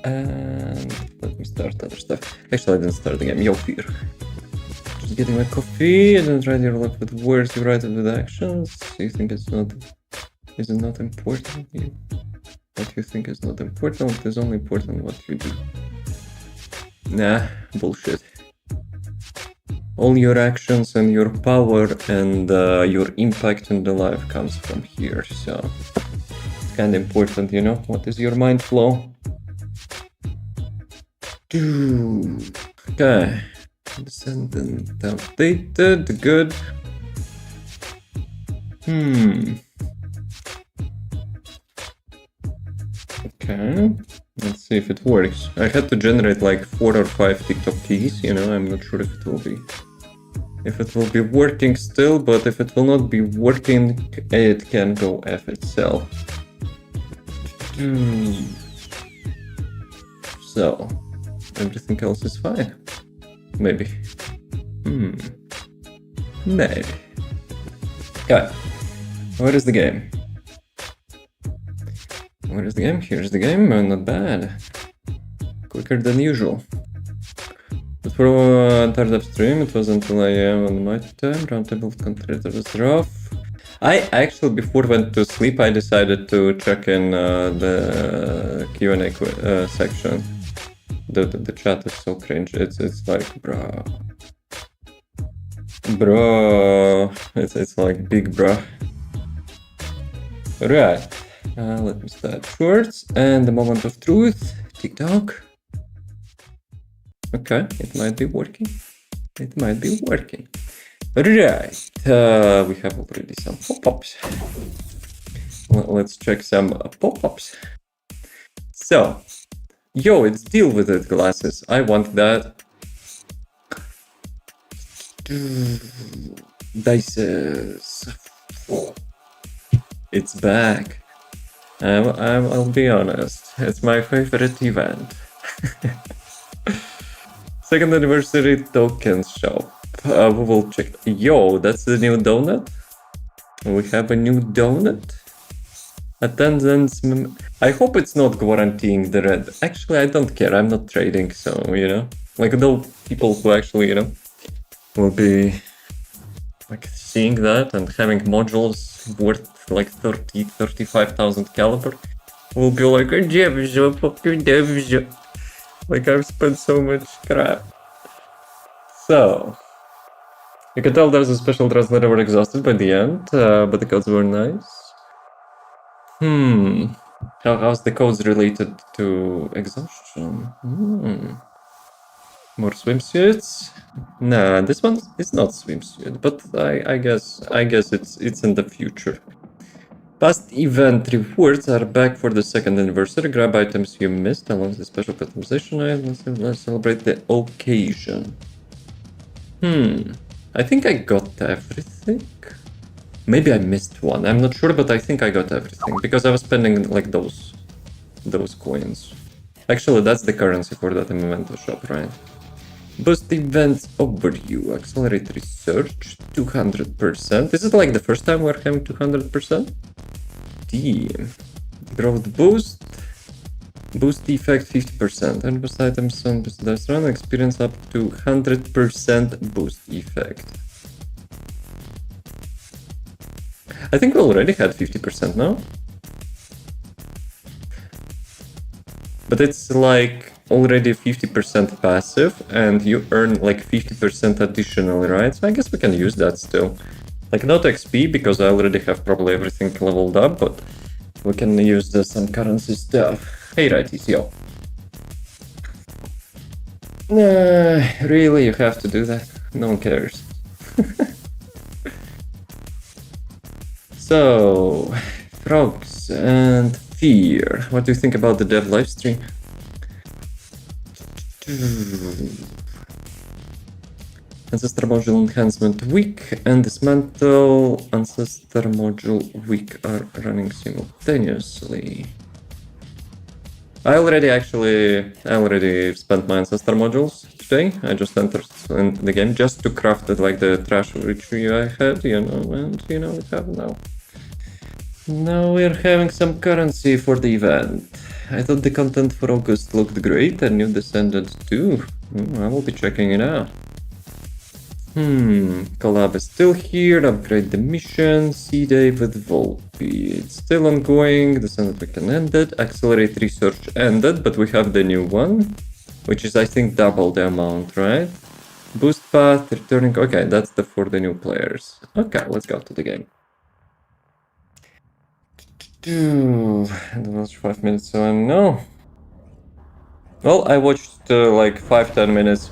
And let me start other stuff. Actually, I didn't start the game. Yo, Fear. Just getting my coffee and then try your luck with words. You write it with actions. You think it's not... Is it not important? What you think is not important is only important what you do. Nah, bullshit. All your actions and your power and your impact in the life comes from here, so it's kind of important, you know? What is your mind flow? Okay. Descendant outdated, good. Okay, let's see if it works. I had to generate like 4 or 5 TikTok keys, you know, I'm not sure if it will be working still, but if it will not be working, it can go F itself. So, everything else is fine. Maybe. Maybe. Okay, where is the game? Where is the game? Here's the game. Not bad. Quicker than usual. But for third upstream, it was until I am on my time. Roundtable content was rough. I actually, before went to sleep, I decided to check in the Q&A section. The chat is so cringe. It's like, bro. It's like big bro. Right. Let me start words and the moment of truth. TikTok. Okay, it might be working. It might be working. Right. We have already some pop-ups. Let's check some pop-ups. So, yo, it's deal with it glasses. I want that. Dices. It's back. I'll be honest, it's my favorite event. Second anniversary tokens shop. We will check. Yo, that's the new donut? We have a new donut? Attendance. I hope it's not guaranteeing the red. Actually, I don't care. I'm not trading, so, you know. Like, though people who actually, you know, will be like seeing that and having modules worth like 35,000 caliber will be like, like I've spent so much crap. So you can tell there's a special translator were exhausted by the end, but the codes were nice. How's the codes related to exhaustion? More swimsuits? Nah, this one is not swimsuit, but I guess it's in the future. Past event rewards are back for the second anniversary. Grab items you missed along with the special customization items. Let's celebrate the occasion. I think I got everything. Maybe I missed one. I'm not sure, but I think I got everything because I was spending like those coins. Actually, that's the currency for that memento shop, right? Boost events overview, accelerate research, 200%. Is it like the first time we're having 200%? Damn. Growth boost, boost effect 50%, and boost items on boost dice run, experience up to 100% boost effect. I think we already had 50% now. But it's like already 50% passive and you earn like 50% additionally, right? So I guess we can use that still. Like not XP because I already have probably everything leveled up, but we can use some currency stuff. Hey righties, yo. Really, you have to do that? No one cares. So, frogs and fear. What do you think about the dev livestream? Ancestor module enhancement week and dismantle ancestor module week are running simultaneously. I already spent my ancestor modules today. I just entered in the game just to craft it like the trash retrieval I had, you know, and you know it happened now. Now we're having some currency for the event. I thought the content for August looked great and new Descendant too. I will be checking it out. Collab is still here, upgrade the mission, C-Day with Volpe. It's still ongoing, Descendant weekend ended, Accelerate Research ended, but we have the new one, which is I think double the amount, right? Boost path, returning, okay, that's for the new players. Okay, let's go to the game. It was 5 minutes, so I know. Well, I watched like 5-10 minutes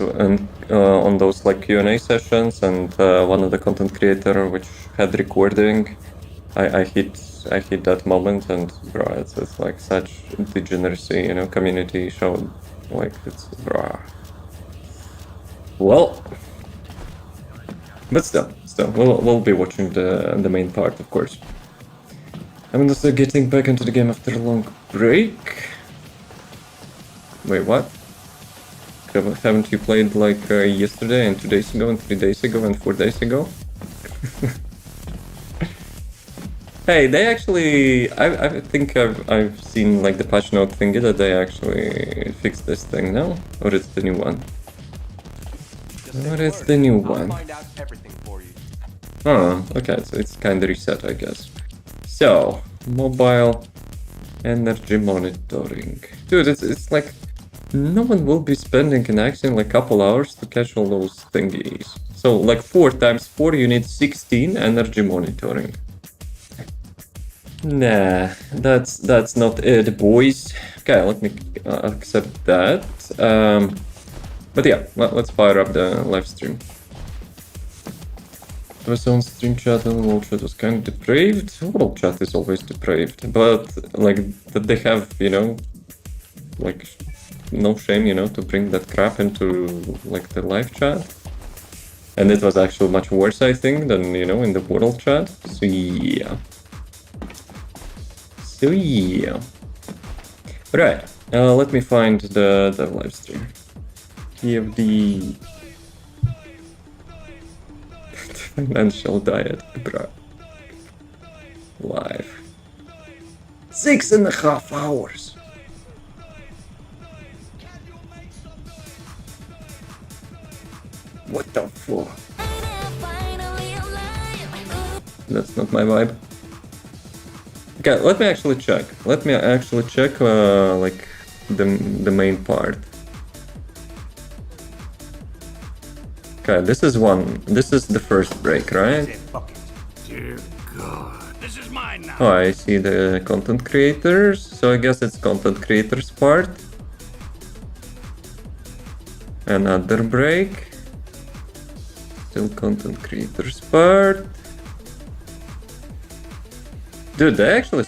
on those like Q&A sessions, and one of the content creator which had recording, I hit that moment, and bro, it's like such degeneracy, you know, community showed like it's bro. Well, but still, we'll be watching the main part, of course. I'm also getting back into the game after a long break. Wait, what? Haven't you played like yesterday and 2 days ago and 3 days ago and 4 days ago? Hey, they actually... I think I've seen like the patch note thingy that they actually fixed this thing now? Or it's the new one? Or it's the new one? Oh, okay, so it's kinda reset, I guess. So, mobile energy monitoring. Dude, it's like... No one will be spending in action like couple hours to catch all those thingies. So like 4 times 4 you need 16 energy monitoring. Nah, that's not it, boys. Okay, let me accept that. But yeah, let's fire up the live stream. It was on stream chat and world chat was kind of depraved. World chat is always depraved, but like that they have, you know, like no shame, you know, to bring that crap into like the live chat. And it was actually much worse, I think, than, you know, in the world chat. So yeah. Right, let me find the live stream. TFD. Financial diet, bro. Live. 6.5 hours. What the fuck? That's not my vibe. Okay, let me actually check. Like the main part. Okay, this is the first break, right? Dear God. This is mine now. Oh, I see the content creators. So I guess it's content creators part. Another break. Still content creators part. Dude, they actually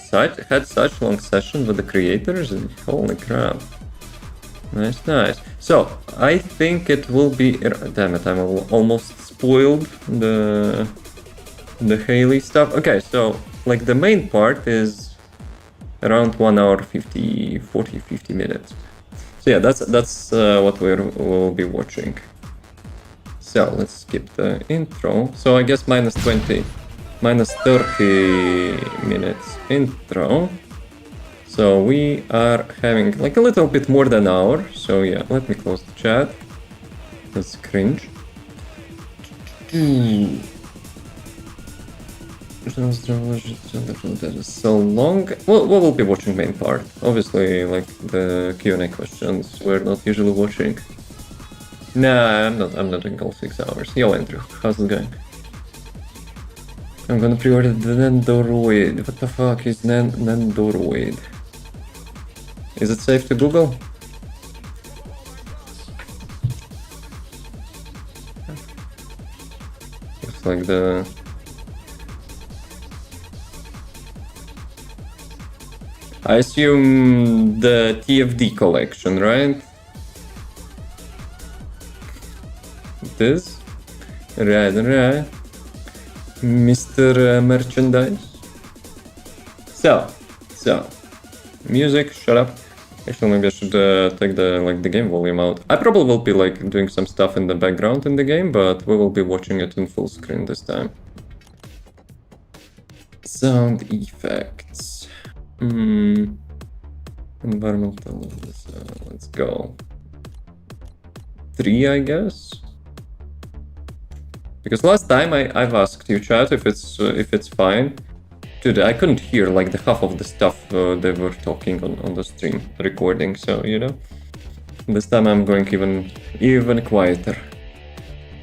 had such long session with the creators, and holy crap. Nice. So, I think it will be... Damn it, I'm almost spoiled the Haley stuff. Okay, so, like, the main part is around 1 hour 50 minutes. So yeah, that's what we'll be watching. So let's skip the intro. So I guess minus 30 minutes intro. So we are having like a little bit more than an hour. So yeah, let me close the chat. That's cringe. That is so long. Well, we'll be watching main part. Obviously, like the Q&A questions we're not usually watching. Nah, I'm not doing all 6 hours. Yo, Andrew, how's it going? I'm gonna pre-order the Nendoroid. What the fuck is Nendoroid? Is it safe to Google? Looks like the... I assume the TFD collection, right? This? Right. Mr. Merchandise. So, music, shut up. Actually, maybe I should take the game volume out. I probably will be like doing some stuff in the background in the game, but we will be watching it in full screen this time. Sound effects. Environmental. Let's go. 3, I guess. Because last time I've asked you, chat, if it's fine. Dude, I couldn't hear like the half of the stuff they were talking on the stream recording, so you know. This time I'm going even quieter.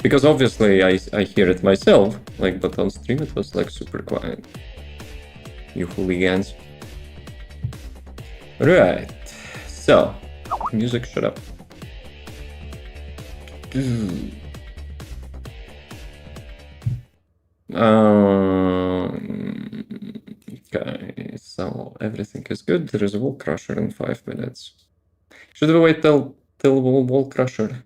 Because obviously I hear it myself, like, but on stream it was like super quiet. You hooligans. Right. So, music, shut up. Okay, so everything is good. There is a wall crusher in 5 minutes. Should we wait till wall crusher?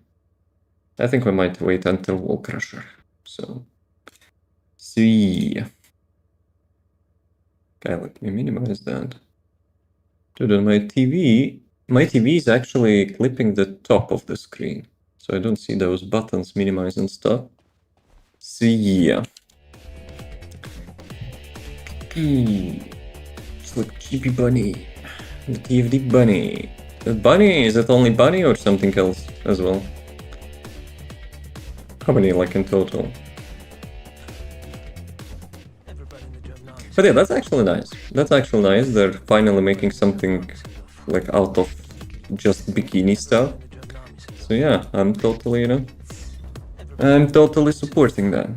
I think we might wait until wall crusher. So, see. Okay, let me minimize that. Dude, on my TV is actually clipping the top of the screen, so I don't see those buttons minimize and stuff. See. Just like Chibi Bunny. The TFD Bunny. The bunny, is it only bunny or something else as well? How many like in total? But yeah, that's actually nice. That's actually nice. They're finally making something like out of just bikini stuff. So yeah, I'm totally, you know, I'm totally supporting that.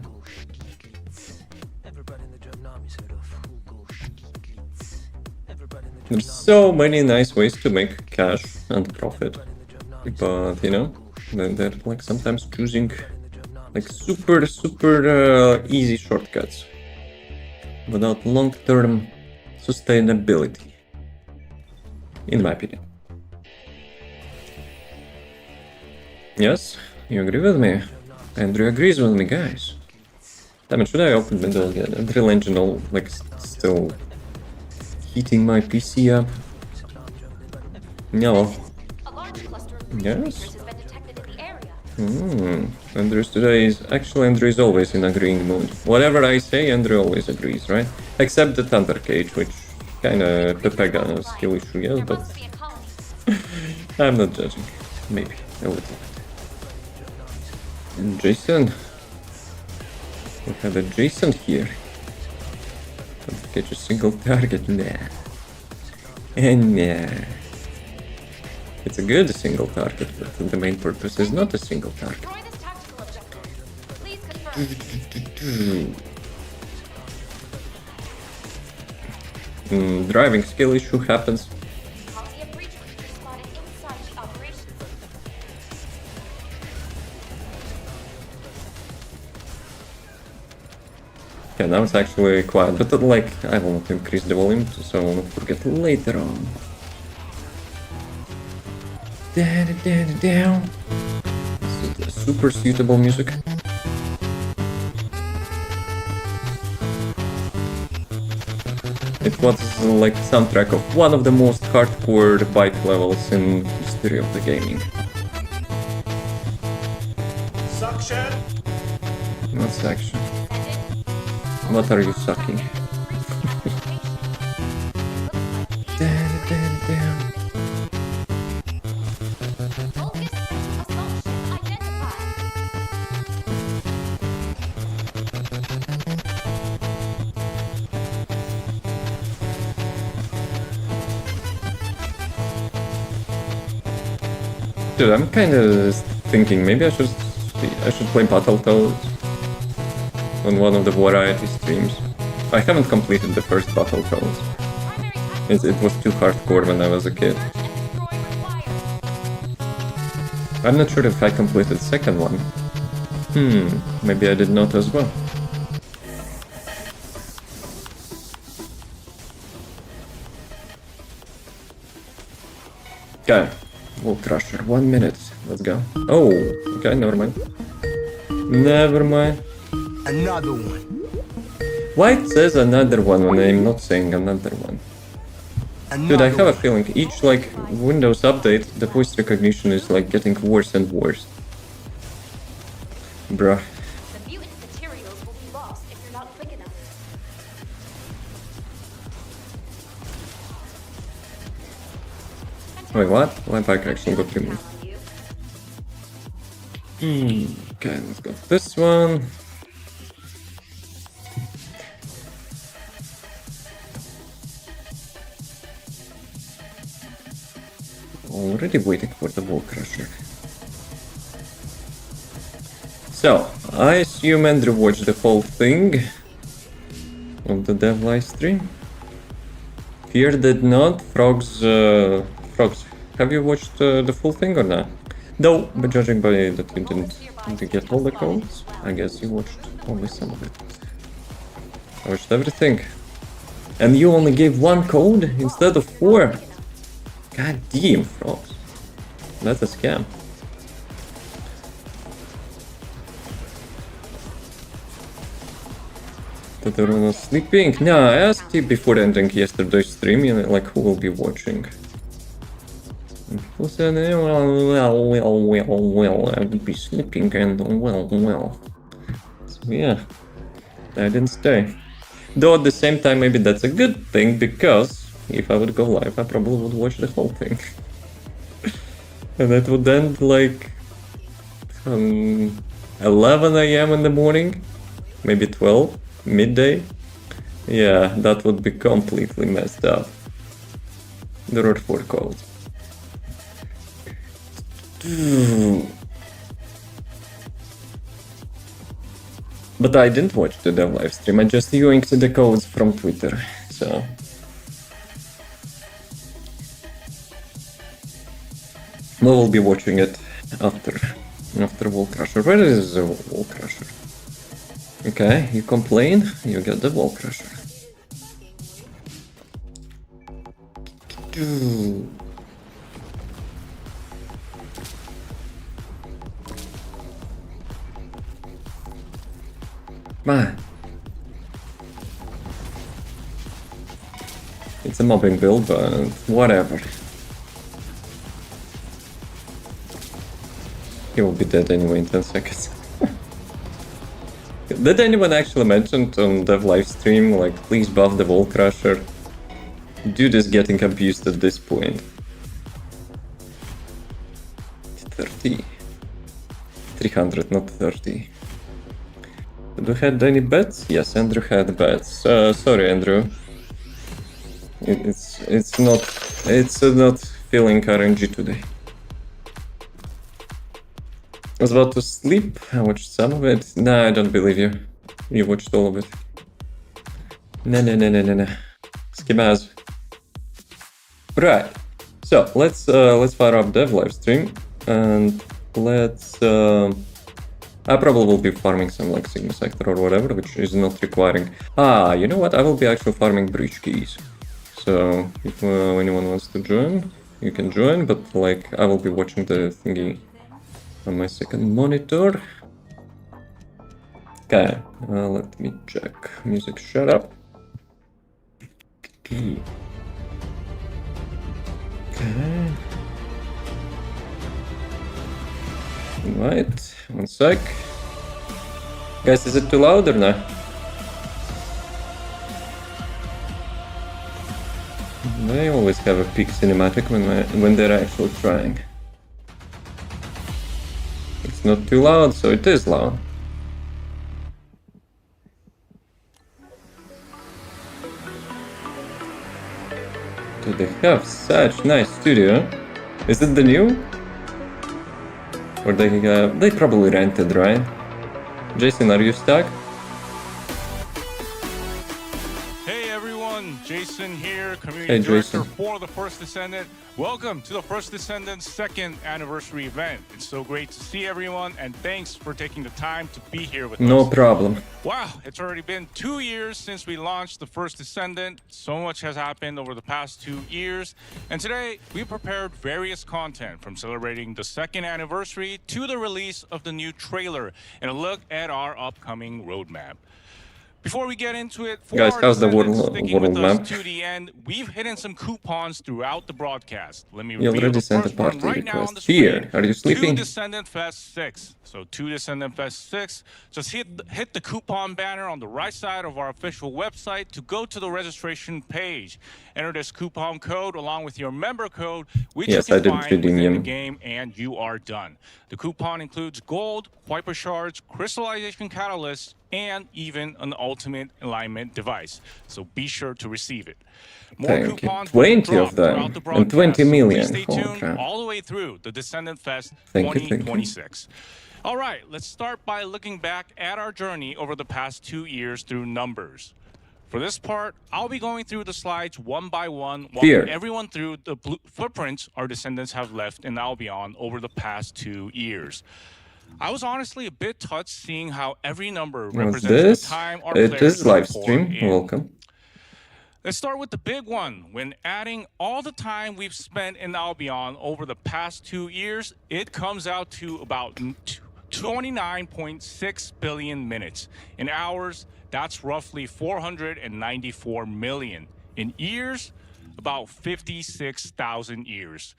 There's so many nice ways to make cash and profit, but you know, they're like sometimes choosing like super easy shortcuts without long-term sustainability, in my opinion. Yes, you agree with me? Andrew agrees with me, guys. Damn it, should I open Windows again? Unreal Engine all like still heating my PC up. No. Yes. Andrew's today is actually Andrew is always in agreeing mood. Whatever I say, Andrew always agrees, right? Except the Thunder Cage, which kinda Pepega skill issue, yes, but I'm not judging. Maybe a little bit. And Jason, we have a Jason here. Don't get a single target, nah. And nah. It's a good single target, but the main purpose is not a single target. Driving skill issue happens. Yeah, now it's actually quiet, but like, I will not increase the volume, so I will not forget later on. Super suitable music. It was like soundtrack of one of the most hardcore bike levels in history of the gaming. Suction. Not suction. What are you sucking? Dude, I'm kind of thinking maybe I should play Battletoads on one of the variety streams. I haven't completed the first Battletoads. It was too hardcore when I was a kid. I'm not sure if I completed the second one. Maybe I did not as well. Okay. Wall Crusher, 1 minute. Let's go. Oh, okay, never mind. Never mind. Another one. Why it says another one when I'm not saying another one? Dude, I have a feeling each like Windows update, the voice recognition is like getting worse and worse. Bruh. The mutant materials will be lost if you're not quick enough. Wait, what? My bike actually got removed. Okay, let's go. This one. Already waiting for the wall crusher. So, I assume Andrew watched the whole thing of the dev live stream. Fear did not. Frogs, have you watched the full thing or not? Though, but judging by that you didn't get all the codes, I guess you watched only some of it. I watched everything. And you only gave one code instead of 4. God damn, Frogs. That's a scam. That everyone was sleeping? No, I asked you before ending yesterday's stream, you know, like who will be watching. And people said, well, I would be sleeping and well. So yeah, I didn't stay. Though at the same time, maybe that's a good thing, because if I would go live, I probably would watch the whole thing. And it would end like 11 AM in the morning, maybe 12, midday. Yeah, that would be completely messed up. There are 4 codes. But I didn't watch the dev live stream, I just yoinked the codes from Twitter, so... We will be watching it after Wall Crusher. Where is the Wall Crusher? Okay, you complain, you get the Wall Crusher. Man. It's a mobbing build, but whatever. He will be dead anyway in 10 seconds. Did anyone actually mention on dev live stream, like, please buff the Wall Crusher? Dude is getting abused at this point. 30. 300, not 30. Did we had any bets? Yes, Andrew had bets. Sorry, Andrew. It's not feeling RNG today. I was about to sleep. I watched some of it. Nah, I don't believe you. You watched all of it. No. Schemaz. Right. So let's fire up dev live stream and let's. I probably will be farming some like Sigma sector or whatever, which is not requiring. You know what? I will be actually farming breach keys. So if anyone wants to join, you can join. But like I will be watching the thingy on my second monitor. Okay, let me check. Music, shut up. Okay. Right, 1 sec. Guys, is it too loud or not? They always have a peak cinematic when they're actually trying. It's not too loud, so it is loud. Do they have such nice studio? Is it the new? Or they probably rented, right? Jason, are you stuck? Hey everyone, Jason here, community Hey, director Jason. for the First Descendant. Welcome to the First Descendant's 2nd anniversary event. It's so great to see everyone, and thanks for taking the time to be here with us. No problem. Wow, it's already been 2 years since we launched the First Descendant. So much has happened over the past 2 years. And today, we prepared various content from celebrating the 2nd anniversary to the release of the new trailer and a look at our upcoming roadmap. Before we get into it, for Guys, our how's the descendants world sticking with us map? to the end, we've hidden some coupons throughout the broadcast. Let me You reveal already the sent a first one party right now on the request. screen. Here, are you sleeping? 2 Descendant Fest 6. So 2 Descendant Fest 6. Just hit the coupon banner on the right side of our official website to go to the registration page. Enter this coupon code along with your member code, which Yes, you I can did find redeem within the him. game, and you are done. The coupon includes gold, Viper shards, crystallization catalysts, and even an ultimate alignment device. So be sure to receive it. More Thank you. coupons will be 20 of dropped throughout the them. And 20 broadcast, so million. please stay Oh, tuned crap. all the way through the Descendant Fest Thank you, thank you. 2026. All right, let's start by looking back at our journey over the past 2 years through numbers. For this part, I'll be going through the slides one by one, walking everyone through the footprints our descendants have left in Albion over the past 2 years. I was honestly a bit touched seeing how every number represents the time our It players is live have poured stream. in. Welcome. Let's start with the big one. When adding all the time we've spent in Albion over the past 2 years, it comes out to about 29.6 billion minutes. In hours, that's roughly 494 million. In years, about 56,000 years.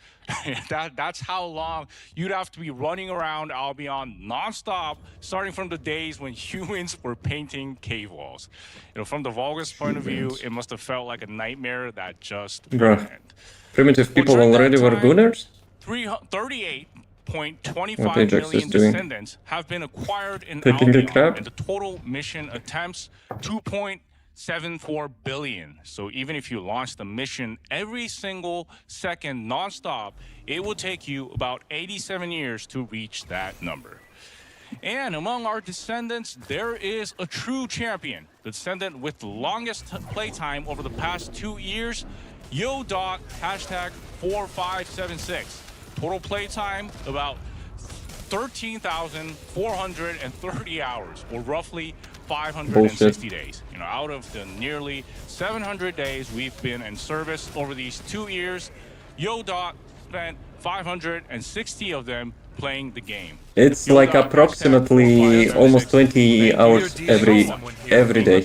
That's how long you'd have to be running around Albion nonstop, starting from the days when humans were painting cave walls. You know, from the Vulgus point of view, it must have felt like a nightmare that just wouldn't end. Primitive people already were gooners? 38.25 million descendants have been acquired in Taking a Albion, crap? and the total mission attempts 2.74 billion. So even if you launch the mission every single second nonstop, it will take you about 87 years to reach that number. And among our descendants, there is a true champion. The descendant with the longest playtime over the past 2 years, YoDot #4576. Total playtime about 13,430 hours, or roughly 560 days. You know, out of the nearly 700 days we've been in service over these 2 years, YoDot spent 560 of them playing the game. It's like approximately almost 20 hours every day.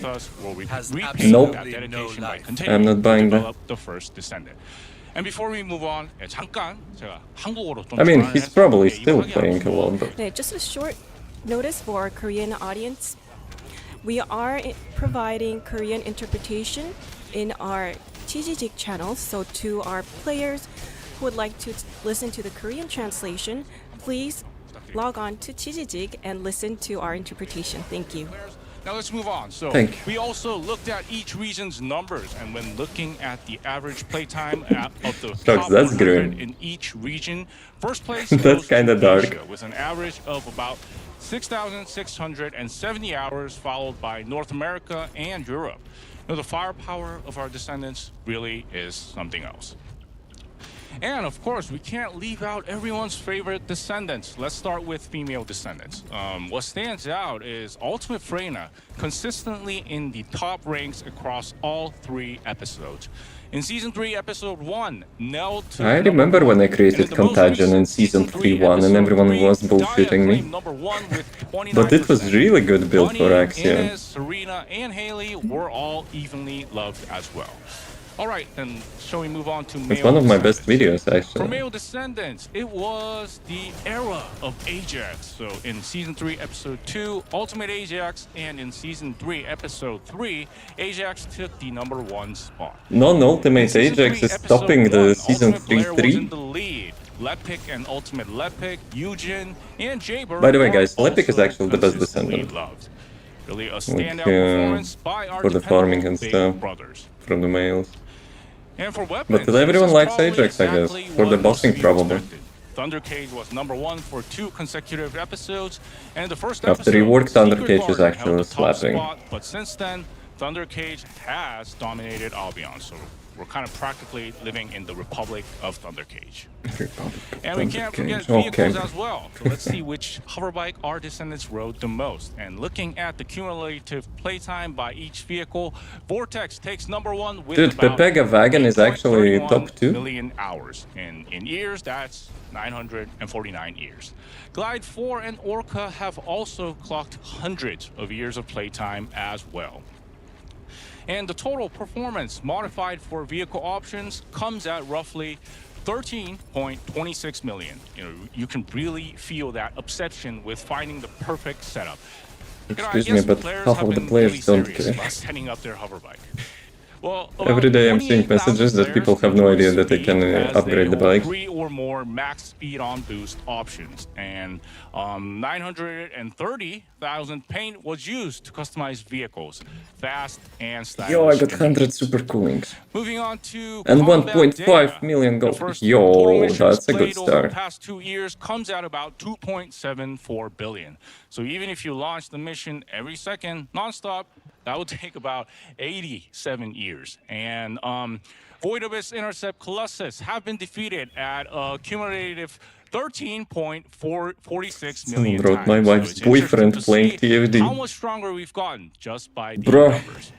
Nope. I'm not buying that. The first Descendant. And before we move on, 잠깐 제가 한국어로 좀 I mean, he's 전환해서 probably 이게 still 이야기하고 playing a lot, but... 네, just a short notice for our Korean audience. We are providing Korean interpretation in our TGG channel, so to our players who would like to listen to the Korean translation, please log on to TGG and listen to our interpretation. Thank you. Now let's move on. So Thank you. we also looked at each region's numbers, and when looking at the average playtime of the top that's 100 green. in each region, first place That's goes to kinda dark. Asia with an average of about 6,670 hours, followed by North America and Europe. You know, the firepower of our descendants really is something else. And of course, we can't leave out everyone's favorite descendants. Let's start with female descendants. What stands out is Ultimate Freyna, consistently in the top ranks across all 3 episodes. In Season 3, Episode 1, Nell took I remember when I created and in the most Contagion in recent Season 3 1 and Episode everyone 3, was bullshitting me. Daya claimed #1 with 29%. But it was really good build for Bunny, Axiom. Inez, Serena, and Haley were all evenly loved as well. All right, then shall we move on to male It's one of my best descendants? videos, For actually. male descendants, it was the era of Ajax. So in Season 3, Episode 2, Ultimate Ajax, and in Season 3, Episode 3, Ajax took the #1 spot. Non-Ultimate Season Ajax 3, is topping Episode the 1, Season Ultimate Blair was in 3-3. the lead. Lepic and Ultimate Lepic, Eugen, and Jaber. By the way, are guys, Lepic is also actually the best consistently descendant. loved. Really a standout Like, performance by our for the farming and dependable stuff. big brothers. From the males. And for weapons, But everyone this is likes probably Ajax, I guess, exactly for the what bossing most people probably. expected. Thundercage was #1 for 2 consecutive episodes, and the first After episode, rework, Secret Thundercage is Garden actually held the top slapping. spot, but since then, Thundercage has dominated Albion, so we're kind of practically living in the Republic of Thundercage. And we can't forget vehicles as well. So let's see which hoverbike our descendants rode the most. And looking at the cumulative playtime by each vehicle, Vortex takes #1 with Dude, about Pepega Wagon is actually 8.31 top 2. million hours. And in years, that's 949 years. Glide 4 and Orca have also clocked hundreds of years of playtime as well. And the total performance modified for vehicle options comes at roughly 13.26 million. You can really feel that obsession with finding the perfect setup. Excuse me, but half of the players don't care. About setting up their hover bike. Well, every day I'm seeing messages that people have no idea that they can upgrade the bike. 3 or more max speed on boost options, and 930,000 paint was used to customize vehicles, fast and stylish. Yo, I got 100 super coolings. Moving on to and combat 1.5 data. million The gold. first Yo, total missions that's a good played over the start. past 2 years comes at about 2.74 billion. So even if you launch the mission every second nonstop, that would take about 87 years. And Void Abyss Intercept Colossus have been defeated at a cumulative 13.46 million Someone wrote my times. wife's it's boyfriend interesting playing to see TFD. how much stronger we've gotten just by these Bruh. numbers.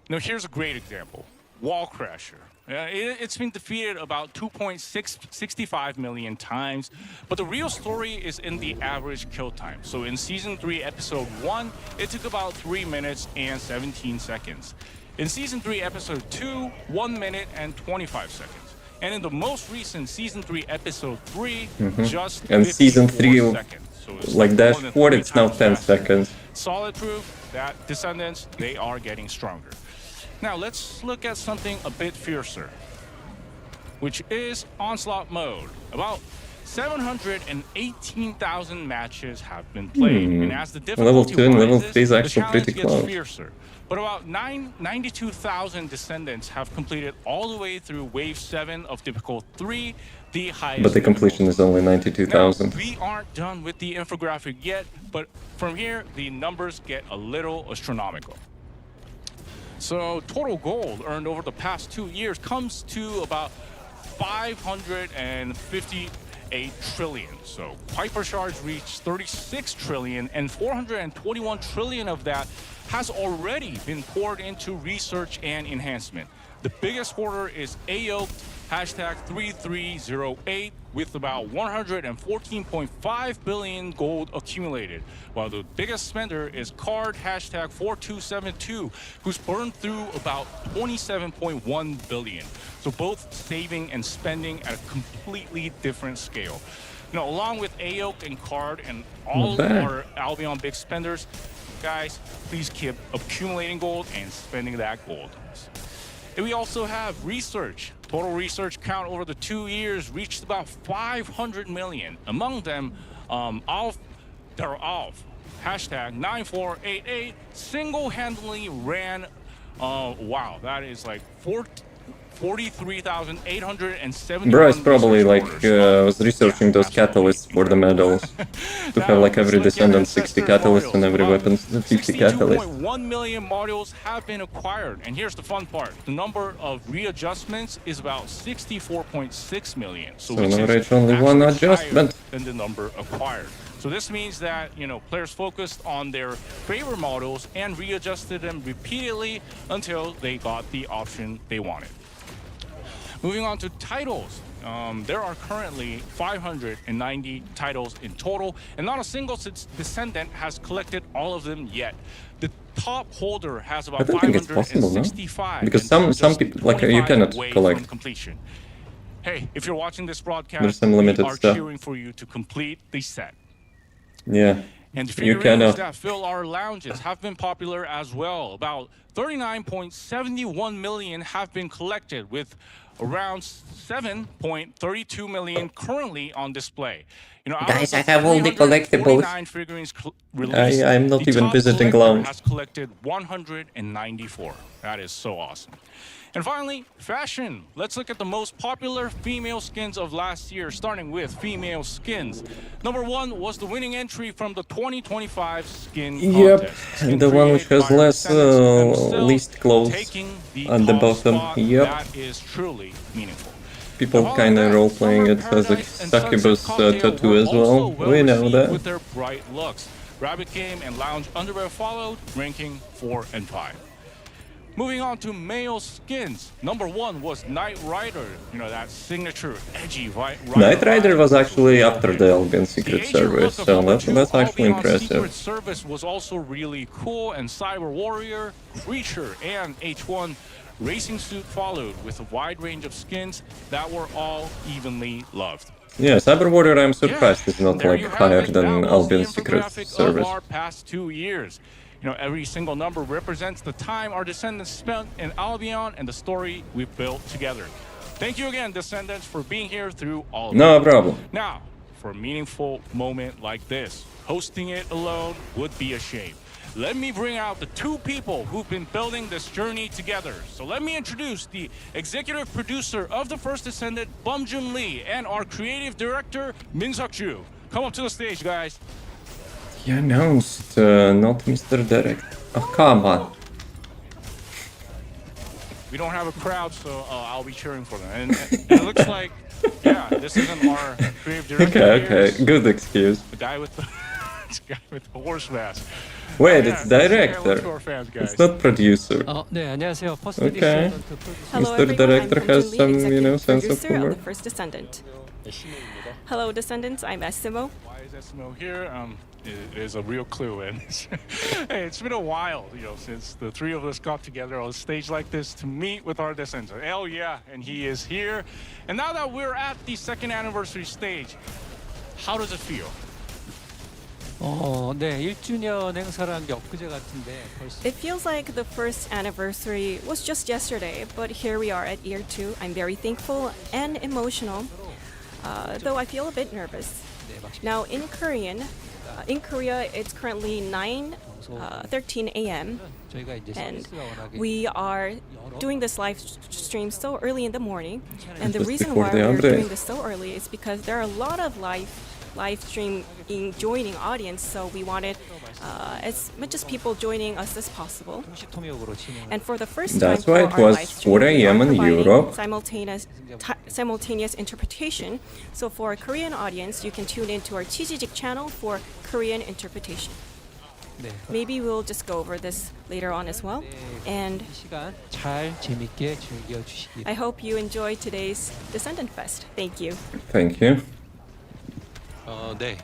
Now here's a great example. Wall Crasher. It's been defeated about 2.65 million times, but the real story is in the average kill time. So in Season 3, Episode 1, it took about 3 minutes and 17 seconds. In Season 3, Episode 2, 1 minute and 25 seconds. And in the most recent Season 3, Episode 3, just And Season 3, 54 seconds. So it's like more Dash than 4, 3 it's now times 10 faster. seconds. Solid proof that Descendants, they are getting stronger. Now let's look at something a bit fiercer, which is Onslaught mode. About 718,000 matches have been played, and as the Level difficulty 2 and level rises, 3 is the actually challenge pretty gets close. fiercer. But about 92,000 Descendants have completed all the way through Wave 7 of Difficult 3, the highest. But the completion is only 92,000. Now, we aren't done with the infographic yet, but from here, the numbers get a little astronomical. So total gold earned over the past 2 years comes to about 558 trillion. So Piper Shards reached 36 trillion, and 421 trillion of that has already been poured into research and enhancement. The biggest hoarder is AOKed, #3308, with about 114.5 billion gold accumulated, while the biggest spender is Card, #4272, who's burned through about 27.1 billion. So both saving and spending at a completely different scale. Along with AOK and Card and all of our Albion big spenders, guys, please keep accumulating gold and spending that gold. And we also have research. Total research count over the 2 years reached about 500 million. Among them, Alf, #9488, single-handedly ran, wow, that is like 43,871. Bro, it's probably like was researching those catalysts for the medals. To have like every Descendant 60 catalysts and every weapon 50 catalysts. 62.1 million modules have been acquired. And here's the fun part. The number of readjustments is about 64.6 million. So on which is average only one actually adjustment. higher than the number acquired. So this means that, players focused on their favorite models and readjusted them repeatedly until they got the option they wanted. Moving on to titles. There are currently 590 titles in total, and not a single Descendant has collected all of them yet. The top holder has about I don't think it's possible, no? 565. Because and some just people, like, you 25 cannot away collect. from completion. Hey, if you're watching this broadcast, There's some limited we are stuff. cheering for you to complete the set. Yeah. And You figurines cannot. that fill our lounges have been popular as well. About 39.71 million have been collected, with around 7.32 million currently on display. Guys, I have all the collectibles. Figurines released, I'm not the even top visiting collector lounge. has collected 194. That is so awesome. And finally, fashion. Let's look at the most popular female skins of last year, starting with female skins. Number 1 was the winning entry from the 2025 skin Yep, contest. and the one which Created has by less Descendants themselves, least clothes taking the at the top bottom. spot. Yep. That is truly meaningful. People Following kinda that, role playing Summer it as a Paradise and Sunset succubus Cocktail tattoo were as well. also We know well-received that. with their bright looks. Rabbit Game and Lounge Underwear followed, ranking 4 and 5. Moving on to male skins. Number 1 was Knight Rider. You know, that signature edgy Knight Rider was actually real after hit. the Albion The Secret Asian Service, look of so number 2, that's actually Albion Secret impressive. Service was also really cool, and Cyber Warrior, Creature, and H1 Racing Suit followed with a wide range of skins that were all evenly loved. Yeah, Cyber Warrior, I'm surprised is not there like you have higher it. than That was Albion the Secret infographic Service. of our past 2 years. You know, every single number represents the time our descendants spent in Albion and the story we've built together. Thank you again, Descendants, for being here through all of it. No problem. Now, for a meaningful moment like this, hosting it alone would be a shame. Let me bring out the 2 people who've been building this journey together. So let me introduce the executive producer of the first Descendant, Bumjun Lee, and our creative director, Min-Suk Ju. Come up to the stage, guys. He announced, not Mr. Derek. Oh, come on. We don't have a crowd, so I'll be cheering for them. And it looks like, yeah, this isn't our creative director. Okay, good excuse. The guy with the, this guy with the horse mask. Wait, Yeah, it's say hello director. to our fans, guys. It's not producer. 네, 안녕하세요. 퍼스트 Okay. 디스턴트 프로듀서 Hello, Mr. everyone. Director I'm has Bumjun Lee, some, executive sense of producer humor. of the first Descendant. Hello, Descendants. I'm Essimo. Why is Esmo here? It is a real clue, and hey, it's been a while, since the 3 of us got together on a stage like this to meet with our descendants. Hell yeah, and he is here. And now that we're at the 2nd anniversary stage, how does it feel? 네, 1주년 행사라는 게 엊그제 같은데 벌써 It feels like the first anniversary was just yesterday, but here we are at year 2. I'm very thankful and emotional, though I feel a bit nervous. Now, in Korea, it's currently 9:13 a.m. 저희가 이제 and 서비스가 워낙에 we are doing this live stream so early in the morning. And the Just reason before why the we're update. doing this so early is because there are a lot of live stream joining audience, so we wanted as much as people joining us as possible. 공식 통역으로 진행. And for the first That's time why for it our was live stream, 4 we are a.m. in providing Europe. simultaneous interpretation. So for a Korean audience, you can tune into our TGJIC channel for Korean interpretation. 네. Maybe we'll just go over this later on as well. And 이 시간 잘 재밌게 즐겨 주시기. I hope you enjoy today's Descendant Fest. Thank you. Thank you. 네,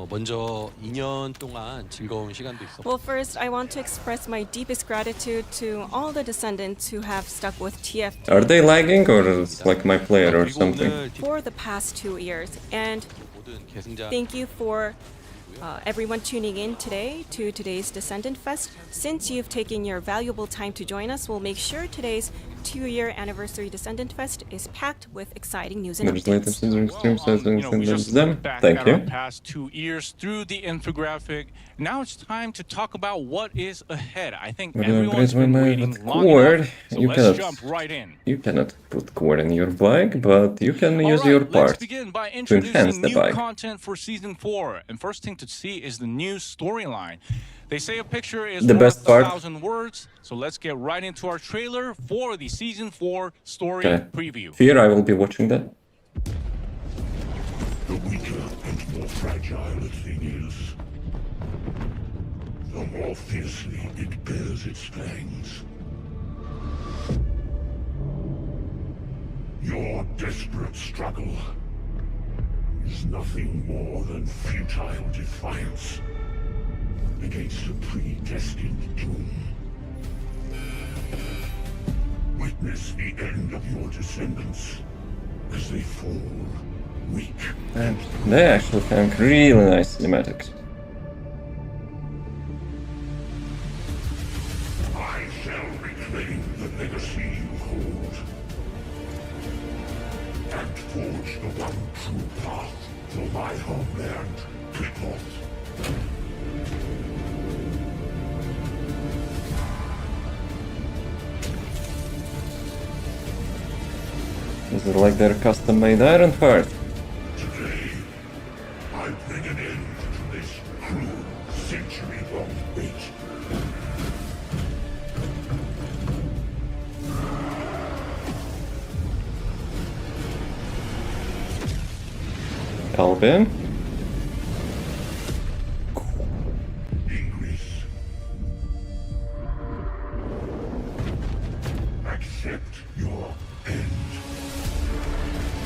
먼저 2년 동안 즐거운 시간도 있었고 Well, first, I want to express my deepest gratitude to all the Descendants who have stuck with TFT Are they lagging or it's like my player or 그리고 something? 오늘 for the past 2 years. And 모든 계승자 thank you for everyone tuning in today to today's Descendant Fest. Since you've taken your valuable time to join us, we'll make sure today's 2-year anniversary Descendant Fest is packed with exciting news and There's latest updates. in stream says We just them. looked back Thank at our you. past 2 years through the infographic. Now it's time to talk about what is ahead. I think But everyone's great been one, waiting but long cord, enough, so you let's cannot- jump right in. You cannot put cord in your bike, but you can All use right, your let's part. begin by enhance introducing the new bike. content for season 4. And first thing to see is the new storyline. They say a picture is The worth best part. 1,000 words, so let's get right into our trailer for the season 4 story Okay. preview. Fear, I will be watching that. The weaker and more fragile a thing is, the more fiercely it bears its fangs. Your desperate struggle is nothing more than futile defiance against a predestined doom. Witness the end of your descendants as they fall weak. And they actually have really nice cinematics. I shall reclaim the legacy you hold and forge the one true path for my homeland, Pripyat. This is like their custom-made Iron Heart. Today, I bring an end to this cruel, century-long wait. Albion. Ingress.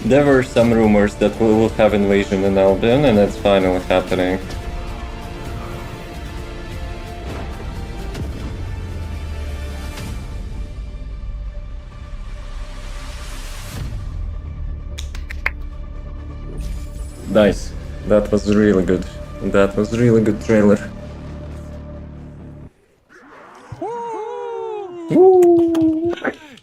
There were some rumors that we will have invasion in Albion, and it's finally happening. Nice. That was really good. That was really good trailer. Woo!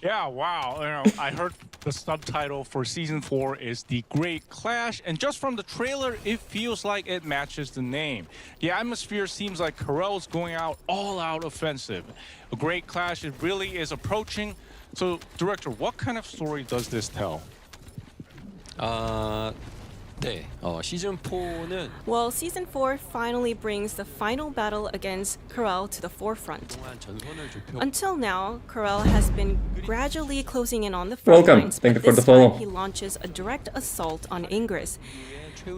Yeah, wow. I heard the subtitle for season 4 is The Great Clash, and just from the trailer, it feels like it matches the name. The atmosphere seems like Corell's going out all out offensive. A great clash, it really is approaching. So, director, what kind of story does this tell? 네, 시즌 4는 Well, season 4 finally brings the final battle against Corel to the forefront. 동안 전선을 좁혀 Until now, Corel has been gradually closing in on the front Welcome. lines, Thank but you for this the follow. time he launches a direct assault on Ingress.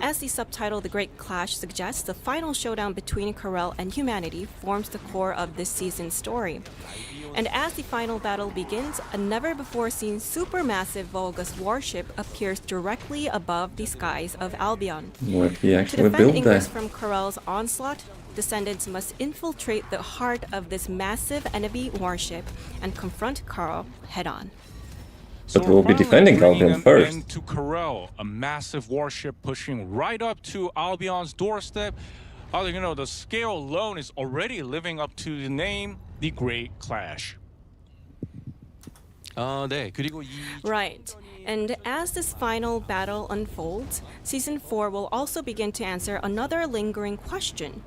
As the subtitle The Great Clash suggests, the final showdown between Corel and humanity forms the core of this season's story. And as the final battle begins, a never-before-seen supermassive Volgus warship appears directly above the skies of Albion. What he To actually defend built Ingress there. from Corel's onslaught, Descendants must infiltrate the heart of this massive enemy warship and confront Corel head-on. But So we'll we're be finally defending bringing Albion them first. into Corel, a massive warship pushing right up to Albion's doorstep. The scale alone is already living up to the name, The Great Clash. 네, 그리고 이 Right. And as this final battle unfolds, Season 4 will also begin to answer another lingering question.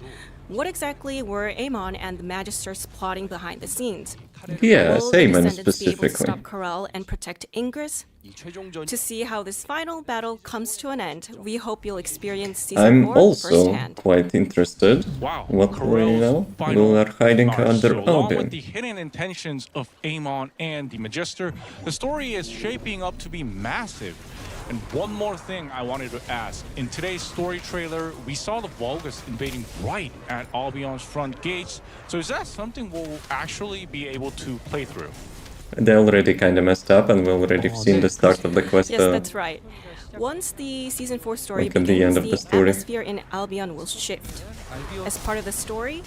What exactly were Amon and the Magisters plotting behind the scenes? Yeah, Will the Saman Descendants be able to specifically. stop Corel and protect Ingress? 이 최종전 To see how this final battle comes to an end, we hope you'll experience Season I'm 4 also firsthand. quite interested. Wow, What Corel's final will are hiding march. under So along with Albion? the hidden intentions of Amon and the Magister, the story is shaping up to be massive. And one more thing I wanted to ask. In today's story trailer, we saw the Volgus invading right at Albion's front gates. So is that something we'll actually be able to play through? They already kind of messed up, and we already seen the start of the quest. Yes, that's right. Once the Season 4 story Like at the begins, end of the story. atmosphere in Albion will shift. As part of the story,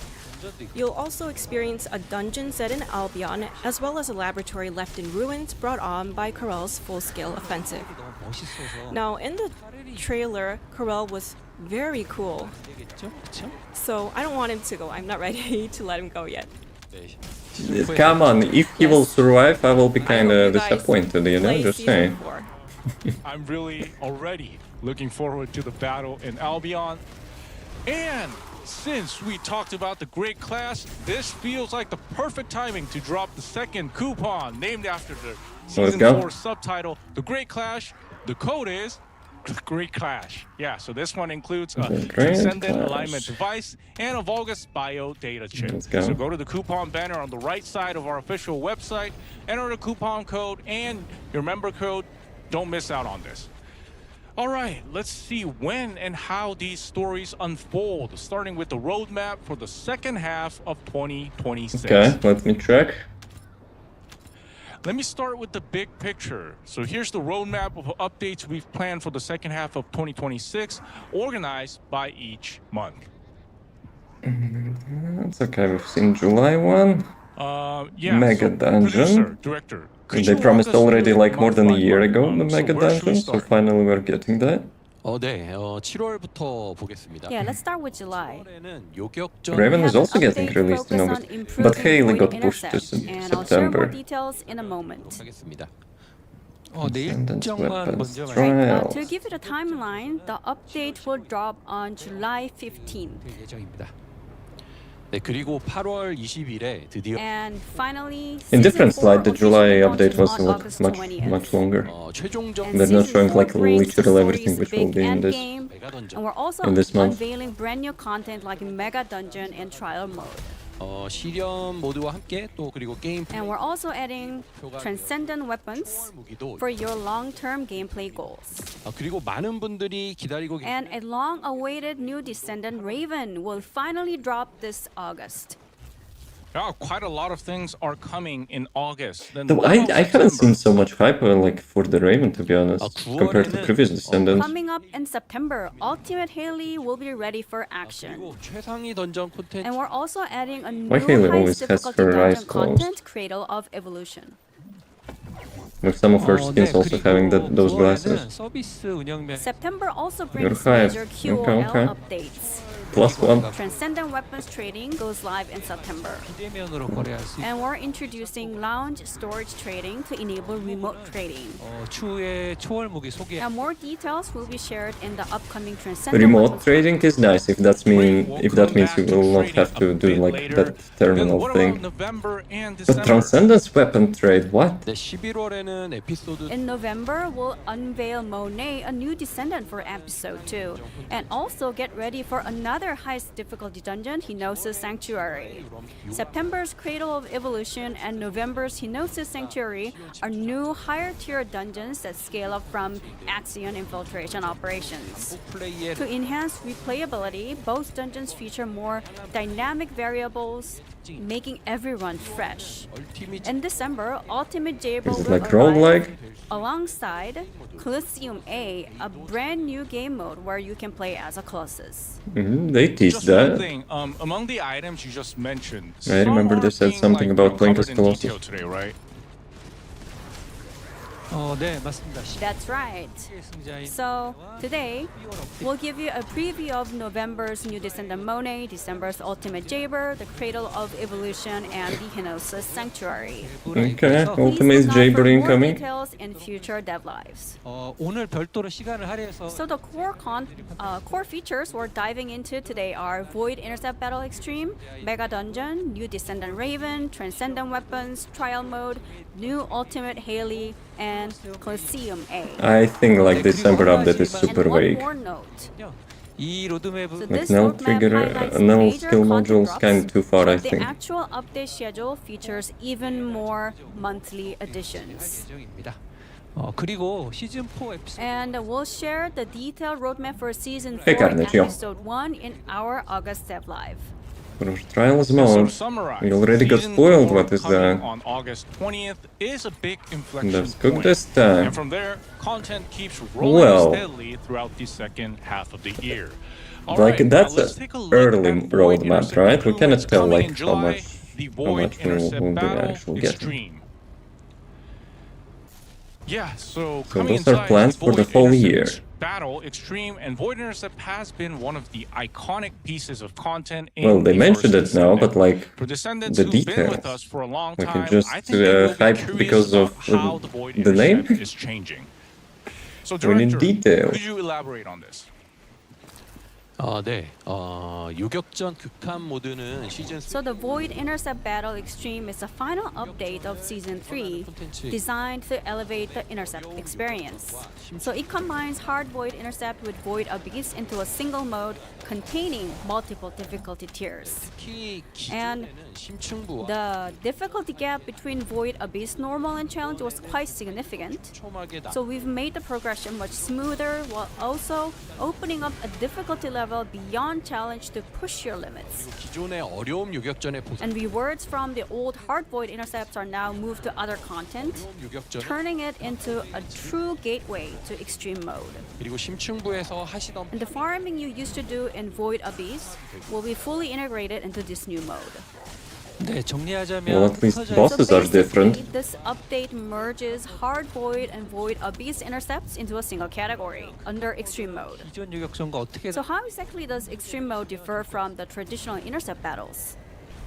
you'll also experience a dungeon set in Albion, as well as a laboratory left in ruins brought on by Corel's full-scale offensive. 너무 멋있어서 Now, in the trailer, Corel was very cool, 되겠죠? 그렇죠? so I don't want him to go. I'm not ready to let him go yet. 네, Come on, if he will Yes. survive, I will be I kind hope you of guys disappointed, you know, play just Season saying. 4. I'm really already looking forward to the battle in Albion. And since we talked about the Great Clash, this feels like the perfect timing to drop the second coupon named after the Season go. 4 subtitle, The Great Clash. The code is The Great Clash. Yeah, so this one includes a The Great Descendant Clash. alignment device and a Volgus bio data chip. Let's go. So go to the coupon banner on the right side of our official website, enter the coupon code and your member code. Don't miss out on this. All right, let's see when and how these stories unfold, starting with the roadmap for the second half of 2026. Okay, let me check. Let me start with the big picture. So here's the roadmap of updates we've planned for the second half of 2026, organized by each month. It's okay, we've seen July one. Yeah, Mega dungeon. Producer, director, could They you walk promised us already through like more than a month by year month? ago the So Mega where should we dungeon, so start? finally we're getting that. 네, 7월부터 보겠습니다. Yeah, let's start with July. 7월에는 요격전 Raven We is have also an getting update released in focused August, on but improving Haley got point pushed to intercept, and I'll share more September. details in a moment. 하겠습니다. 내 Descendants, 일정만 weapons, 먼저 말해. trials. To give you the timeline, the update will drop on July 15th. 예정입니다. 네, 그리고 8월 20일에 드디어 And finally, In different Season 4 slide, the July officially update was launches on like August much 20th. longer. 최종전 And They're not Season showing 4 like brings the literally story's everything which big will be in this. endgame, 메가 던전. and we're also in this month. unveiling brand new content like Mega Dungeon and Trial Mode. 실험 모드와 함께 또 그리고 게임 And we're also adding Transcendent weapons 무기도 for your long-term gameplay goals. 그리고 많은 분들이 기다리고 And a long-awaited new Descendant Raven will finally drop this August. Yeah, quite a lot of things are coming in August. Then Though now I haven't seen September. so much hype like for the Raven, to be honest, compared to previous Descendants. Coming up in September, Ultimate Haley will be ready for action. 그리고 최상위 던전 콘텐츠 And we're also adding a new Why Haley always highest has difficulty her eyes dungeon closed? content, Cradle of Evolution. With some of her 네, skins also having those glasses. 서비스 운영면 September also You're brings hyped. major Okay, QOL okay. updates. +1. Transcendent weapons trading goes live in September. 비대면으로 거래할 수 있고 And we're introducing lounge storage trading to enable remote trading. 추후에 초월 무기 소개. And more details will be shared in the upcoming Transcendent Remote weapons trading is nice if that means you will not have to do like that terminal thing. But Transcendence weapon trade, what? 네, 11월에는 에피소드 In November, we'll unveil Monet, a new Descendant for Episode 2, and also get ready for another highest difficulty dungeon, Hinosis Sanctuary. September's Cradle of Evolution and November's Hinosis Sanctuary are new higher tier dungeons that scale up from Axion infiltration operations. 플레이에 To enhance replayability, both dungeons feature more dynamic variables, making everyone fresh. 얼티밋 In December, Ultimate Jaber Is it will like arrive roguelike? alongside Colosseum A, a brand new game mode where you can play as a Colossus. They teased Just one that. thing, among the items you just mentioned, I remember some they are said being, something like, about playing as covered in Colossus. detail today, right? 네, 맞습니다. That's right. 승자인 So, today, we'll give you a preview of November's new Descendant Monet, December's Ultimate Jaber, the Cradle of Evolution, and the Hinosis Sanctuary. Okay, Please Ultimate look out Jaber for more incoming. details in future dev lives. 오늘 별도로 시간을 할애해서 So the core features we're diving into today are Void Intercept Battle Extreme, Mega Dungeon, new Descendant Raven, Transcendent Weapons, Trial Mode, new Ultimate Haley, and Colosseum A. I think like December update is super And one vague. more note. 이 로드맵은 So Like this no roadmap trigger, highlights no major skill content modules, drops, kind of too far, I but the think. actual update schedule features even more monthly additions. 예정입니다. 그리고 시즌 4 에피소드 And we'll share the detailed roadmap for Season 4 Hey, Carnage, yo. Episode 1 in our August Dev Live. For Trials So mode, to summarize, we already got Season spoiled 4 what is coming that. on August 20th is a big inflection Let's cook point. this time. And from there, content keeps rolling Well. steadily throughout the second half of the year. All Like right, that's now let's a take a look early at Void roadmap, Intercept right? We 2. cannot It's tell coming like in how July, much the how Void much we'll Intercept be Battle actually getting. Extreme. Yeah, so So coming those are inside, plans for the Void whole Intercept year. Battle Extreme and Void Intercept has been one of the iconic pieces of content in Well, they the mentioned first it now, Descendant. but like For Descendants the who've been with details. us for a long We time, can just I think they will be hype curious because about of how the Void the name. Intercept is changing. So, We need Director, details. could you elaborate on this? 네. 요격전 극한 모드는 시즌 3 So the Void Intercept Battle Extreme is the final update of Season 3, designed to elevate the Intercept experience. So it combines hard Void Intercept with Void Abyss into a single mode containing multiple difficulty tiers. 특히 And 기존에는 심층부와 The difficulty gap between Void Abyss Normal and Challenge was quite significant. 촘하게 So we've made the progression much smoother while also opening up a difficulty level beyond challenge to push your limits. 기존의 어려움 요격전의 보상 And rewards from the old hard void intercepts are now moved to other content, 요격전 turning it into a true gateway to extreme mode. 그리고 심층부에서 하시던 And the farming you used to do in Void Abyss will be fully integrated into this new mode. 네, 정리하자면 Well, at least 흩어져 bosses are basically, different. this update merges hard void and void abyss intercepts into a single category under extreme mode. 기존 요격전과 어떻게 So how exactly does extreme mode differ from the traditional intercept battles?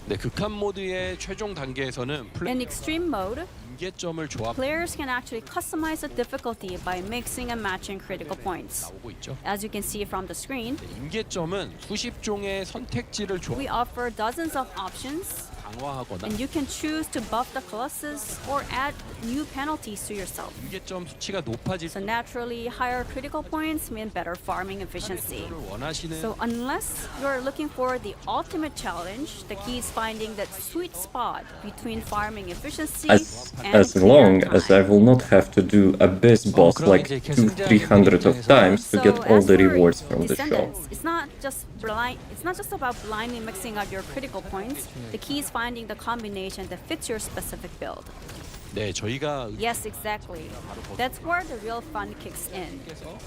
네, 극한 모드의 최종 단계에서는 In extreme mode, 임계점을 조합 players can actually customize the difficulty by mixing and matching critical points. 나오고 있죠. As you can see from the screen, 임계점은 수십 종의 선택지를 조합 we offer dozens of options, 강화하거나 and you can choose to buff the colossus or add new penalties to yourself. 임계점 수치가 높아질 So naturally, higher critical points mean better farming efficiency. 를 원하시는 So unless you're looking for the ultimate challenge, the key is finding that sweet spot between farming efficiency and As clear long time. as I will not have to do Abyss boss 그럼 like 이제 200-300 of times to So get all as the for rewards from the show. Descendants, it's not just about blindly mixing out your critical points. The key is finding the combination that fits your specific build. 네, 저희가 Yes, exactly. That's where the real fun kicks in.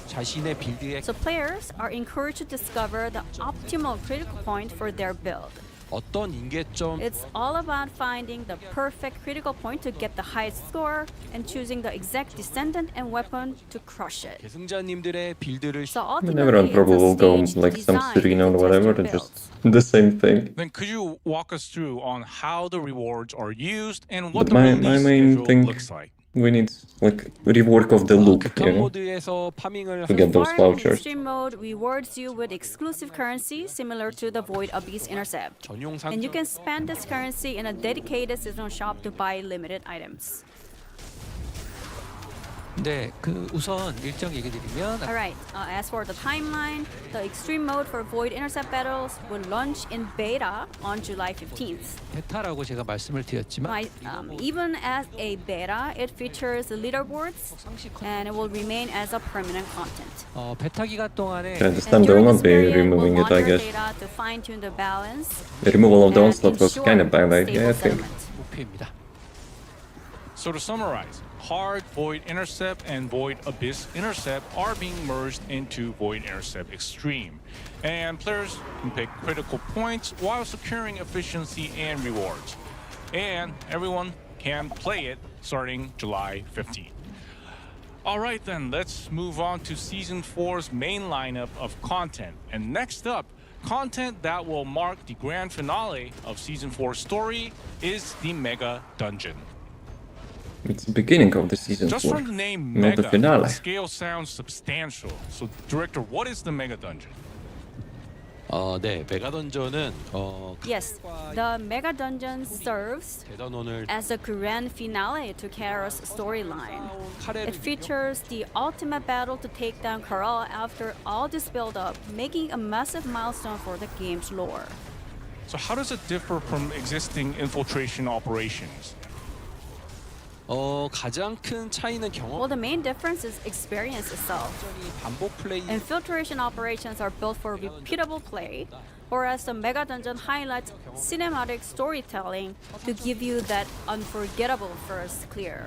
자신의 빌드에 So players are encouraged to discover the optimal critical point for their build. 어떤 인계점 It's all about finding the perfect critical point to get the highest score and choosing the exact descendant and weapon to crush it. 계승자님들의 빌드를 So I mean, ultimately, everyone it's probably a will go stage like some designed Serena or to test whatever your and builds. just the same thing. Then could you walk us through on how the rewards are used and what But the my release main schedule thing- looks like? We need like rework of the loop, you 극한 know? 모드에서 파밍을 To get those Farming in vouchers. extreme mode rewards you with exclusive currency similar to the Void Abyss Intercept. 전용 And you 상점 can spend this currency in a dedicated seasonal shop to buy limited items. 네, 그 우선 일정 얘기 드리면 Alright, as for the timeline, the extreme mode for Void Intercept battles will launch in beta on July 15th. 베타라고 제가 말씀을 드렸지만 Even as a beta, it features leaderboards 상시 and it will remain as a permanent content. 베타 기간 동안에 Yeah, this And time they will during not this be period, removing we'll it, I monitor guess. data to fine-tune the balance The removal of the and onslaught was ensure kind of bad stable idea, I think. settlement. 목표입니다. So to summarize, Hard Void Intercept and Void Abyss Intercept are being merged into Void Intercept Extreme. And players can pick critical points while securing efficiency and rewards. And everyone can play it starting July 15th. Alright then, let's move on to Season 4's main lineup of content. And next up, content that will mark the grand finale of Season 4's story is the Mega Dungeon. It's the beginning of the season Just 4. from the name Not Mega, the finale. the scale sounds substantial. So, Director, what is the Mega Dungeon? 네, 메가 던전은 Yes, the Mega Dungeon serves 대단원을 as a grand finale to Kara's storyline. 카레를 It features the ultimate battle to take down Kara after all this build-up, making a massive milestone for the game's lore. So, how does it differ from existing infiltration operations? 가장 큰 차이는 Well, 경험 the main difference is experience itself. 반복 플레이 Infiltration operations are built for repeatable play, whereas the Mega Dungeon highlights cinematic storytelling to give you that unforgettable first clear.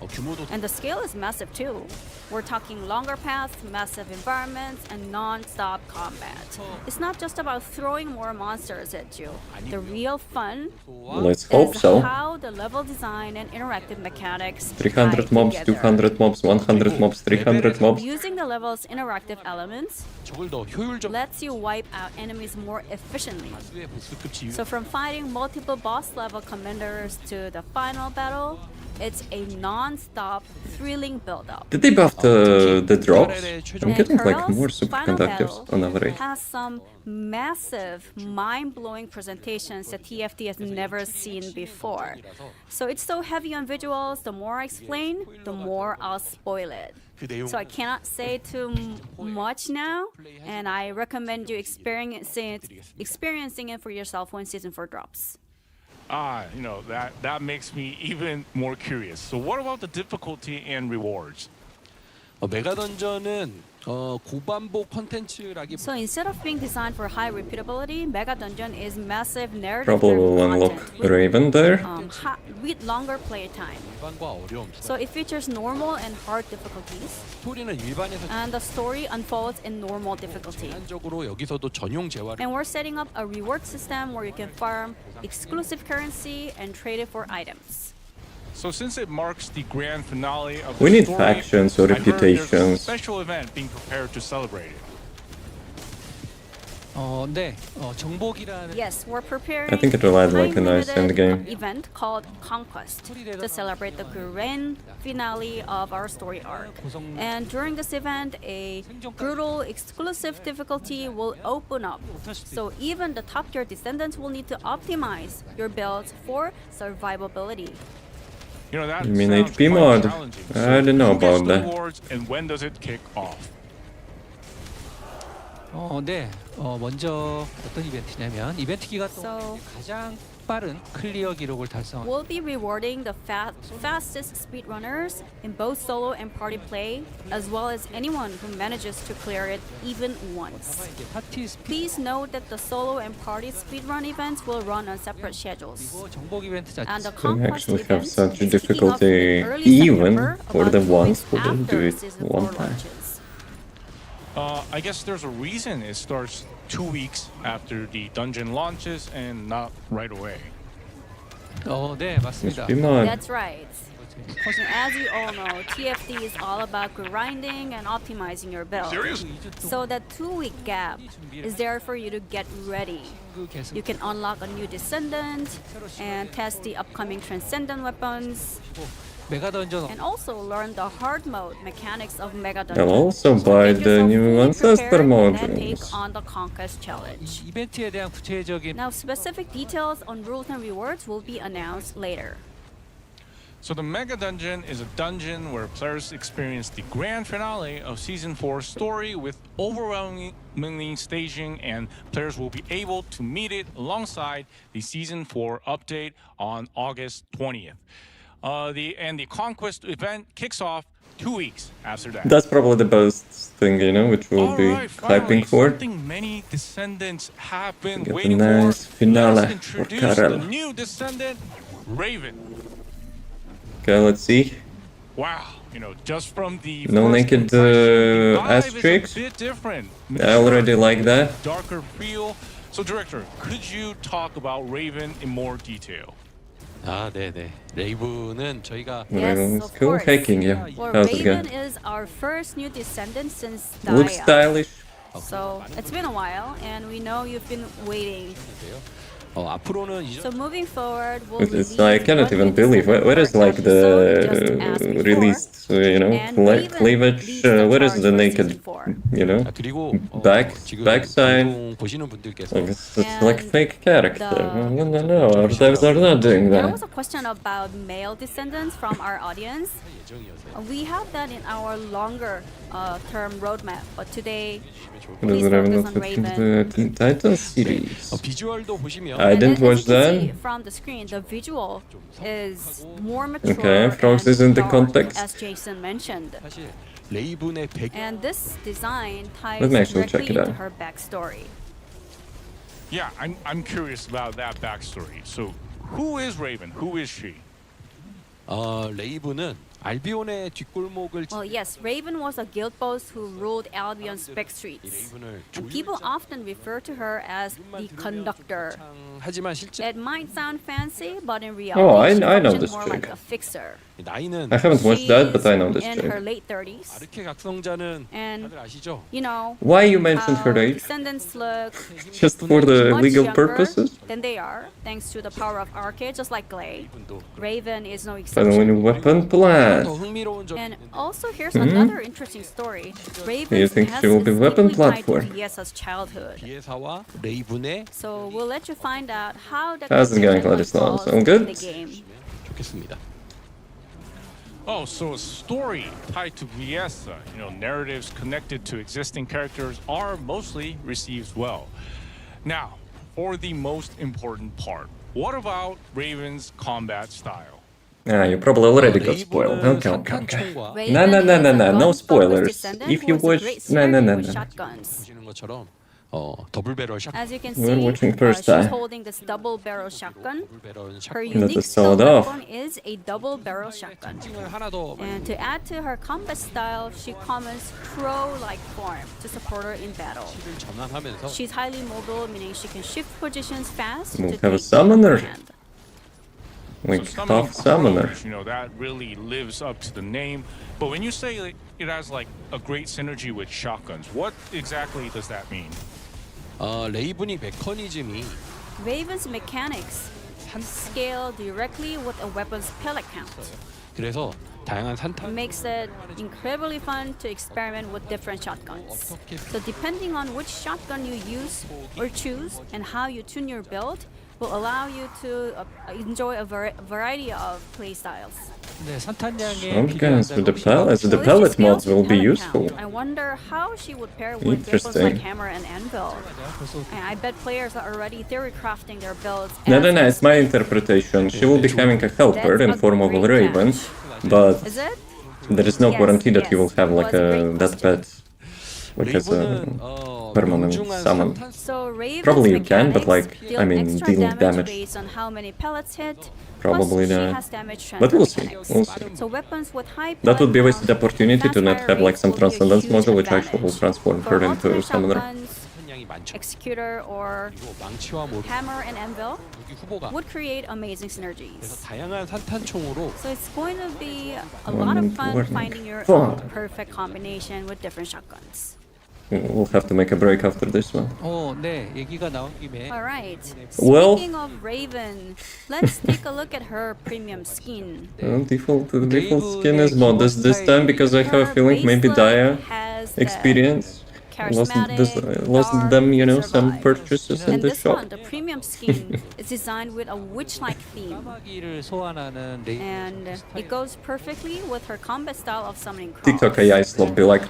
규모도 And the scale is massive too. We're talking longer paths, massive environments, and non-stop combat. It's not just about throwing more monsters at you. The real fun Let's hope is so. how the level design and interactive mechanics 300 tie mobs, together. 200 mobs, 100 mobs, 300 mobs. Using the level's interactive elements 적을 더 효율적 lets you wipe out enemies more efficiently. 수의 보스급 지휘 So from fighting multiple boss level commanders to the final battle, it's a non-stop, thrilling build-up. Did they buff the drops? I'm And getting like Kurl's more final superconductors battle on average. has some massive, mind-blowing presentations that TFT has never seen before. So it's so heavy on visuals. The more I explain, the more I'll spoil it. 그 내용 So I cannot say too much now, and I recommend you experiencing it for yourself when Season 4 drops. That makes me even more curious. So, what about the difficulty and rewards? 메가 던전은 고반복 컨텐츠라기 So instead of being designed for high repeatability, Mega Dungeon is massive narrative Probably will unlock Raven there. with longer play time. 일반과 어려움 So it features normal and hard difficulties, 스토리는 일반에서 and the story unfolds in normal difficulty. 일반적으로 여기서도 전용 재활 And we're setting up a reward system where you can farm exclusive currency and trade it for items. So, since it marks the grand finale of We the need story, factions or I heard there's a reputations. special event being prepared to celebrate it. 네, 정복이라는 Yes, we're preparing I think it will add like a nice time-limited endgame. event called Conquest to celebrate the grand finale of our story arc. And during this event, a brutal exclusive difficulty will open up. So even the top tier descendants will need to optimize your builds for survivability. That You mean sounds HP quite mod? challenging. I don't know who gets about the that. rewards and when does it kick off? 네. 먼저 어떤 이벤트냐면 이벤트 기간 동안 So- 가장 빠른 클리어 기록을 달성. We'll be rewarding the fastest speedrunners in both solo and party play, as well as anyone who manages to clear it even once. 이제 파티 스피드 Please note that the solo and party speedrun events will run on separate schedules. 그리고 정복 이벤트 And the 자체. So you conquest actually have event such is kicking off difficulty in early even September, for the about 2 ones weeks who don't do after it season one 4 time. launches. I guess there's a reason it starts 2 weeks after the dungeon launches and not right away. 네, 맞습니다. Must be mine. That's right. As you all know, TFD is all about grinding and optimizing your build. So that 2-week gap is there for you to get ready. You can unlock a new Descendant and test the upcoming Transcendent weapons, 메가 던전 and also learn the hard mode mechanics of Mega I'll Dungeon. also buy Get the yourself new fully ancestor prepared and then take modules. on the Conquest Challenge. 이벤트에 대한 구체적인 Now, specific details on rules and rewards will be announced later. So the Mega Dungeon is a dungeon where players experience the grand finale of Season 4's story with overwhelming staging, and players will be able to meet it alongside the Season 4 update on August 20th. The Conquest event kicks off 2 weeks after that. That's probably the best thing, which we'll be Alright, finally, hyping for. something many Descendants have been Get the waiting nice for. finale Let's for introduce the Karel. new Descendant, Raven. Okay, let's see. Wow, just from the No first naked, impression, the ass vibe cheeks? is a bit different. I already like that. Darker feel. So, director, could you talk about Raven in more detail? 네네. 레이븐은 저희가 Raven is of cool. course. Hacking, yeah. Well, How's it Raven going? is our first new Descendant since Looks Daya. stylish. So it's been a while, and we know you've been waiting. 앞으로는 So moving forward, we'll It's release I cannot one even new believe. Descendant Where per is like episode, just as the before. released, And Raven cleavage? leads the Where is charge the for naked? season 4. 그리고 지금 backside. 방송 보시는 분들께서 Like it's like And fake character. the- No. Our devs are not doing There that. was a question about male descendants from our audience. We have that in our longer term roadmap, but today What is please Raven focus not on fitting Raven. the Titan series? 비주얼도 보시면 I didn't And as watch you can that. see from the screen, the visual is more mature Okay, Frogs and is in the dark, context. as Jason mentioned. 사실 레이븐의 배경 And this design ties Let me actually directly check it into out. her backstory. Yeah, I'm curious about that backstory. So, who is Raven? Who is she? 레이븐은 알비온의 뒷골목을 Well, yes, Raven was a guild boss who ruled Albion's back streets. 레이븐을 And people often refer to her as the conductor. 하지만 실제 It might sound fancy, but in Oh, reality, she I know functioned this more like chick. a fixer. 나이는 I haven't watched that, but I know this in her chick. late 30s. 아르케 각성자는 And 다들 아시죠? you know Why you mentioned how her age? descendants look Just for the much legal younger purposes? than they are, thanks to the power of Arcade, just like Glay. 레이븐도 Raven is no By the way, exception. weapon 더 plant. 흥미로운 점이 And also, here's another interesting story. Raven's You think past she will be is weapon deeply tied to platform? Viesa's childhood. 비에사와 레이븐의 So we'll let you find out how that How's it going, connection Gladys? falls Sound in good? the game. 좋겠습니다. Oh, so a story tied to Viesa. Narratives connected to existing characters are mostly received well. Now, for the most important part, what about Raven's combat style? You probably already got spoiled. Okay. 석탄총과 Raven No, is a no gun-focused spoilers. descendant If who you has a watch- great no, synergy with no. shotguns. 보시는 것처럼 더블 배럴 샷 As you can We're see, watching first she's time. holding this double-barrel shotgun. 더블 배럴은 Her 샷건 Not to unique sell stealth it off. weapon is a double-barrel shotgun. 을 하나 더 And to add to her combat style, she commons crow-like form to support her in battle. 전환하면서 She's highly mobile, meaning she can shift positions fast We'll to have a take summoner. command. Like So half summoner. crows, that really lives up to the name. But when you say it has like a great synergy with shotguns, what exactly does that mean? 레이븐이 메커니즘이 Raven's mechanics scale directly with a weapon's pellet count. 그래서 다양한 산타 Makes it incredibly fun to experiment with different shotguns. So depending on which shotgun you use or choose and how you tune your build will allow you to enjoy a variety of playstyles. 네, 산탄량에 Shotguns with the 비교한다면 pellets. The Well, it's pellet just mods skills will be and useful. account. I wonder how she would pair with weapons Interesting. like hammer and anvil. 벌써 And I bet players are already theory crafting their builds. No, as no, no, we it's my speak. interpretation. She will be having a helper That's in a form of a great raven, catch. but Is it? there is no Yes, guarantee that you will yes. have It like was a great that question. pet, like as a 레이븐은 permanent 명중한 summon. 산탄 So Raven's Probably you can, but, mechanics like, deal I mean, extra dealing damage. based on how many pellets hit. Probably plus she not. has damage But transfer we'll see. mechanics. We'll see. So weapons with high That would be a pellet wasted count, opportunity to not fast have fire like some rates will be a transcendence huge module, which actually will advantage. transform For her into alternate summoner. shotguns, 산량이 많죠. executor or 그리고 망치와 모루 hammer and anvil 무기 후보가 would create amazing 그래서 synergies. 다양한 산탄총으로 So it's going to be a One lot of and fun one. finding your Fun. perfect combination with different shotguns. We'll have to make a break after this one. 네, 얘기가 나온 김에 All right. Well- Speaking of Raven, let's take a look at her premium skin. The default skin is modest this time because I have a Her feeling maybe base look Daya has the experience lost charismatic, them, you know, dark some survive. purchases in And the this shop. one, the premium skin, is designed with a witch-like theme. 까마귀를 소환하는 레이 And it goes perfectly with her combat style of summoning TikTok crawls. AI slot be like,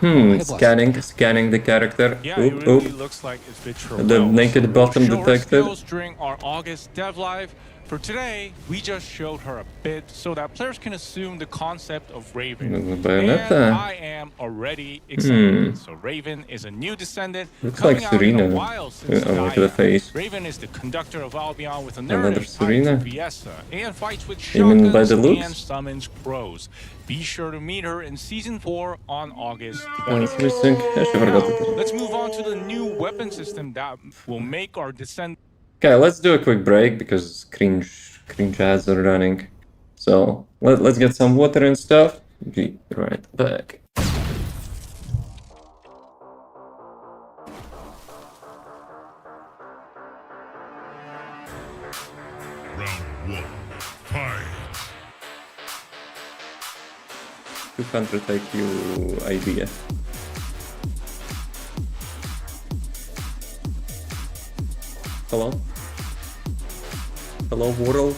scanning the character. Yeah, it Oop, really oop. looks like it's Vitra. The naked bottom Show her detected. skills during our August dev live. For today, we just showed her a bit so that players can assume the concept of Raven. And Bayonetta. I am already excited. So Raven is a new descendant Looks coming like out in a Serena. while since Look at the Gaia. face. Raven is the conductor of Albion with a Another narrative tied Serena. to Fiesta and fights with You mean by shotguns the looks? and summons crows. Be sure to meet her in season 4 on August. Let's resync. I forgot it. Let's move on to the new weapon system that will make our descent. Okay, let's do a quick break because cringe ads are running. So let's get some water and stuff. Be right back. Round one, fight. 200 IQ idea. Hello? Hello, world?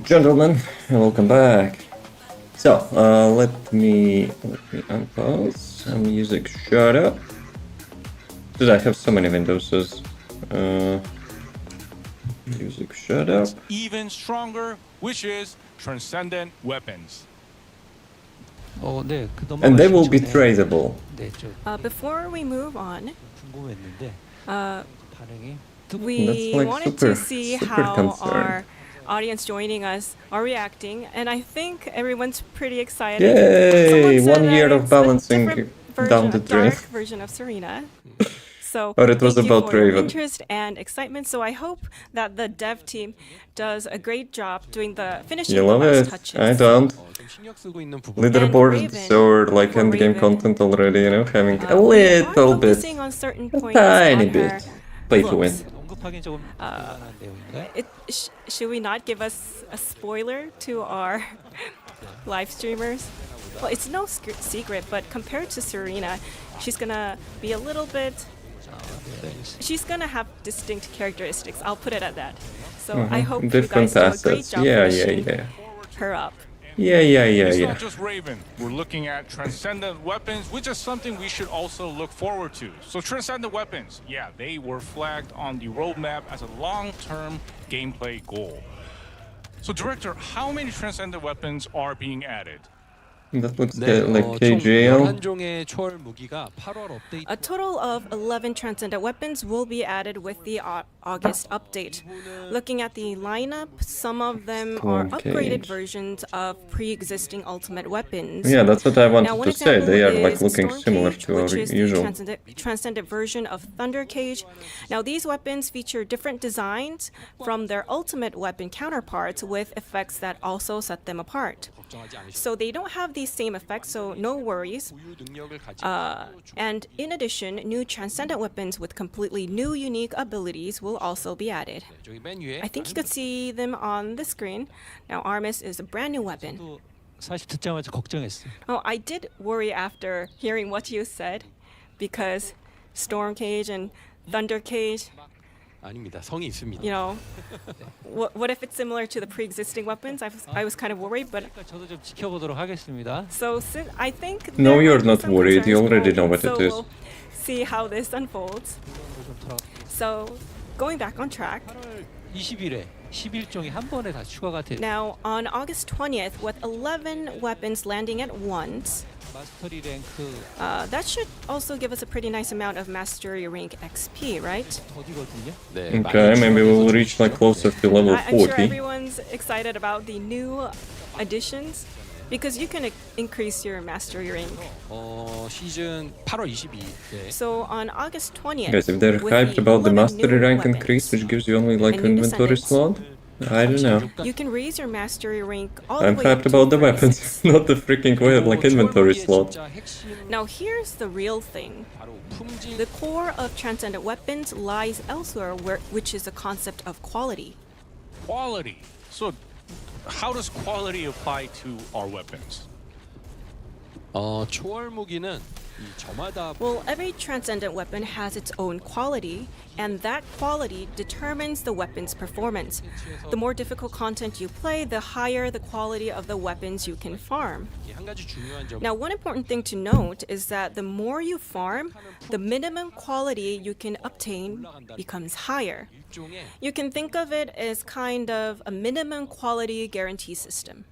Gentlemen, welcome back. So, let me unpause. Music shut up. Dude, I have so many Windowses. Music shut up. Even stronger, which is Transcendent Weapons. 네, And they will be tradable. 네, 좀 Before we move on, 궁금했는데 반응이 we That's like wanted super- to see super how concerned. our audience joining us are reacting, and I think everyone's pretty excited. Yay! Someone said 1 year that of it's a balancing different down the version, a drain. dark version of Serena. So Or it was thank you about for your Raven. interest and excitement. So I hope that the dev team does a great job doing the finishing You the love last it. touches. I don't. 좀 신경 쓰고 있는 부분. Leaderboards Raven, or like for endgame Raven, content already, you know, having a we are little bit, focusing on certain a points tiny on her bit, play to win. looks. 언급하기 조금 곤란한 내용인가요? Should we not give us a spoiler to our live streamers? Well, it's no secret, but compared to Serena, she's gonna be a little bit. She's gonna have distinct characteristics. I'll put it at that. So I hope you Different guys do a great assets. job Yeah, finishing yeah. her up. It's Yeah. not just Raven. We're looking at Transcendent Weapons, which is something we should also look forward to. So Transcendent Weapons, yeah, they were flagged on the roadmap as a long-term gameplay goal. So Director, how many Transcendent Weapons are being added? That looks 네, like 총 KGL. 11종의 초월 무기가 8월 업데이트 A total of 11 Transcendent weapons will be added with the August update. Looking at the lineup, some of them are Storm upgraded Cage. versions of pre-existing ultimate weapons. Yeah, that's what I wanted Now, one to say. example They are like is looking Storm similar Cage, to our which is usual. the transcendent version of Thunder Cage. Now, these weapons feature different designs from their ultimate weapon counterparts with effects that also set them apart. So they don't have these same effects, so no worries. 능력을 가진 And in addition, new transcendent weapons with completely new unique abilities will also be added. 저기 맨 위에 I think you could see them on the screen. Now, Armis is a brand new weapon. 또 사실 듣자마자 걱정했어요. Oh, I did worry after hearing what you said, because Storm Cage and Thunder Cage, 아닙니다. 성이 있습니다. you know, what if it's similar to the pre-existing weapons? I was kind of worried, but 그러니까 저도 좀 지켜보도록 하겠습니다. so I think No, there you're might be not some worried. You concerns already know going, what it so is. We'll see how this unfolds. So going back on track. 20일에 11종이 한 번에 다 추가가 됐. Now, on August 20th, with 11 weapons landing at once, 마스터리 랭크 that should also give us a pretty nice amount of Mastery Rank XP, right? 더디거든요. 네, Okay, 많이 maybe we'll 추가돼서 reach like closer to level I'm sure 40. everyone's excited about the new additions because you can increase your Mastery Rank. 시즌 8월 22일 So on August 20th, Guys, if they're with hyped the about the 11 mastery new rank weapons, increase, which gives you only like and new inventory descendants, slot, I don't know. you can raise your Mastery Rank all I'm the way up hyped to about the 36. weapons, not the freaking way like inventory slot. Now here's the real thing. 바로 품질 The core of transcendent weapons lies elsewhere, which is the concept of quality. Quality. So how does quality apply to our weapons? 초월 무기는 이 저마다 Well, every transcendent weapon has its own quality, and that quality determines the weapon's performance. The more difficult content you play, the higher the quality of the weapons you can farm. 한 가지 중요한 점 Now, one important thing to note is that the more you farm, the minimum quality you can obtain becomes higher. 일종의 You can think of it as kind of a minimum quality guarantee system.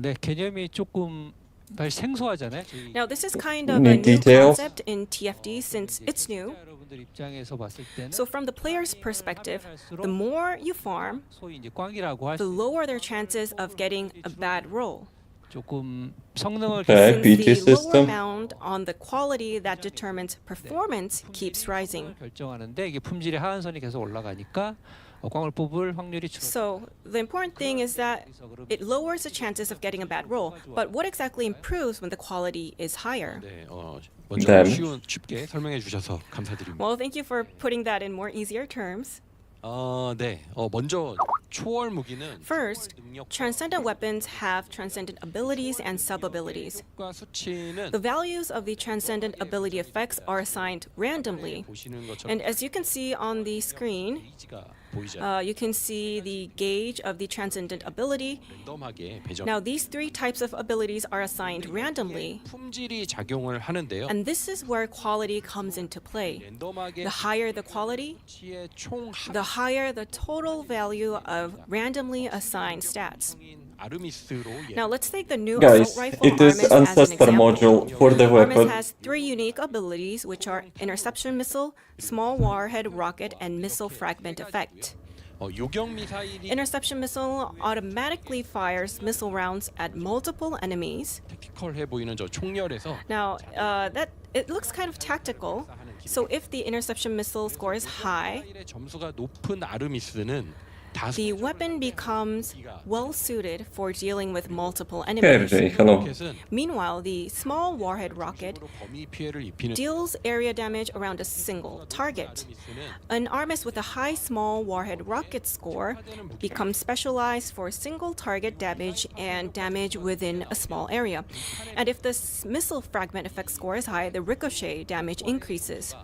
네, 개념이 조금 생소하잖아요. 저희 Now, this is kind of a Need new details? concept in TFD since it's new. 여러분들 입장에서 봤을 때는 So, from the player's perspective, the more you farm, 소위 이제 꽝이라고 할 the lower their chances of getting a bad roll. 조금 성능을 Okay. Since PT the lower system. bound on the quality that determines performance keeps rising. 결정하는데 이게 품질의 하한선이 계속 올라가니까 꽝을 뽑을 확률이 줄어. So, the important thing is that it lowers the chances of getting a bad roll. But what exactly improves when the quality is higher? 네, 네. 먼저 쉽게 설명해 주셔서 감사드립니다. Well, thank you for putting that in more easier terms. 네. 먼저 초월 무기는 First, 능력 transcendent weapons have transcendent abilities and sub-abilities. 과 수치는 The values of the transcendent ability effects are assigned randomly. 보시는 것처럼 And as you can see on the screen, 게이지가 보이지 you can see the gauge of the transcendent ability. 랜덤하게 배정. Now, these three types of abilities are assigned randomly, 품질이 작용을 하는데요. and this is where quality comes into play. 랜덤하게 The higher the quality, 수치의 총 the higher the total value of randomly assigned stats. 합인 아르미스로 Now, let's take the new Guys, assault rifle it is Armis as an ancestor example. module for the Armis weapon. has three unique abilities, which are interception missile, small warhead rocket, and missile fragment effect. 요격 미사일이 Interception missile automatically fires missile rounds at multiple enemies. 택티컬해 보이는 저 총열에서 Now, that it looks kind of tactical. So if the interception missile score is high, 미사일의 점수가 높은 아르미스는 다수 the weapon becomes well suited for dealing with multiple enemies. KRJ, hello. 로켓은 Meanwhile, the small warhead rocket 범위 피해를 입히는 deals area damage around a single target. An Armis with a high small warhead rocket score becomes specialized for single target damage and damage within a small area. And if the missile fragment effect score is high, the ricochet damage increases.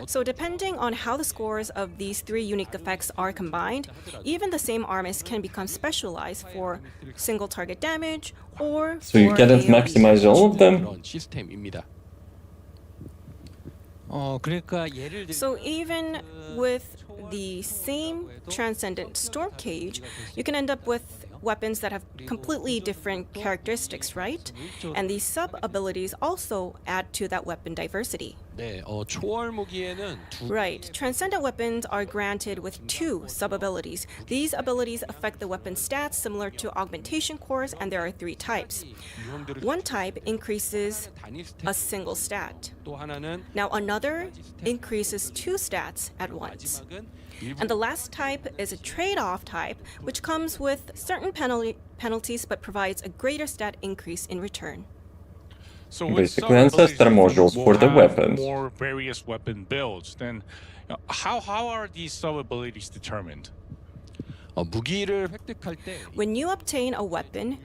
So depending on how the scores of these three unique effects are combined, even the same Armis can become specialized for single target damage or So you for cannot AoE. maximize all of them? 그런 시스템입니다. 그러니까 예를 들면 So even with the same transcendent storm cage, you can end up with weapons that have completely different characteristics, right? And these sub-abilities also add to that weapon diversity. 네, 초월 무기에는 두 Right. Transcendent weapons are granted with two sub-abilities. These abilities affect the weapon's stats similar to augmentation cores, and there are three types. 유형들을 One type increases 단위 a 스탯, single stat. 또 하나는 Now another increases two stats at once. 마지막은 And the last type is a trade-off type, which comes with certain penalties but provides a greater stat increase in return. So Basically, ancestor modules for the weapons. More various weapon builds. Then, how are these sub abilities determined? 무기를 획득할 때 When you obtain a weapon,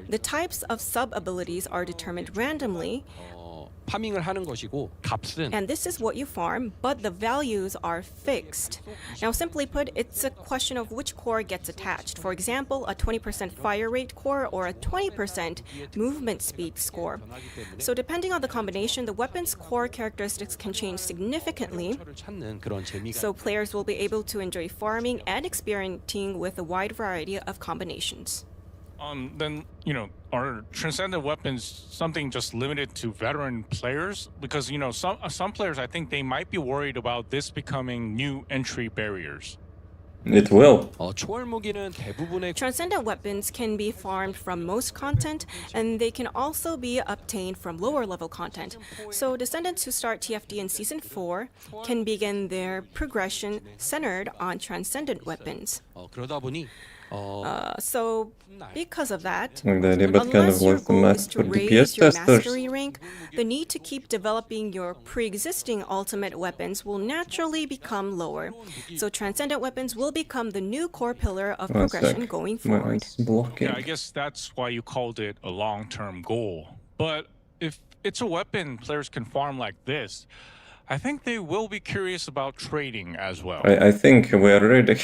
the types of sub-abilities are determined randomly, 파밍을 하는 것이고 값은 and this is what you farm, but the values are fixed. Now, simply put, it's a question of which core gets attached. For example, a 20% fire rate core or a 20% movement speed score. So depending on the combination, the weapon's core characteristics can change significantly. 를 찾는 그런 재미가 So players will be able to enjoy farming and experimenting with a wide variety of combinations. Then, are transcendent weapons something just limited to veteran players? Because, some players, I think they might be worried about this becoming new entry barriers. It will. 초월 무기는 대부분의 Transcendent weapons can be farmed from most content, and they can also be obtained from lower level content. So Descendants who start TFD in Season 4 can begin their progression centered on Transcendent weapons. 그러다 보니 So because of that, Like the Ribbit kind of unless your was the goal match is for to DPS raise your testers. mastery rank, the need to keep developing your pre-existing ultimate weapons will naturally become lower. So Transcendent weapons will become the new core pillar of One progression sec. going My forward. eyes blocking. Yeah, I guess that's why you called it a long-term goal. But if it's a weapon players can farm like this, I think they will be curious about trading as well. I think we're ready.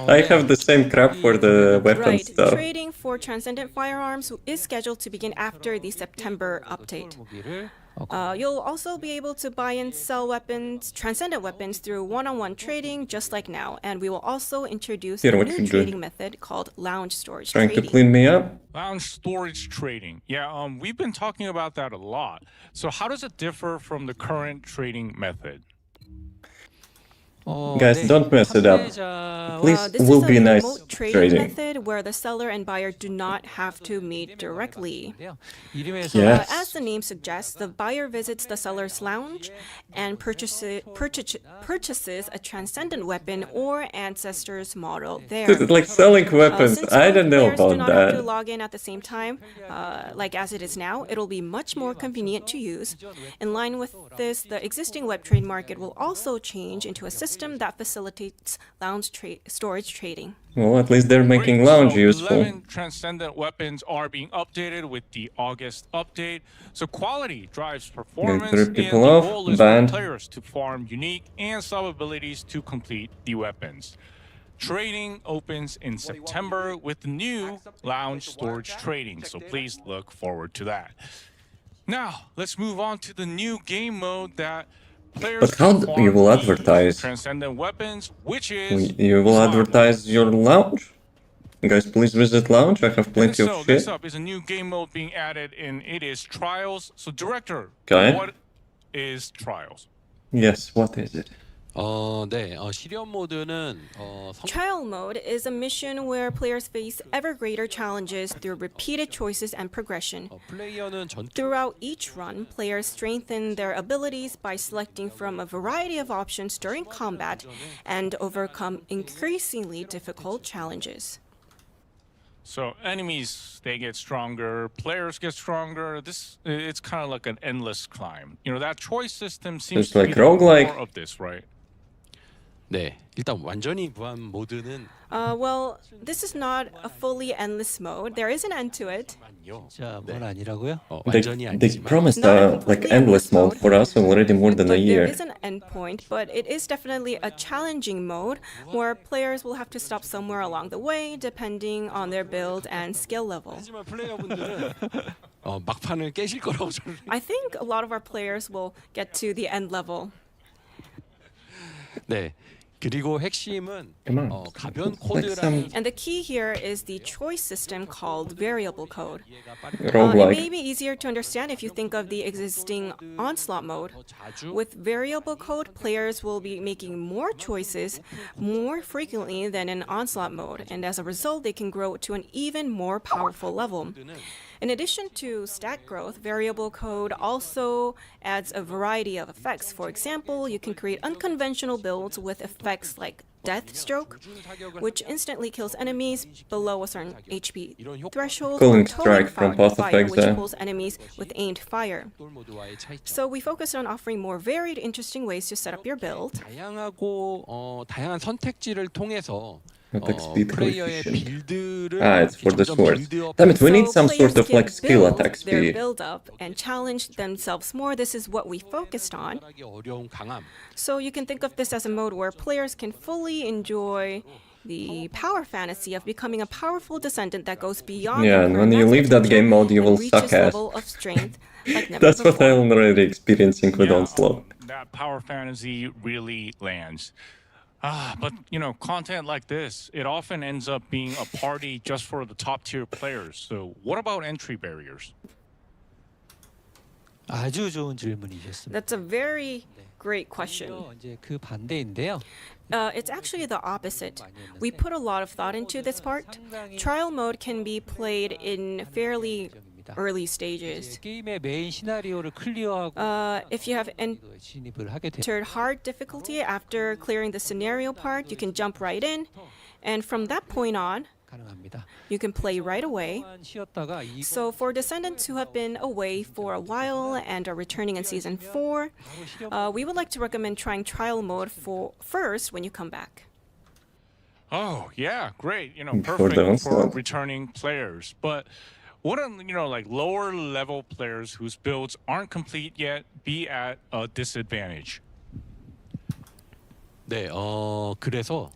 I have the same crap for the weapon Right, stuff. trading for Transcendent firearms is scheduled to begin after the September update. 무기를 You'll also be able to buy and sell weapons, Transcendent weapons, through one-on-one trading, just like now. And we will also introduce Here, a what new you do? trading method called lounge storage Trying to trading. clean me up? Lounge storage trading. Yeah, we've been talking about that a lot. So how does it differ from the current trading method? Guys, don't mess it up. 판매자와 Please This will is be a nice remote trading trading. method where the seller and buyer do not have to meet directly. 이름에서 Yes. As the name suggests, the buyer visits the seller's lounge and purchases a transcendent weapon or ancestor's model there. This is like selling weapons. Since I both don't know players do about not have to that. log in at the same time, like as it is now, it'll be much more convenient to use. In line with this, the existing web trade market will also change into a system system that facilitates lounge storage trading. Well, at least they're making lounge So useful. 11 transcendent weapons are being updated with the August update. So quality drives performance, rip and people the off, goal is banned. for players to farm unique and sub abilities to complete the weapons. Trading opens in September with the new lounge storage trading, so please look forward to that. Now, let's move on to the new game mode that players But how can you farm will the advertise? transcendent weapons, which is You will farm. advertise your lounge? Guys, please visit lounge. I have And plenty of so shit. next up is a new game mode being added, and it is Trials. So, director, Okay. what is Trials? Yes, what is it? 네, 실현 모드는 Trial mode is a mission where players face ever greater challenges through repeated choices and progression. 플레이어는 전 Throughout each run, players strengthen their abilities by selecting from a variety of options during combat and overcome increasingly difficult challenges. So enemies, they get stronger, players get stronger. It's kind of like an endless climb. You know, that choice system seems It's to like be the roguelike. core of this, right? 네, 일단 완전히 무한 모드는 Well, this is not a fully endless mode. There is an end to it. 자, 뭘 아니라고요? 완전히 They 아니지만 promised Not a a completely like endless mode for us already more than a But there year. is an end point, but it is definitely a challenging mode where players will have to stop somewhere along the way depending on their build and skill level. 하지만 플레이어분들은 막판을 깨실 거라고 저는 I think a lot of our players will get to the end level. 네. 그리고 핵심은 Come on. 가변 Like some 코드라는 And the key here is the choice system called variable code. It roguelike. may be easier to understand if you think of the existing onslaught mode. 자주 With variable code, players will be making more choices more frequently than in onslaught mode, and as a result, they can grow to an even more powerful level. In addition to stat growth, variable code also adds a variety of effects. For example, you can create unconventional builds with effects like Death Stroke, which instantly kills enemies below a certain HP threshold, Cooling or Total Strike from Fire, Path Effects, which yeah. pulls enemies with aimed fire. 모드와의 차이점. So we focus on offering more varied, interesting ways to set up your build. 다양한 선택지를 통해서 Attack speed 플레이어의 coefficient. 빌드를 It's for the 점점 swords. 빌드업 Damn it, we need So some sort players of can like skill build attack their speed. build up and challenge themselves more. This is what we focused on. 하기 어려운 강함. So you can think of this as a mode where players can fully enjoy the power fantasy of becoming a powerful descendant that goes beyond Yeah, their and current when you max leave that potential game mode, you and will reaches suck ass. level of strength like never That's what before. I'm already experiencing with Onslaught. That power fantasy really lands. But you know, content like this, it often ends up being a party just for the top tier players. So what about entry barriers? 아주 좋은 질문이셨습니다. That's a very great question. 이제 그 반대인데요. It's actually the opposite. We put a lot of thought into this part. Trial mode can be played in fairly early stages. 게임의 메인 시나리오를 클리어하고 If you have 진입을 하게 되면 entered hard difficulty after clearing the scenario part, you can jump right in. And from that point on, 가능합니다. you can play right away. 또한 쉬었다가 이 So for descendants who have been away for a while and are returning in season 4, we would like to recommend trying trial mode first when you come back. Oh, yeah, great. You know, Before the perfect for onslaught. returning players. But wouldn't, you know, like lower level players whose builds aren't complete yet be at a disadvantage? 네, 그래서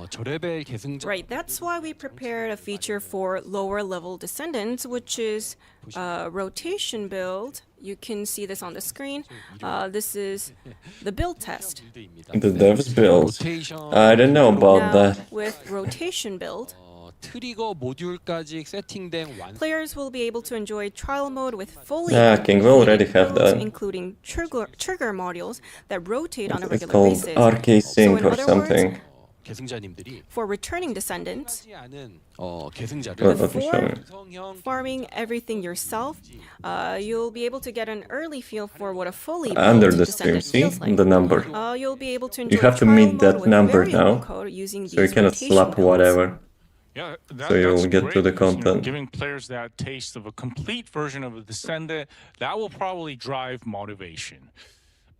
저레벨 계승자 Right, that's why we prepared a feature for lower level descendants, which is a rotation build. You can see this on the screen. This is the build test. 빌드입니다. The dev's build. 로테이션 I don't know about Now, that. with rotation build, 트리거 모듈까지 세팅된 완 players will be able to enjoy trial mode with fully King, we already have builds, that. including trigger modules that rotate on a It's regular called basis. RK So Sync in or other something. 계승자님들이 For returning descendants, 하지 않은 계승자를 Let me show before you. 구성형 farming everything yourself, you'll be able to get an early feel for what a fully Under built the stream, descendant see feels like. the number. You'll be able to enjoy have to trial meet mode that with number variable now, code using So you these cannot rotation slap builds. whatever. Yeah, So you'll that's get to great the because, you know, content. giving players that taste of a complete version of a Descendant, that will probably drive motivation.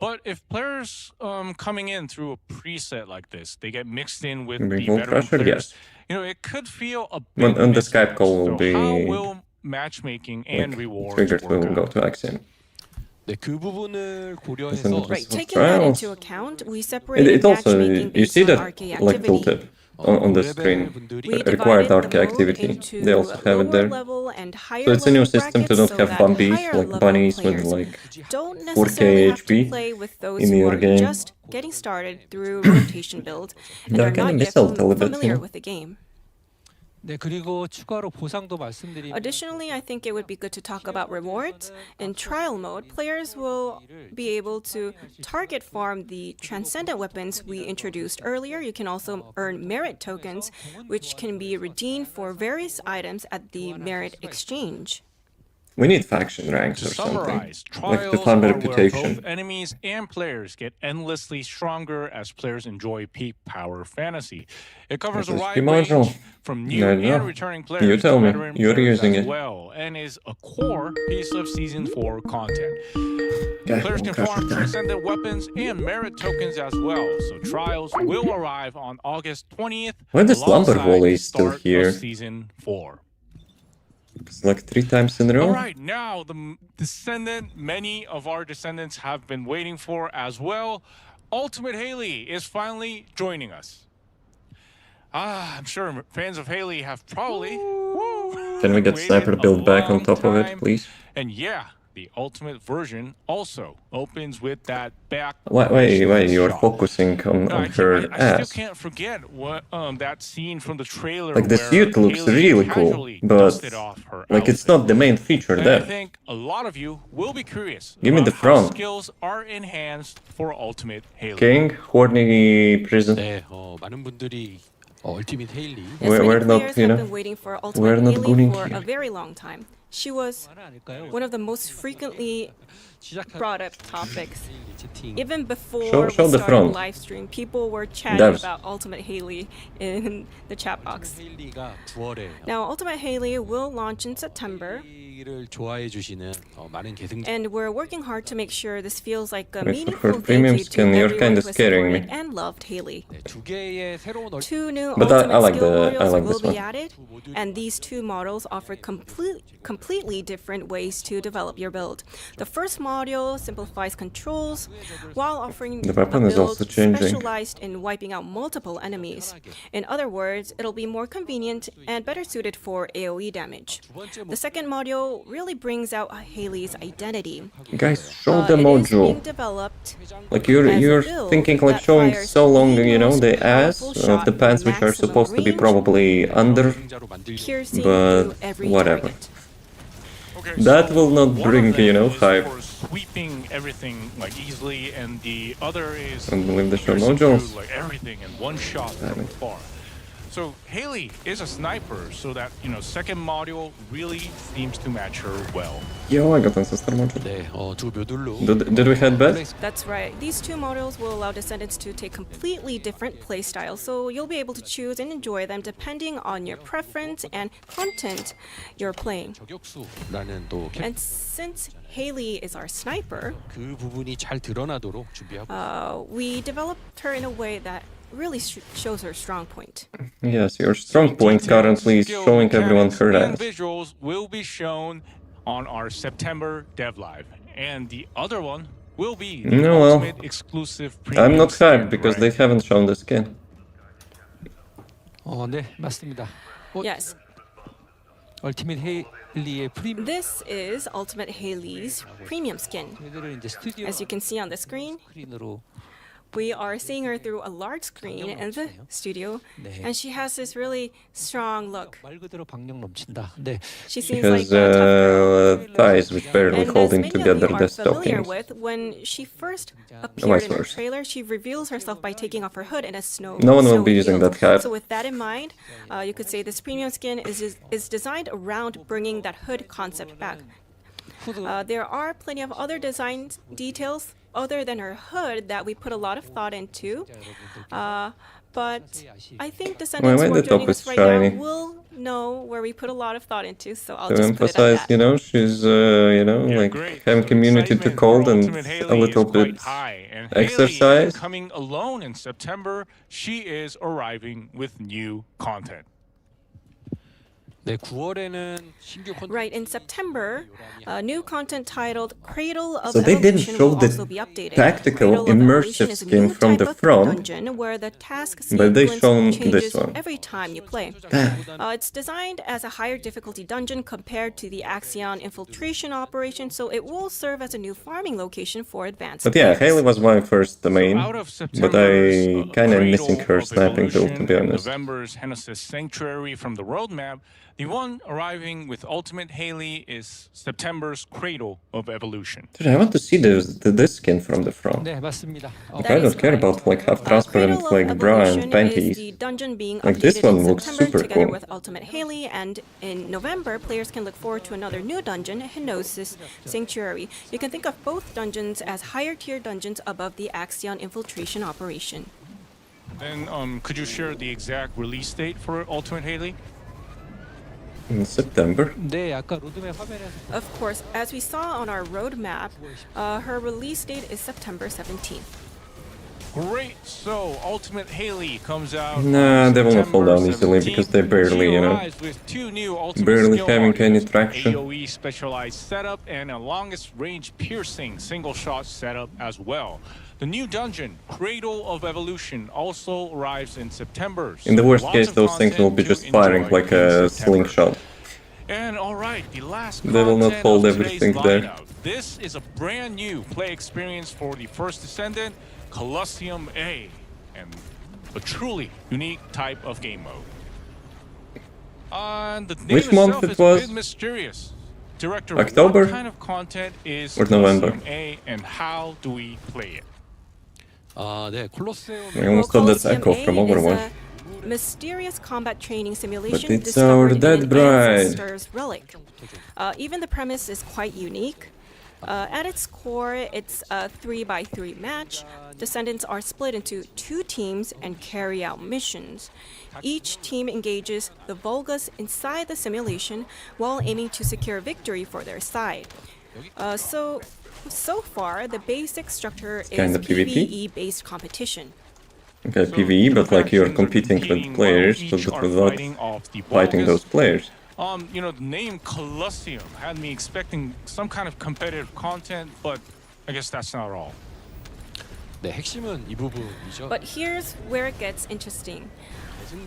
But if players coming in through a preset like this, they get mixed in with Bring the Gold veteran Crusher, players, yes. it could feel a On bit the Skype mismatched. call will So how be will matchmaking and like rewards triggers work will go out? to Axiom. 네, 그 부분을 고려해서 Descendant Right, Festival taking that Trials. into account, we It separated also, matchmaking you based see on that arcade like activity. tooltip on the screen. We Required divided arcade the mode activity. into They also have it lower there. level and higher So it's a new level system to brackets not so have that bumbies, higher like level bunnies with players like don't 4K necessarily have to HP play with those in who your are game. just getting started through rotation build and They're are kind not of yet missile a little bit, familiar you know? with the game. 네, 그리고 추가로 보상도 말씀드리면 Additionally, I think it would be good to talk about rewards. In trial mode, players will be able to target farm the transcendent weapons we introduced earlier. You can also earn merit tokens, which can be redeemed for various items at the merit exchange. We need faction ranks To or something. summarize, Like to trials fund are where reputation. both enemies and players get endlessly stronger as players enjoy peak power fantasy. It covers a This is wide the module. range from new I don't know. and returning players You tell to me. veteran You're players using as it. well, and is a core piece of Season 4 content. Okay, Players we'll can crush farm it there. transcendent weapons and merit tokens as well, so trials will arrive on August 20th Why the slumber alongside volley the is still start here? of Season 4. It's like 3 times in a row. All right, now the Descendant, many of our Descendants have been waiting for as well. Ultimate Haley is finally joining us. I'm sure fans of Haley have probably Can we get waited sniper a build back on long top of it, time. please? And yeah, the ultimate version also opens with that back. Why you're shot. focusing on No, her I ass? still can't forget what that scene from the trailer. Like the where suit looks Haley really cool, casually but dusted off her like it's outfit. not the main feature And I there. think a lot of you will be curious Give me about the how front. skills are enhanced for Ultimate Haley. King, horny prison. 네, 많은 분들이 얼티밋 헤일리 Yes, We're many not, players you have know, been waiting for we're Ultimate not Haley gooning for here. a very long time. She was one of the most frequently brought up topics. 채팅 Even before Show we the started front. the live stream, people were chatting Devs. about Ultimate Haley in the chat box. 헤일리가 9월에 Now, Ultimate Haley will launch in September, 를 좋아해 주시는 많은 계승 and we're working hard to make sure this feels like a Right, meaningful for thank premium you to skin, you're everyone kinda who has scaring me. supported and loved Haley. 네, 두 개의 새로운 2 new But I ultimate like skill the- I modules like will this be one. added, and these 2 models offer completely different ways to develop your build. The first module simplifies controls while offering The weapon a is build also changing. specialized in wiping out multiple enemies. In other words, it'll be more convenient and better suited for AoE damage. The second module really brings out Haley's identity. Guys, show the It is being module. developed Like you're as a you're build thinking like that showing fires so long, the you know, most the ass powerful of the shot pants, with which are maximum supposed to be range, probably under. 승자로 만들기 piercing But through every whatever. target. Okay, That so will not one bring, of them you know, is hype. for sweeping everything like easily, and the other is And leave the show piercing modules. through, like everything in one shot from afar. So Haley is a sniper, so that second module really seems to match her well. Yo, I got ancestor module. 네, 두 묘들로 Did we head back? That's right. These 2 models will allow Descendants to take completely different playstyles, so you'll be able to choose and enjoy them depending on your preference and content you're playing. 저격수라는 또 And since Haley is our sniper, 그 부분이 잘 드러나도록 준비하고 we developed her in a way that really shows her strong point. Yes, your strong point currently is Skill showing everyone mechanics her and ass. visuals will be shown on our September Dev Live, and the other one will be the No, well, ultimate exclusive I'm premium not skin, hyped because right? they haven't shown the skin. 네, 맞습니다. Yes, 얼티밋 헤일리의 프리미엄 this is Ultimate Haley's premium skin. 저희들은 이제 스튜디오 As you can see on the screen, 스크린으로 we are seeing her through a large screen in the studio, and she has this really strong look. 말 그대로 박력 넘친다. 네, She seems Because like a tough girl. thighs which barely And as holding many of together you the are familiar stockings. with, when she first Vice appeared in the versa. trailer, she reveals herself by taking off her hood in a snow. No one will snowy be using field. that cap. So with that in mind, you could say this premium skin is designed around bringing that hood concept back. There are plenty of other design details other than her hood that we put a lot of thought into. but I think Descendants why who are the top joining us is right shiny? now will know where we put a lot of thought into, so I'll To just put it emphasize, at you that. know, she's, like, Great. having So community to excitement cold for and Ultimate a Haley little is quite bit high. And exercise. Haley isn't coming alone in September. She is arriving with new content. 네, 9월에는 신규 콘텐츠 Right, in September, new content titled Cradle of So they didn't Evolution show will the also be updated. tactical Cradle of Evolution immersive is a skin new from type the of front, dungeon where the task but they sequence shown changes this one. every time you play. It's designed as a higher difficulty dungeon compared to the Axion infiltration operation, so it will serve as a new farming location for advanced But yeah, players. Haley was my first main, Out of but I September's kinda missing Cradle her of sniping build, to Evolution be and honest. November's Genesis Sanctuary from the roadmap, the one arriving with Ultimate Haley is September's Cradle of Evolution. Dude, I want to see this skin from the front. 네, 맞습니다. Like, That I is don't care correct. about like half transparent Cradle of like bra and Evolution is panties. the dungeon being Like, updated this one in looks September super together cool. with Ultimate Haley, and in November, players can look forward to another new dungeon, Henosis Sanctuary. You can think of both dungeons as higher tier dungeons above the Axion infiltration operation. Then, could you share the exact release date for Ultimate Haley? In September. 네, 아까 로드맵 화면에서 Of course, as we saw on our roadmap, her release date is September 17th. Great. So Ultimate Haley comes out. Nah, on they will not fall September down easily 17th. because they barely, She you know, arrives with two new Ultimate barely skill having any modules, traction. AOE specialized setup and a longest range piercing single shot setup as well. The new dungeon, Cradle of Evolution, also arrives in September. In the So worst lots case, of those things will content be to just firing enjoy like in a September. slingshot. And all right, the last They will not content hold of today's everything there. lineup. This is a brand new play experience for the first Descendant, Colosseum A, and a truly unique type of game mode. The name Which month itself it is a was? bit mysterious. Director, October? what kind of content is Or November? Colosseum A, and how do we play it? 아, 네, 콜로세움 I almost thought that's Colosseum Echo A from is Overwatch. a mysterious combat training simulation it's discovered our in dead an bride. ancestor's relic. Even the premise is quite unique. At its core, it's a 3x3 match. Descendants are split into two teams and carry out missions. Each team engages the Volgas inside the simulation while aiming to secure victory for their side. So far, the basic structure is kinda PvP? PvE-based competition. Okay, So PvE, the but like you're factions are competing competing with players, while but each are without fighting off the fighting Volgas. those players. The name Colosseum had me expecting some kind of competitive content, but I guess that's not all. 네, 핵심은 이 부분이죠. But here's where it gets interesting.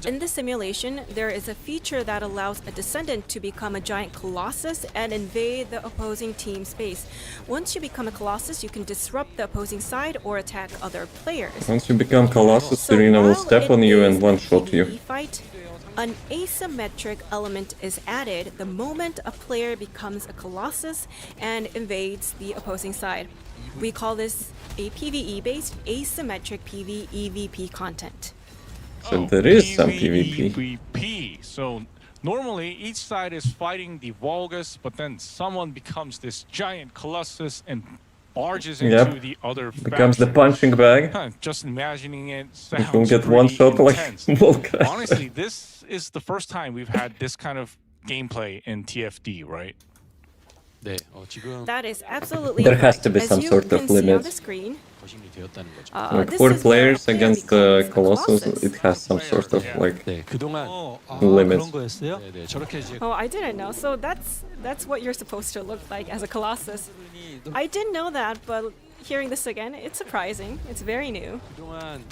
In the simulation, there is a feature that allows a descendant to become a giant colossus and invade the opposing team space. Once you become a colossus, you can disrupt the opposing side or attack other players. Once you become Colossus, So Serena will while step it on you is and a one-shot you. PvE fight, an asymmetric element is added the moment a player becomes a colossus and invades the opposing side. We call this a PvE-based asymmetric PvEVP content. So there is some PvP. PvP. So normally each side is fighting the Volgas, but then someone becomes this giant colossus and barges into Yep. the other Becomes the faction. punching bag. Just imagining it Which sounds will get pretty one shot like intense. Volgas. Honestly, this is the first time we've had this kind of gameplay in TFD, right? 네, 지금 That is absolutely There has correct. to be As some you sort of can see on limit. the screen, 거심이 되었다는 거죠. Like this 4 is where a players player against becomes a Colossus, colossus. it has some sort of like 네, 그동안 limits. 그런 거였어요? 네, 네, 저렇게 이제 Oh, I didn't know. So that's what you're supposed to look like as a colossus. I didn't know that, but hearing this again, it's surprising. It's very new. 그동안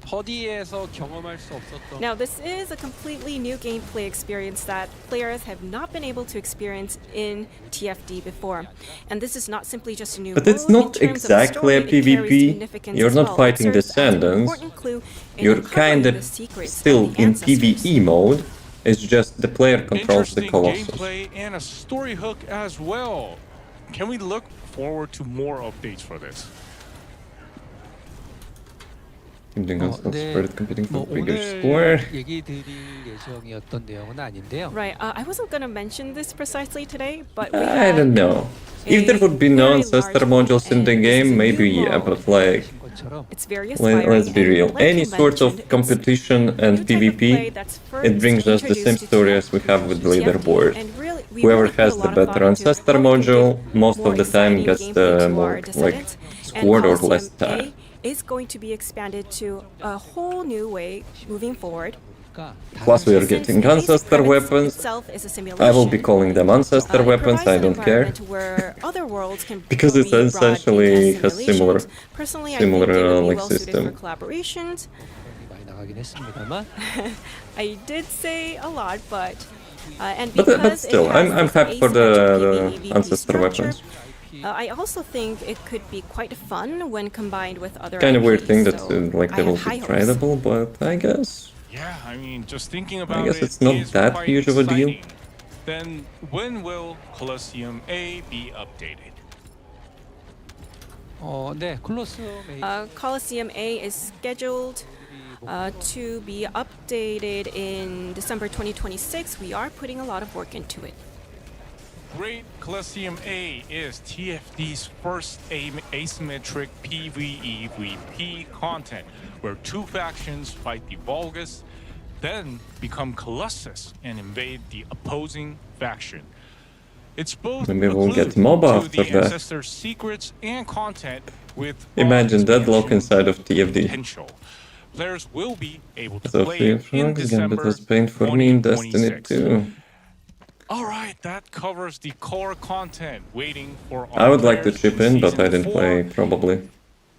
퍼디에서 경험할 수 없었던 Now, this is a completely new gameplay experience that players have not been able to experience in TFD before. And this is not simply just a new But it's mode. not In terms of the exactly a story, it carries PvP. significance You're as not well. fighting It serves as an Descendants. important clue in You're uncovering kind of the secrets of still the in ancestors. PvE mode. It's just the player controls the Interesting Colossus. gameplay and a story hook as well. Can we look forward to more updates for this? Giving us 네, spirit competing for 뭐 bigger 오늘 square. 얘기 드릴 예정이었던 내용은 아닌데요. Right. I wasn't going to mention this precisely today, but we I had don't know. If there would be no ancestor modules in the game, maybe yeah, but like 것처럼 It's very Let's aspiring. be and real. like Any you sort of mentioned, it's competition a and new type of play PvP, that's it brings us the same first story introduced as we have with to leaderboard. TFT, and really, we Whoever really put has a the lot of better thought into ancestor how we can module give most more of the time exciting gets gameplay the to more our like Descendants. And scored or less Colosseum tar. A is going to be expanded to a whole new way moving forward. 그러니까 Plus we are Since getting the basic ancestor premise weapons. itself is a I will be simulation, calling them ancestor it weapons, provides I an don't care. environment where other worlds can Because it's be brought in essentially as has similar simulations. Personally, I think it would be like well suited for system. collaborations. 많이 나가긴 했습니다만 I did say a lot, but and But because still, it has I'm this happy for the asymmetric PvE ancestor structure, weapons. I also think it could be quite fun when combined with other Kind of weird IPs, thing that so like I they have will high be hopes. tradable, but I guess Yeah, I mean, just thinking about it it's not is that quite huge of a deal. exciting. Then when will Colosseum A be updated? 네, 콜로세움 Colosseum A is scheduled to be updated in December 2026. We are putting a lot of work into it. Great Colosseum A is TFD's first asymmetric PvEVP content, where two factions fight the Vulgus, then become Colossus and invade the opposing faction. It's both Maybe a we'll clue get MOBA to after the that. ancestors' secrets and content with Imagine raw Deadlock expansion inside of TFD. potential. Players will be able to So play free it in frogs, Gambit December was paid for me in Destiny 2026. 2. All right, that covers the core content waiting for I our would like to players chip in in, but I Season didn't 4. play probably.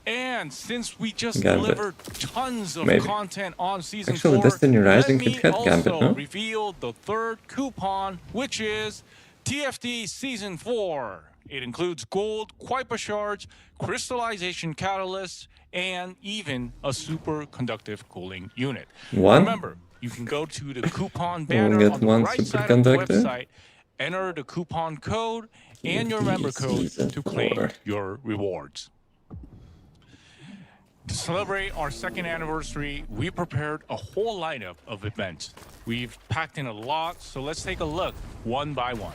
And since we just Gambit. delivered tons of Maybe. content on Season Actually, 4, Destiny Rising let could me get also Gambit, no? reveal the third coupon, which is TFT Season 4. It includes gold, Kuiper shards, crystallization catalysts, and even a superconductive cooling unit. One? Remember, you can go to the coupon We'll banner get on the one right side of the superconductor. website, enter the coupon code and your TFT member code Season to claim 4. your rewards. To celebrate our second anniversary, we prepared a whole lineup of events. We've packed in a lot, so let's take a look one by one.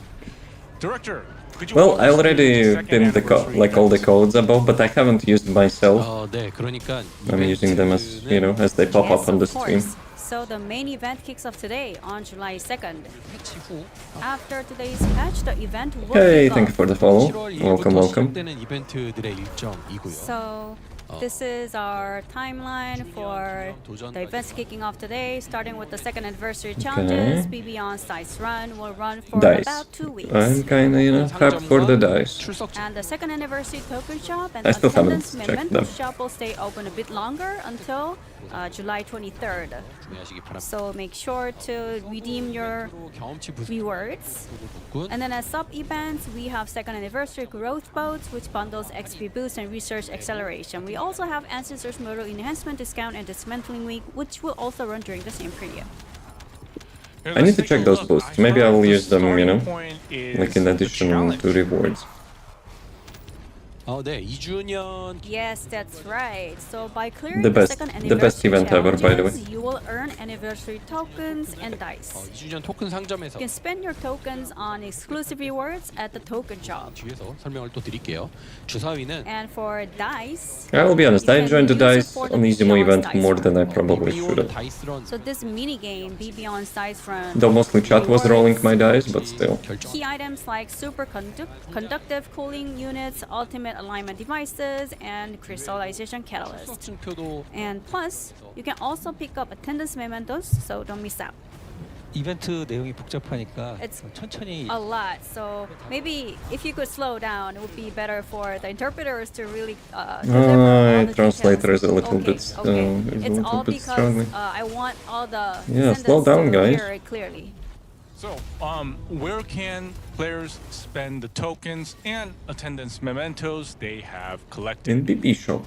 Director, could you Well, walk I us through already the second pinned anniversary all the events? codes above, but I haven't used myself. 네, 그러니까 I'm using them as, you know, as they pop Yes, up on the of stream. course. So the main event kicks off today on July 2nd. 패치 후 After today's patch, the event will Hey, kick thank you off. for the follow. 7월 Welcome, 1일부터 welcome. 시작되는 이벤트들의 일정이고요. So this is our timeline for the events kicking off today, starting with the second anniversary challenges. Be Beyond Sites Run will run for Dice. about 2 weeks. I'm kinda, you know, hyped for the dice. 출석 And the second anniversary token shop and I still haven't attendance checked memento them. shop will stay open a bit longer until July 23rd. 구매하시기 바랍니다. So make sure to redeem your 경험치 부스 rewards. 복군 And then as sub-events, we have second anniversary growth boats, which bundles XP boost and research acceleration. We also have Ancestors Model Enhancement Discount and Dismantling Week, which will also run during the same period. Here, I let's need to take check a those look. boosts. I Maybe I heard will the use them, you know, starting point is like in the addition challenge. to rewards. 네, 2주년 Yes, that's right. So by clearing The best- second the best anniversary event ever, by the way. challenges, you will earn anniversary tokens and dice. 2주년 토큰 상점에서 You can spend your tokens on exclusive rewards at the token shop. 뒤에서 설명을 또 드릴게요. 주사위는 And for dice, I will be honest, I you can enjoyed the use it dice for the on Easy Mo Beyond event Dice more than I Run. probably should 비비온 have. 다이스런 So this mini game, Be Beyond Size Run, Though mostly chat was rolling my dice, but still. 결정 key items like conductive cooling units, ultimate alignment devices, and crystallization catalyst. 증표도 And plus, you can also pick up attendance mementos, so don't miss out. 이벤트 내용이 복잡하니까 It's 천천히 A lot, so maybe if you could slow down, it would be better for the interpreters to really deliver all the translator details. is a little Okay, bit, okay. is a It's little all bit because struggling. I want all the Yeah, slow descendants down, to guys. hear it clearly. So, where can players spend the tokens and attendance mementos they have collected? In BP shop.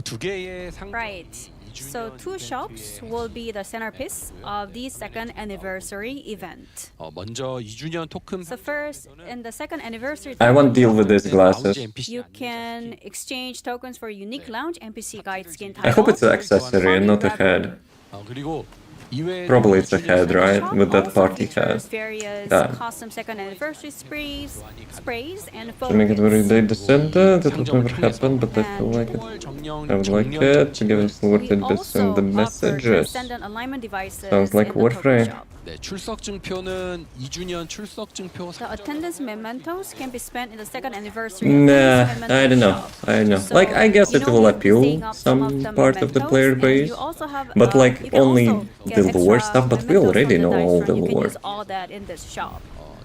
두 개의 상 Right. So two shops will be the centerpiece of the second anniversary event. 먼저 2주년 토큰 So first, in the second anniversary, I won't deal with these 라운지 glasses. NPC you can exchange tokens for unique lounge NPC guide skin I hope it's titles. an accessory and not a head. 그리고 이외에도 Probably it's a 2주년 head, right? Shop With that also party features hat. various Yeah. custom second anniversary sprays and To make it very photos. day Descendant, it would never happen, but I feel like it. I would like it to give us We sorted this also and the offer messages. Transcendent alignment devices Sounds like in the Poké Warframe. Shop. 네, 출석증표는 2주년 출석증표 The attendance mementos can be spent in the second anniversary Nah, attendance memento I don't know. shop. I don't know. So, Like, I guess you it know, will you'll be appeal seeing up some of the part of the mementos, player and base, you also have, but like you can only also get the lore extra stuff. But we mementos already from the know dice all run. the You can lore. use all that in this shop.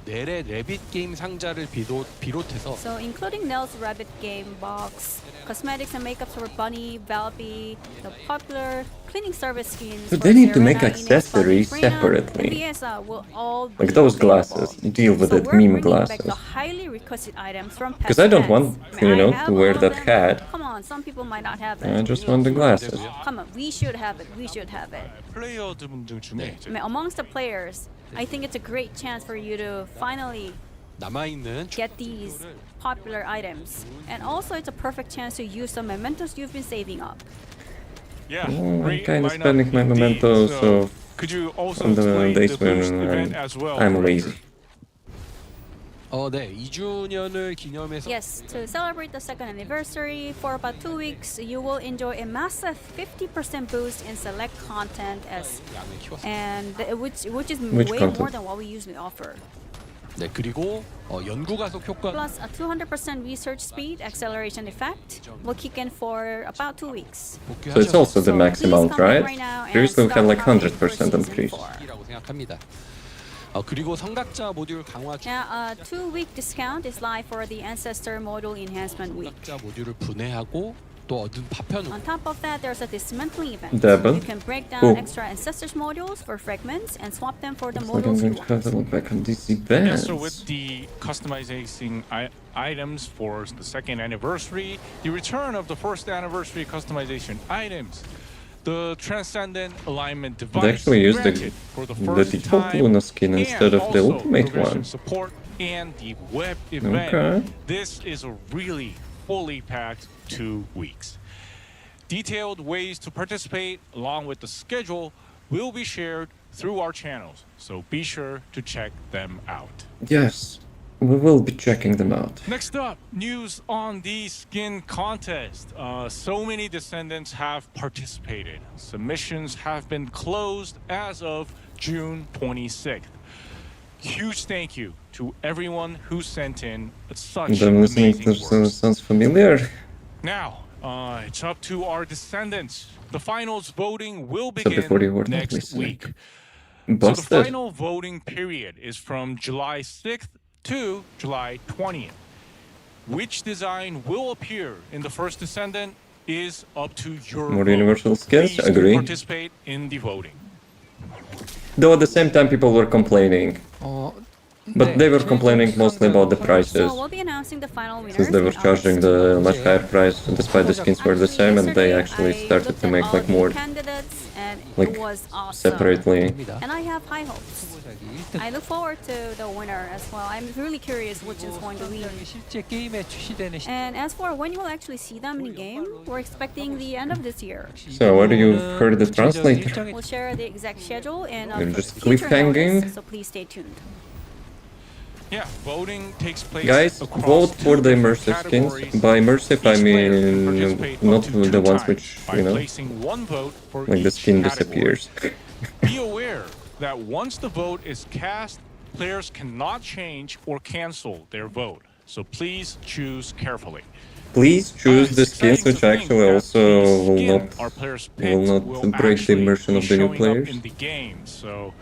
넬의 래빗 게임 상자를 비롯해서 So including Nell's Rabbit game box, cosmetics and makeups for Bunny, Valby, the popular cleaning service skins. So for they need to make Serena, Ines, accessories Bunny, Frina, separately. and Viesa will all Like be those available. glasses, deal with So it, we're meme bringing back glasses. the highly requested items from past Because I don't events. want, May you I know, have to wear all of that them? hat. Come on, some people might not have I it. just want the glasses. Come on, we should have it. We should have it. 플레이어분들 중에 이제 I mean, amongst the players, I think it's a great chance for you to finally 남아있는 get these popular items. And also it's a perfect chance to use some mementos you've been saving up. yeah, I'm great kinda lineup spending my indeed. mementos, so could you also on the explain days the boost when event as well? I'm Director? lazy. 네, 2주년을 기념해서 Yes, to celebrate the second anniversary, for about 2 weeks, you will enjoy a massive 50% boost in select content as 양을 키웠습니다. and which is Which way content? more than what we usually offer. 네, 그리고 연구 가속 효과 Plus a 200% research speed acceleration effect will kick in for about 2 weeks. So it's also the So max please amount, come in right? now and Previously we had start like shopping for 100% season increase. 4. 라고 생각합니다. 그리고 성각자 모듈 강화 중 Now, a 2-week discount is live for the Ancestor Module Enhancement Week. 성각자 모듈을 분해하고 또 얻은 파편으로 On top of that, there's a dismantling event. Devon? You can break down Oh. extra Ancestors modules for fragments and swap them for the Looks like I'm modules you going to have to want. look back on these Yeah, events. so with the customizing items for the second anniversary, the return of the first anniversary customization items, the Transcendent alignment device actually used the- granted for the the first default time, Luna skin and instead of the also ultimate progression one. support and the web event. Okay. This is a really fully packed 2 weeks. Detailed ways to participate along with the schedule will be shared through our channels, so be sure to check them out. Yes, we will be checking them out. Next up, news on the skin contest. So many Descendants have participated. Submissions have been closed as of June 26th. Huge thank you to everyone who sent in such I'm listening to amazing work. sounds familiar. Now, it's up to our Descendants. The finals voting will So before you were begin not next listening. week. So the Busted. final voting period is from July 6th to July 20th. Which design will appear in the first Descendant is up to your More vote. universal skins, Please do agree. participate in the voting. Though at the same time people were complaining. But they were complaining mostly about the prices. So we'll be announcing the final winners. Since they were in charging August. the much higher price despite the skins were the same, and they actually Yesterday, I started looked to at make all like the more candidates, and like it was awesome. separately. And I have high hopes. I look forward to the winner as well. I'm really curious which is going to win. 실제 게임에 출시되는 And as for when you will actually see them in game, we're expecting the end of this year. So where do you heard the translator? We'll share the exact schedule and You're just future cliffhanging? notice, so please stay tuned. Yeah, voting takes place Guys, across vote for two the different immersive skins. categories. By immersive I Each player can mean participate not up to the two ones times which, by you know, placing one vote for like the each skin category. disappears. Be aware that once the vote is cast, players cannot change or cancel their vote. So please choose carefully. Please choose the It's skins exciting which to think actually that also the will skin not our players will picked not break the actually immersion be of the new showing up players. in the game. So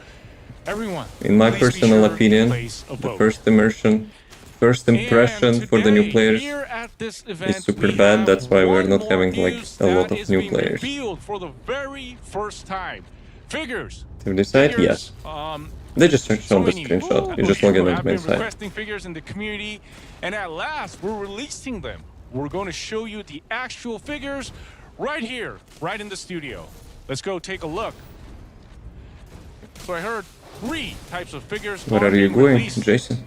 everyone, In my please be personal sure to opinion, place a the vote. first immersion, first impression And for the new today, players here at this event, is super we bad. have That's why we're one not more having like news a lot that of is new being players. revealed for the very first time. Figures. To decide, Figures, yes. They just searched so on the many screenshot. You of just log in you on have the main been site. requesting figures in the community, and at last we're releasing them. We're going to show you the actual figures right here, right in the studio. Let's go take a look. So I heard 3 types of figures. Where are you being going, released. Jason?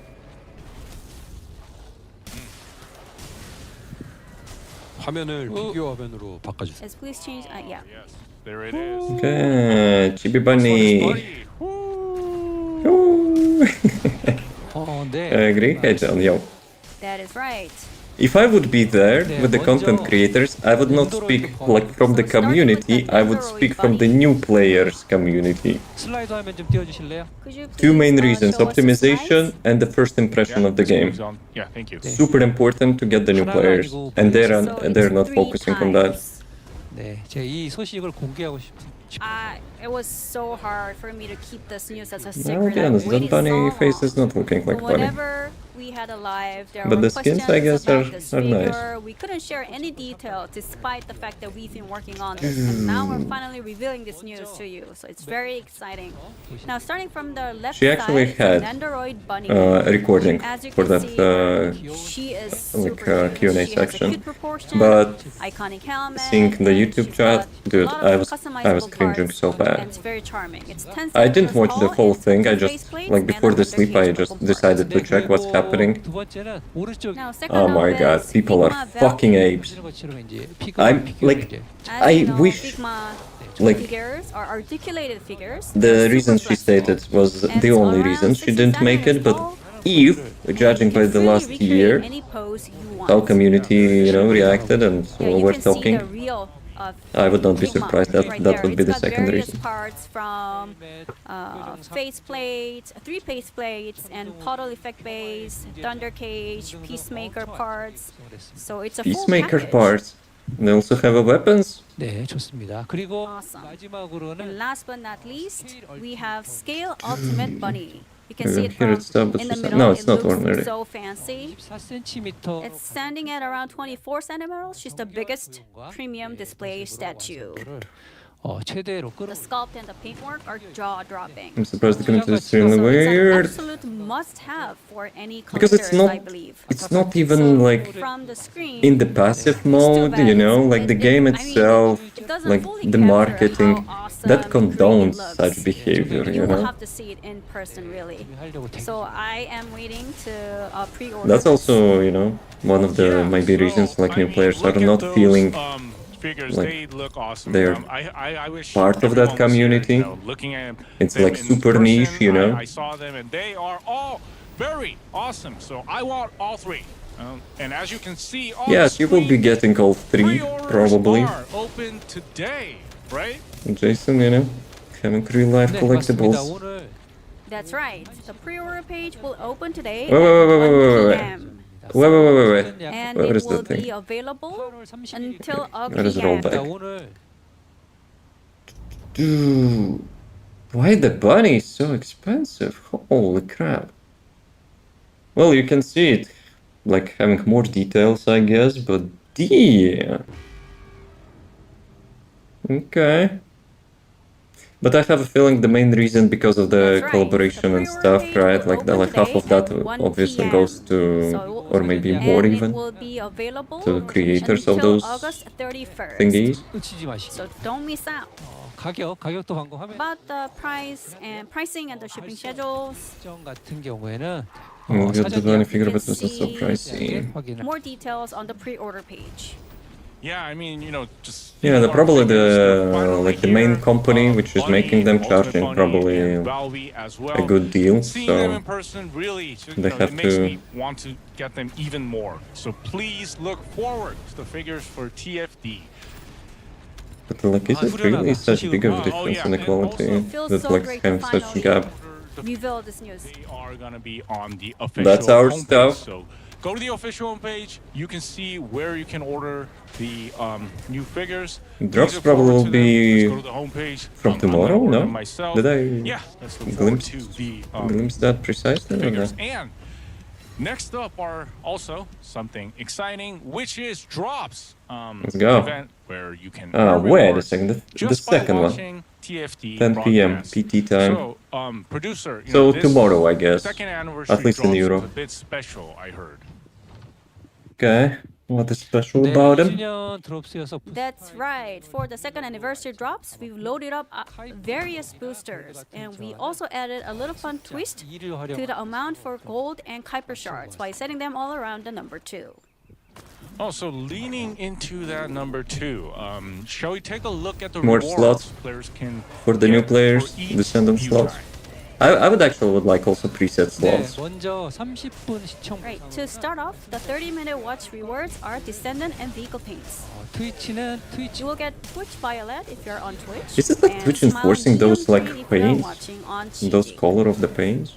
화면을 비디오 화면으로 바꿔주세요. Yes, please change. Yeah. Yes. There it is. Okay, Chibi First Bunny. buddy. Woo! Ooh. 네. I agree, Heijan, yo. That is right. If I would be there with the content creators, I would not speak like from the community, I would speak from the new players community. 슬라이드 화면 좀 띄워주실래요? Could you Two please, main reasons, show us the optimization slides? and the first impression of the this game. moves on. Yeah, thank you. Super important to get the new players, and So they're it's not 3 focusing on that. times. 네, 제가 이 소식을 공개하고 싶어요. It was so hard for me to keep this news as a I'll secret. be I honest, waited that bunny so face long. is not looking like But bunny. whenever we had a live, there But were the skins, questions I guess, about this are nice. figure. We couldn't share any detail despite the fact that we've been working on this. And now we're finally revealing this news to you. So it's very exciting. Now, starting from the left She actually side, it's an had, Android bunny. A recording As you for can that see, she is like, super cute. Q&A She section. has a cute proportion, But iconic helmet, seeing the and YouTube she's chat, got dude, a lot I of was customizable cringing parts, so bad. and it's very charming. It's 10 I didn't centimeters watch the tall whole and thing, I two just, faceplates like and before the 113 sleep, I just inch decided to check what's happening. 두 번째는 오른쪽 Now, second Oh up my is god, people are Figma fucking Velvet. apes. 보시는 것처럼 이제 I'm 피규어 like, As I you know, wish, Figma like, figures are articulated figures. the They're reason super she stated flexible. was And the it's only around reason she 60 didn't make it, but centimeters if, tall, judging and you by can the freely last recreate year, any pose you want. how community, you know, reacted and Yeah, you were can see the talking, real, I would not be Figma surprised that right that there. would be It's the got second various reason. parts from face plates, 3 face plates, and puddle effect base, thunder cage, peacemaker parts. So it's a full Peacemaker package. parts. They also have a weapons. 네, 좋습니다. 그리고 Awesome. And 마지막으로는 last but not least, we have Scale Ultimate Bunny. You can Yeah, see it here from it's double in the size. middle. No, it's it not looks ordinary. so fancy. 4cm It's standing at around 24 centimeters. She's the biggest premium display statue. 최대로 The 끌어. sculpt and the paintwork are jaw-dropping. I'm surprised the community is extremely So it's an weird. absolute must-have for any Because it's collectors, not, I believe. it's not even like From the screen, in the passive it's too mode, bad you know, like the game I mean, itself, it doesn't like fully the capture marketing, how awesome that and condones pretty it such looks. behavior, You you will know. have to see it in person, really. 하려고 되게 So I am waiting to pre-order. That's this. also, you know, one of the maybe reasons like new players are not feeling figures. like They look awesome. they're I wish part of that everyone was here, community. you know, looking at It's them like in super person. niche, you know. I saw them and they are all very awesome. So I want all 3. And as you can see, on yes, the you will be screen, getting all 3 pre-orders probably. are open today, right? Jason, you know, having real life 네, 맞습니다. collectibles. 오늘 That's right. The pre-order page will open today Wait, wait, wait, at wait, 1 wait, wait. p.m. Wait. And What it is will that thing? be available 8월 30일 until That is rollback. again. 오늘 Dude, why the bunny is so expensive? Holy crap. Well, you can see it, like, having more details, I guess, but damn. Okay. But I have a feeling the main reason because of the That's right. collaboration The and pre-order stuff, page right? will Like, open half of today that at 1 obviously p.m. goes to, So- or maybe and more it even, will be available to the creators of until those August 31st. thingies. 놓치지 마시고. So don't miss out. 가격도 방금 화면 About the pricing and the shipping schedules. 정 같은 경우에는 Oh, the 사전 bunny 예약 figure, but can this is so see- pricey. 확인을. More details on the pre-order page. Yeah, I mean, you know, just Yeah, thinking probably about figures, the, finally like, the main here, company which is Bunny, making them Ultimate charging Bunny, probably and Valve as well. a good deal, Seeing them in so person really, they it have makes to- me want to get them even more. So please look forward to the figures for TFD. but like, is it really such big of a Oh, difference yeah, in the and quality also- Feels that so like great to having such a finally gap? reveal this news. They are gonna be on the official That's our homepage. stuff. So go to the official homepage. You can see where you can order the new figures. Drops Please look probably forward will to them. be Let's go to the homepage. from I'm gonna tomorrow, order no? Myself. Did I Yeah, let's look forward glimpse- to the glimpse that precisely or figures. not? And next up are also something exciting, which is drops. Let's go. Event where you can Ah, earn wait a rewards second, the just by second one. watching TFD 10 p.m. broadcast. PT time. So, producer. You So know, this tomorrow, I guess. Second anniversary At least in drops Europe. is a bit special, I heard. Okay, what is special 네, about them? 2주년 드롭스여서 That's right. For the second anniversary drops, we've loaded up various boosters, and we also added a little fun twist 이를 to 활용. the amount for gold and Kuiper shards by setting them all around the number 2. Oh, so leaning into that number 2, shall we take a look at the More rewards slots players can for the new get players, for each Descendant view slots. time? I would actually like also preset 네, slots. 먼저 30분 시청. Right, to start off, the 30-minute watch rewards are Descendant and Vehicle Paints. 트위치는 트위치. You will get Twitch Violet if you're on Twitch. Is it like and Twitch Smile enforcing Neon those like Green if you're paints? watching on Those GG. color of the paints?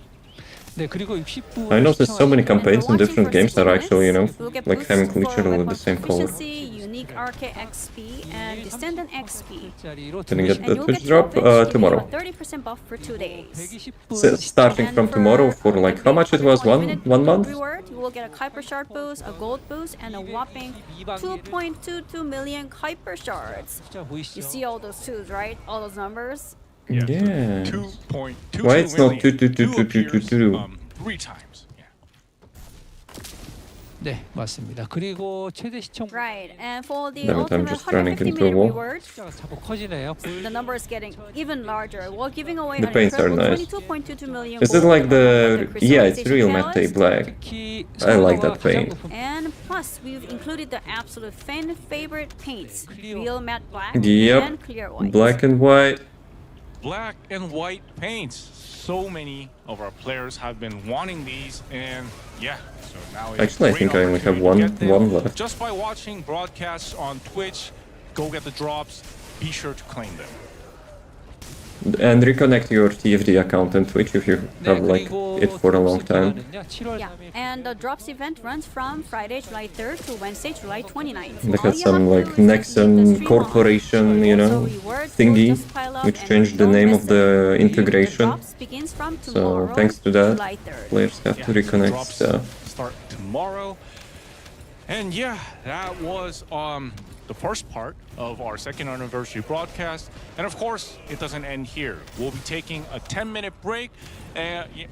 네, 그리고 60분. I noticed so many When you're campaigns in watching different for games 60 that are actually, you know, minutes, you'll get like boosts having for literally the weapon same color. proficiency, unique RK XP, and Descendant XP. 짜리로 Didn't get And the you'll Twitch get drop Twitch, giving you tomorrow. a 30% buff for 2 days. 120분. Starting And from tomorrow for like how much it was? One month? Reward, you will get a Kuiper Shard boost, a gold boost, and a whopping 2.22 million Kuiper Shards. 자, 보이시죠? You see all those twos, right? All those numbers. Yeah. Yeah. 2.22 Why it's not million 2222222? appears, 3 times. Yeah. 네, 맞습니다. 그리고 최대 시청 Right, and for the Damn it, I'm ultimate just running 150 into a minute wall. reward, 숫자가 자꾸 커지네요. the number is getting even larger. We're giving away The an paints are incredible nice. 22.22 million. Is it gold like along the... with Yeah, it's crystallization real catalyst. matte black. 특히 I like that 가장 paint. 높은 And plus, we've included the absolute fan favorite paints: Clear. real matte black Yep. and clear white. Black and white. Black and white paints. So many of our players have been wanting these, and yeah. So now Actually, I think I only have one left. Just by watching broadcasts on Twitch, go get the drops. Be sure to claim them. And reconnect your TFD account on Twitch if you have like it for a long time. 7월 Yeah, 3일 and the drops event runs from Friday, July 3rd to Wednesday, July 29th. They All had you some have to like do is leave the Nexon stream Corporation, on. you Also, know, rewards will thingy, just pile up which and changed the don't name miss of the it. integration. The drops begins from So tomorrow, thanks to that, July 3rd. players have to Yeah, reconnect. drops So start tomorrow. And yeah, that was the first part of our second anniversary broadcast. And of course, it doesn't end here. We'll be taking a 10-minute break.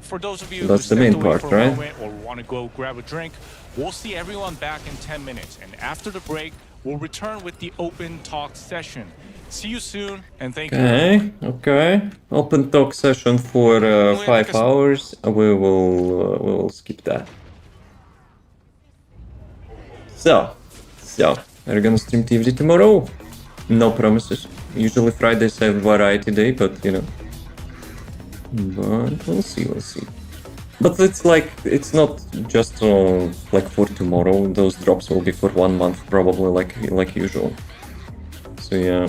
For those of you That's who the main stepped away part, for a right? moment or want to go grab a drink, we'll see everyone back in 10 minutes. And after the break, we'll return with the open talk session. See you soon, and thank you. okay. Open talk session for 5 hours. We will skip that. So, are you gonna stream TFD tomorrow? No promises. Usually Fridays have variety day, but you know. But we'll see. But it's like, it's not just like for tomorrow. Those drops will be for 1 month probably, like usual. So yeah.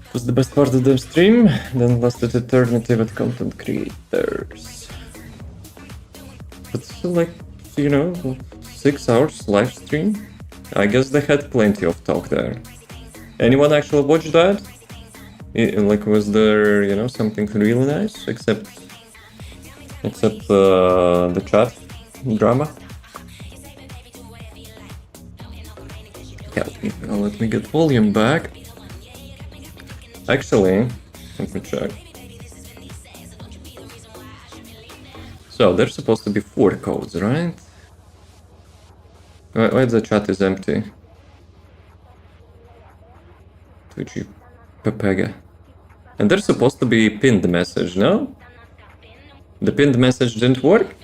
It was the best part of the stream, then lasted eternity with content creators. But still, like, you know, 6 hours live stream? I guess they had plenty of talk there. Anyone actually watch that? Like, was there, you know, something really nice? Except the chat drama? Yeah, let me get volume back. Actually, let me check. So, there's supposed to be 4 codes, right? Why the chat is empty? Twitchy Pepega. And there's supposed to be pinned message, no? The pinned message didn't work?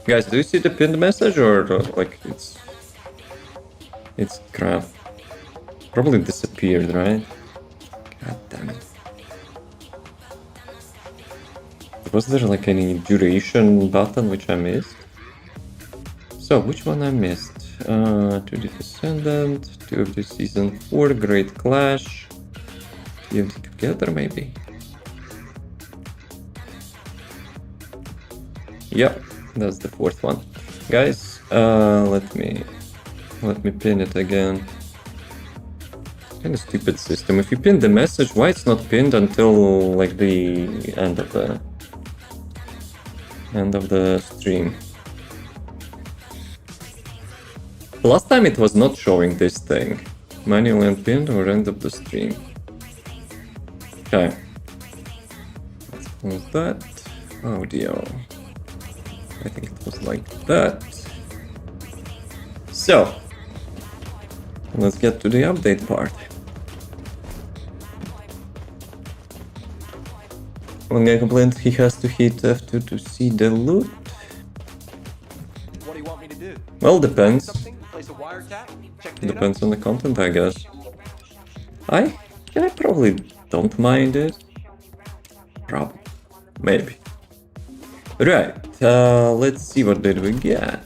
Guys, do you see the pinned message or like it's crap? Probably disappeared, right? God damn it. Was there like any duration button which I missed? So, which one I missed? 2D Descendant, 2 of the Season 4, Great Clash, TFD Together maybe? Yep, that's the 4th one. Guys, let me pin it again. Kind of stupid system. If you pin the message, why it's not pinned until like the end of the stream? Last time it was not showing this thing. Manual and pinned or end of the stream. Okay. Let's close that. Audio. I think it was like that. So, let's get to the update part. One guy complained he has to hit F2 to see the loot. you want me to do? Well, depends. Something? Place a wiretap? Check data? Depends on the content, I guess. I probably don't mind it. Probably. Maybe. Right, let's see what did we get.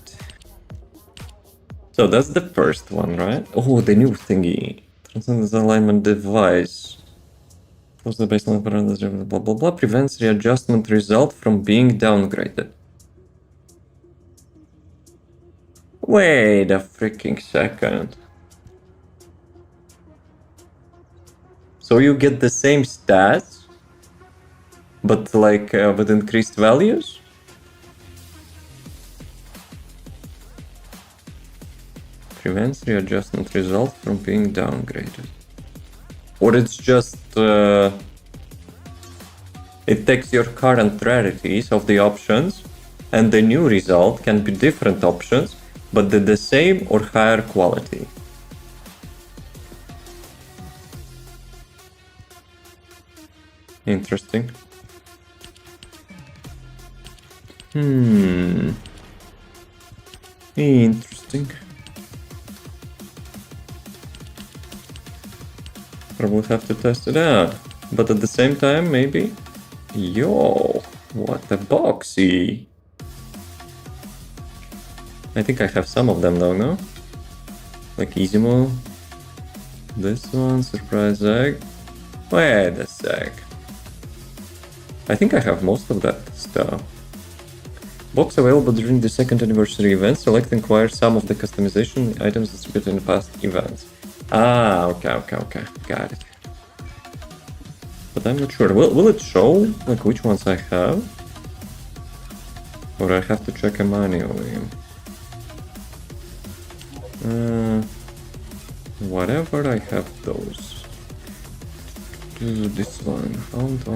So that's the first one, right? Oh, the new thingy. Transcendent alignment device. Close the baseline parameters, blah blah blah. Prevents readjustment result from being downgraded. Wait a freaking second. So you get the same stats, but like with increased values? Prevents readjustment result from being downgraded. Or it's just it takes your current rarities of the options and the new result can be different options but the same or higher quality. Interesting. Interesting. Probably have to test it out. But at the same time, maybe... Yo, what a boxy. I think I have some of them though, no? Like Izimo. This one, Surprise Egg. Wait a sec. I think I have most of that stuff. Box available during the 2nd anniversary event. Select and acquire some of the customization items distributed in past events. Ah, okay. Got it. But I'm not sure. Will it show like which ones I have? Or I have to check it manually? Whatever, I have those. This one. Owned.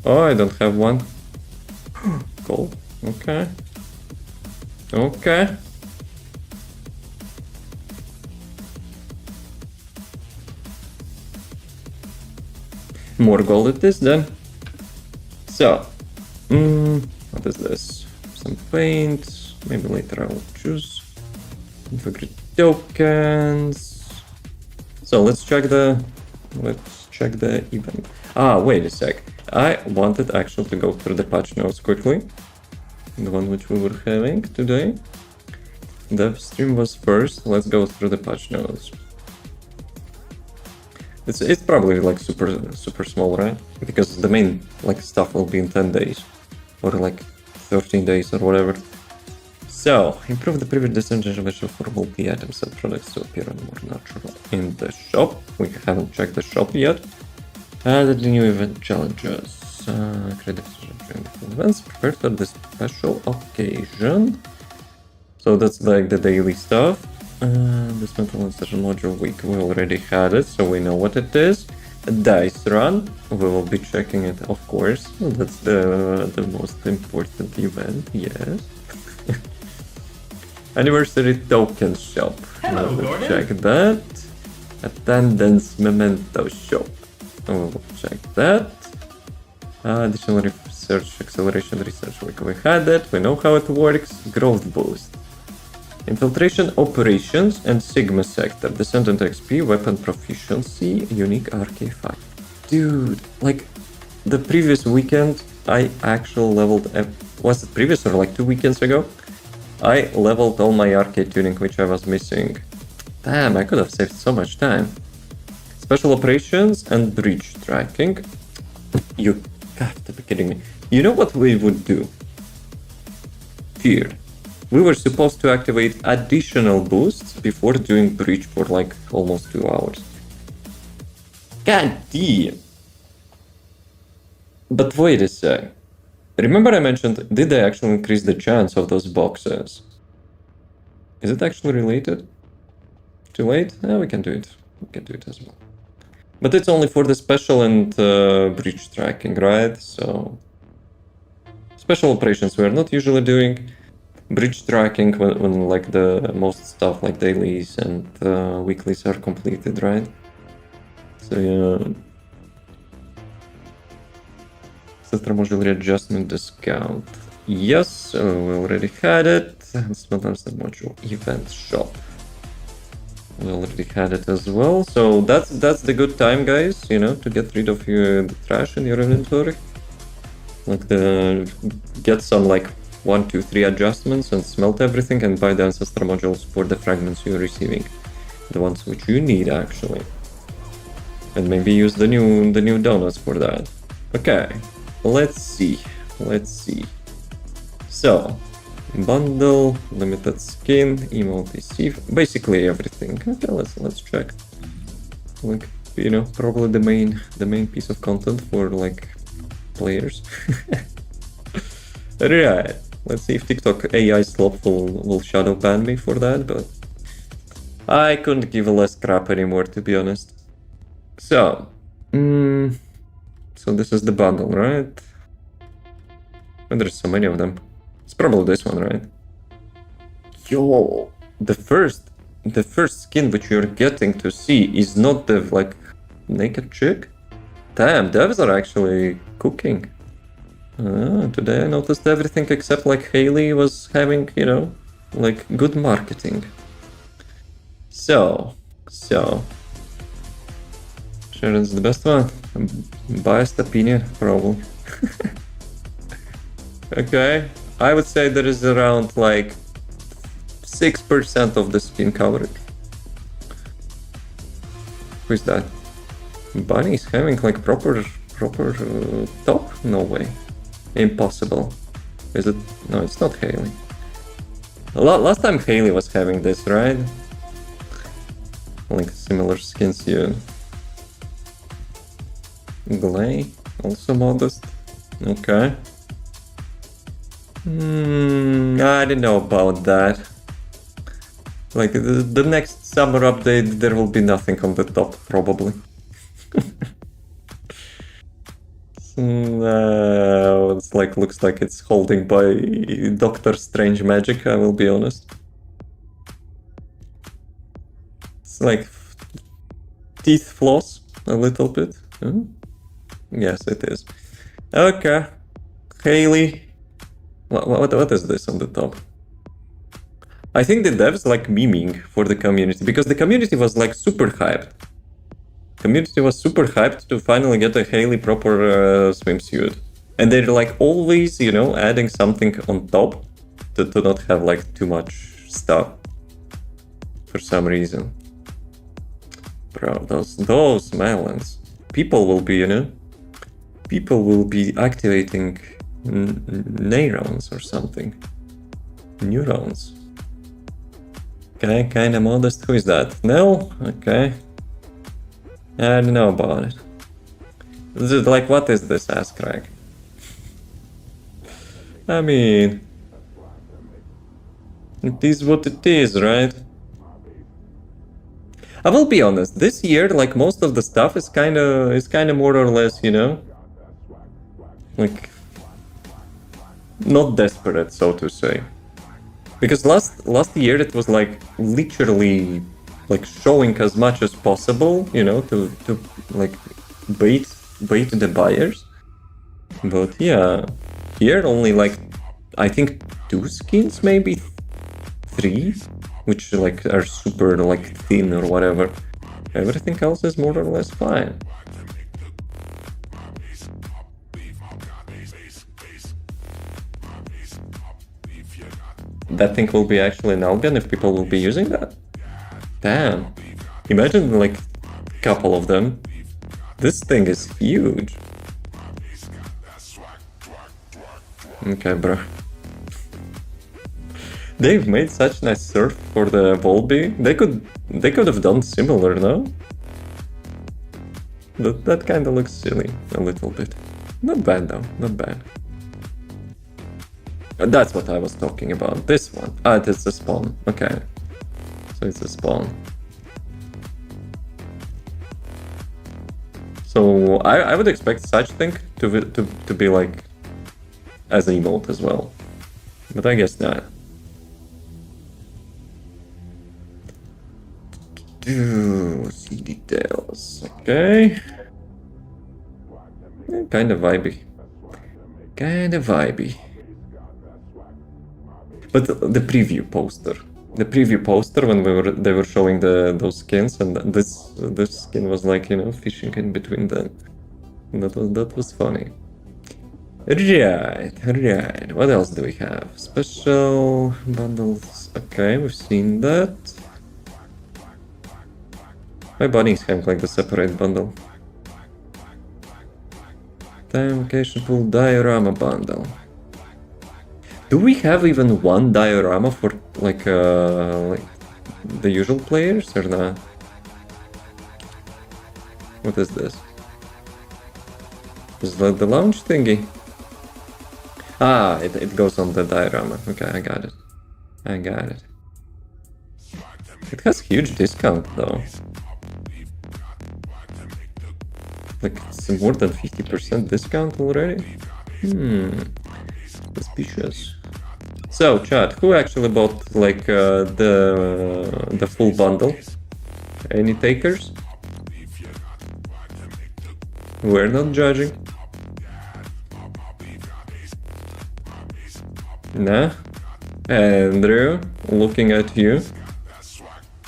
Oh, I don't have one. Gold. Okay. More gold it is then. So, what is this? Some paint. Maybe later I will choose. Integrity tokens. So let's check the event. Ah, wait a sec. I wanted actually to go through the patch notes quickly. The one which we were having today. The stream was first. Let's go through the patch notes. It's probably like super small, right? Because the main like stuff will be in 10 days or like 13 days or whatever. So, improve the previous Descendant ratio for multi-items and products to appear more natural in the shop. We haven't checked the shop yet. Added the new event challenges. Credits during the events prepared for the special occasion. So that's like the daily stuff. This mental insertion module week, we already had it, so we know what it is. A dice run, we will be checking it, of course. That's the most important event, yes. Anniversary token shop. Hello, Gordon. Check that. Attendance memento shop. We will check that. Additional research, acceleration research week. We had it, we know how it works. Growth boost. Infiltration operations and Sigma sector. Descendant XP, weapon proficiency, unique artifact. Dude, like the previous weekend, I actually leveled. Was it previous or like 2 weekends ago? I leveled all my arcade tuning, which I was missing. Damn, I could have saved so much time. Special operations and breach tracking. You have to be kidding me. You know what we would do? Here. We were supposed to activate additional boosts before doing breach for like almost 2 hours. God damn. But wait a sec. Remember I mentioned, did they actually increase the chance of those boxes? Is it actually related? Too late? Yeah, we can do it. We can do it as well. But it's only for the special and breach tracking, right? So... Special operations we are not usually doing. Breach tracking when like the most stuff like dailies and weeklies are completed, right? So yeah. Sector module readjustment discount. Yes, we already had it. Sometimes the module event shop. We already had it as well. So that's the good time, guys. You know, to get rid of the trash in your inventory. Like get some like 1, 2, 3 adjustments and smelt everything and buy the ancestor modules for the fragments you're receiving, the ones which you need actually, and maybe use the new donuts for that. Okay, let's see. So bundle, limited skin, emote receive, basically everything. Okay, let's check. Like, you know, probably the main piece of content for like players. Right, let's see if TikTok AI slop will shadow ban me for that, but I couldn't give a less crap anymore, to be honest. So, so this is the bundle, right? And there's so many of them. It's probably this one, right? Yo, the first skin which you're getting to see is not the like naked chick. Damn, devs are actually cooking. Today I noticed everything except like Haley was having, you know, like good marketing. So Sharon's the best one. Biased opinion, probably. Okay, I would say there is around like 6% of the skin coverage. Who is that? Bunny is having like proper top? No way. Impossible. Is it? No, it's not Haley. Last time Haley was having this, right? Like similar skins here. Glay, also modest. Okay. I don't know about that. Like the next summer update, there will be nothing on the top, probably. It's like looks like it's holding by Doctor Strange magic, I will be honest. It's like teeth floss a little bit. Yes, it is. Okay, Haley. What is this on the top? I think the devs like memeing for the community, because the community was like super hyped. Community was super hyped to finally get a Haley proper swimsuit. And they're like always, you know, adding something on top to not have like too much stuff. For some reason. Bro, those melons. People will be, you know, people will be activating neurons or something. Neurons. Okay, kinda modest. Who is that? Nell? Okay. I don't know about it. This is like, what is this ass crack? I mean, it is what it is, right? I will be honest, this year, like, most of the stuff is kinda more or less, you know? Like, not desperate, so to say. Because last year it was like literally like showing as much as possible, you know, to like bait the buyers. But yeah, here only like I think 2 skins, maybe 3, which like are super like thin or whatever. Everything else is more or less fine. That thing will be actually an Albion if people will be using that? Damn. Imagine like a couple of them. This thing is huge. Okay, bro. They've made such nice surf for the Volby. They could have done similar, no? That kinda looks silly a little bit. Not bad though, not bad. That's what I was talking about. This one. Ah, it's the spawn. Okay. So it's a spawn. So I would expect such thing to be like as an emote as well. But I guess not. See details. Okay. Kind of vibey. Kind of vibey. But the preview poster. The preview poster when they were showing those skins, and this skin was like, you know, fishing in between them. That was funny. Right. What else do we have? Special bundles. Okay, we've seen that. My bunnies have like the separate bundle. Time vacation pool diorama bundle. Do we have even one diorama for like the usual players or not? What is this? Is that the launch thingy? Ah, it goes on the diorama. Okay, I got it. It has huge discount though. Like it's more than 50% discount already? Suspicious. So, chat, who actually bought like the full bundle? Any takers? We're not judging. Nah. Andrew, looking at you.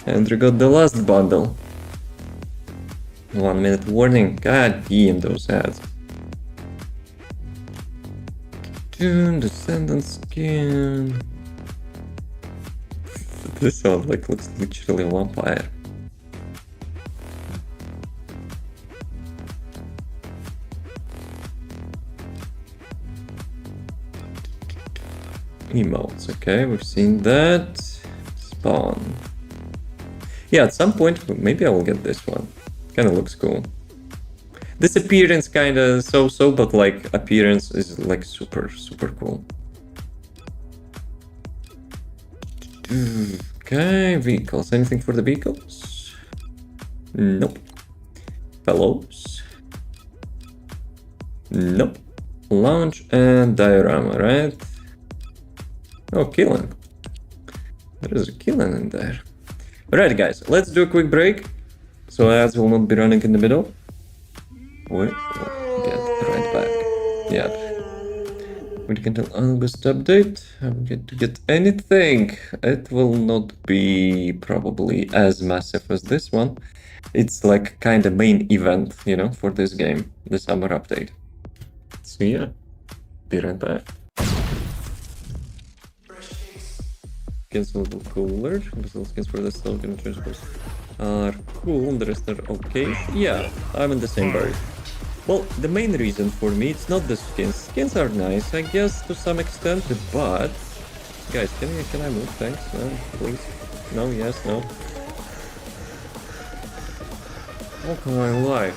Andrew got the last bundle. 1 minute warning. God damn those ads. Descendant skin. This one like looks literally a vampire. Emotes, okay, we've seen that. Spawn. Yeah, at some point maybe I will get this one. Kinda looks cool. This appearance kinda so-so, but like appearance is like super cool. Okay, vehicles. Anything for the vehicles? Nope. Fellows? Nope. Launch and diorama, right? Oh, killing. There is a killing in there. Alright guys, let's do a quick break. So ads will not be running in the middle. We'll get right back. Yeah. We can tell August update. I'm going to get anything. It will not be probably as massive as this one. It's like kind of main event, you know, for this game, the summer update. So yeah, be right back. Skins will be cooler. Visual skins for the token transfers are cool, the rest are okay. Yeah, I'm in the same boat. Well, the main reason for me, it's not the skins. Skins are nice, I guess, to some extent, but... Guys, can I move? Thanks. No, please. No, yes, no. How can I lie?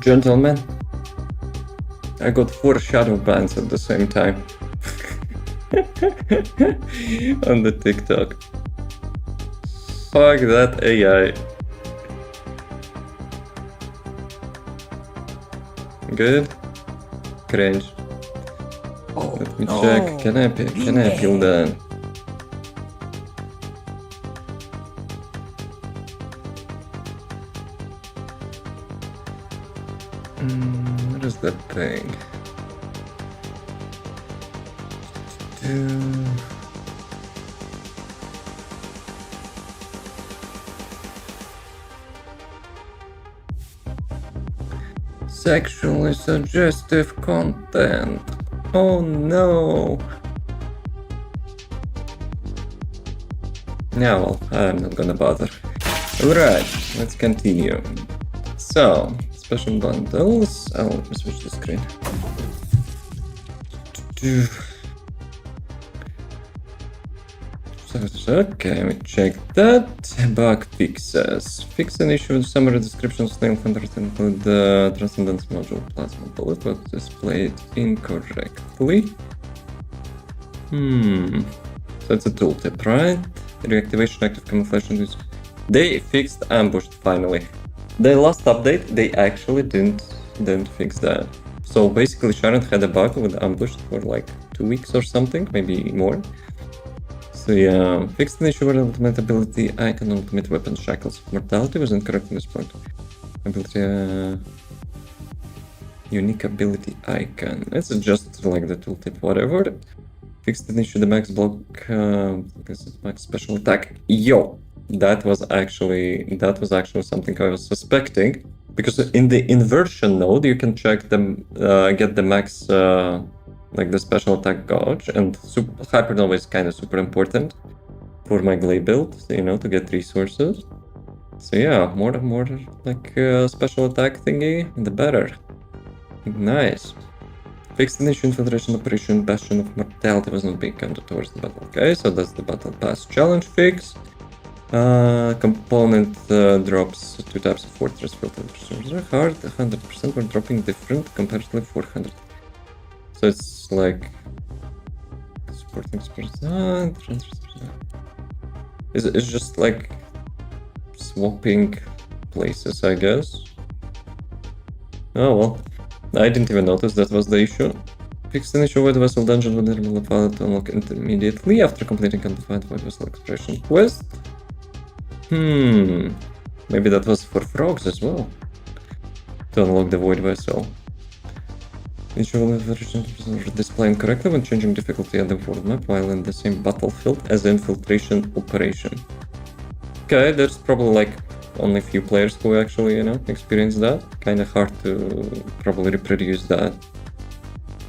Gentlemen, I got 4 shadow bans at the same time. On the TikTok. Fuck that AI. Good? Cringe. Let me check. Can I appeal that? What is that thing? Sexually suggestive content. Oh no. Yeah, well, I'm not gonna bother. Alright, let's continue. So, special bundles. Oh, let me switch the screen. Okay, we check that. Bug fixes. Fix an issue with summary description snail content include the Transcendent module plasma bullet was displayed incorrectly. So it's a tooltip, right? Reactivation active camouflage. They fixed ambushed finally. The last update, they actually didn't fix that. So basically Sharon had a bug with ambushed for like 2 weeks or something, maybe more. So yeah, fixed an issue where ultimate ability icon ultimate weapon shackles of mortality was incorrect at this point. Ability unique ability icon. It's just like the tooltip, whatever. Fixed an issue the max block max special attack. Yo, that was actually something I was suspecting, because in the inversion node you can check them get the max like the special attack gauge, and hypernova is kind of super important for my glaive build, you know, to get resources. So yeah, more like special attack thingy, the better. Nice. Fixed initial infiltration operation bastion of mortality was not being counted towards the battle. Okay, so that's the battle pass challenge fix. Component drops 2 types of fortress filter hard 100%. We're dropping different comparatively 400. So it's like supporting percent. It's just like swapping places, I guess. Oh well, I didn't even notice that was the issue. Fixed an issue with vessel dungeon with normal pilot to unlock immediately after completing undefined void vessel exploration quest. Maybe that was for frogs as well, to unlock the void vessel. Issue version displaying correctly when changing difficulty at the world map while in the same battlefield as the infiltration operation. Okay, there's probably like only few players who actually, you know, experience that. Kinda hard to probably reproduce that.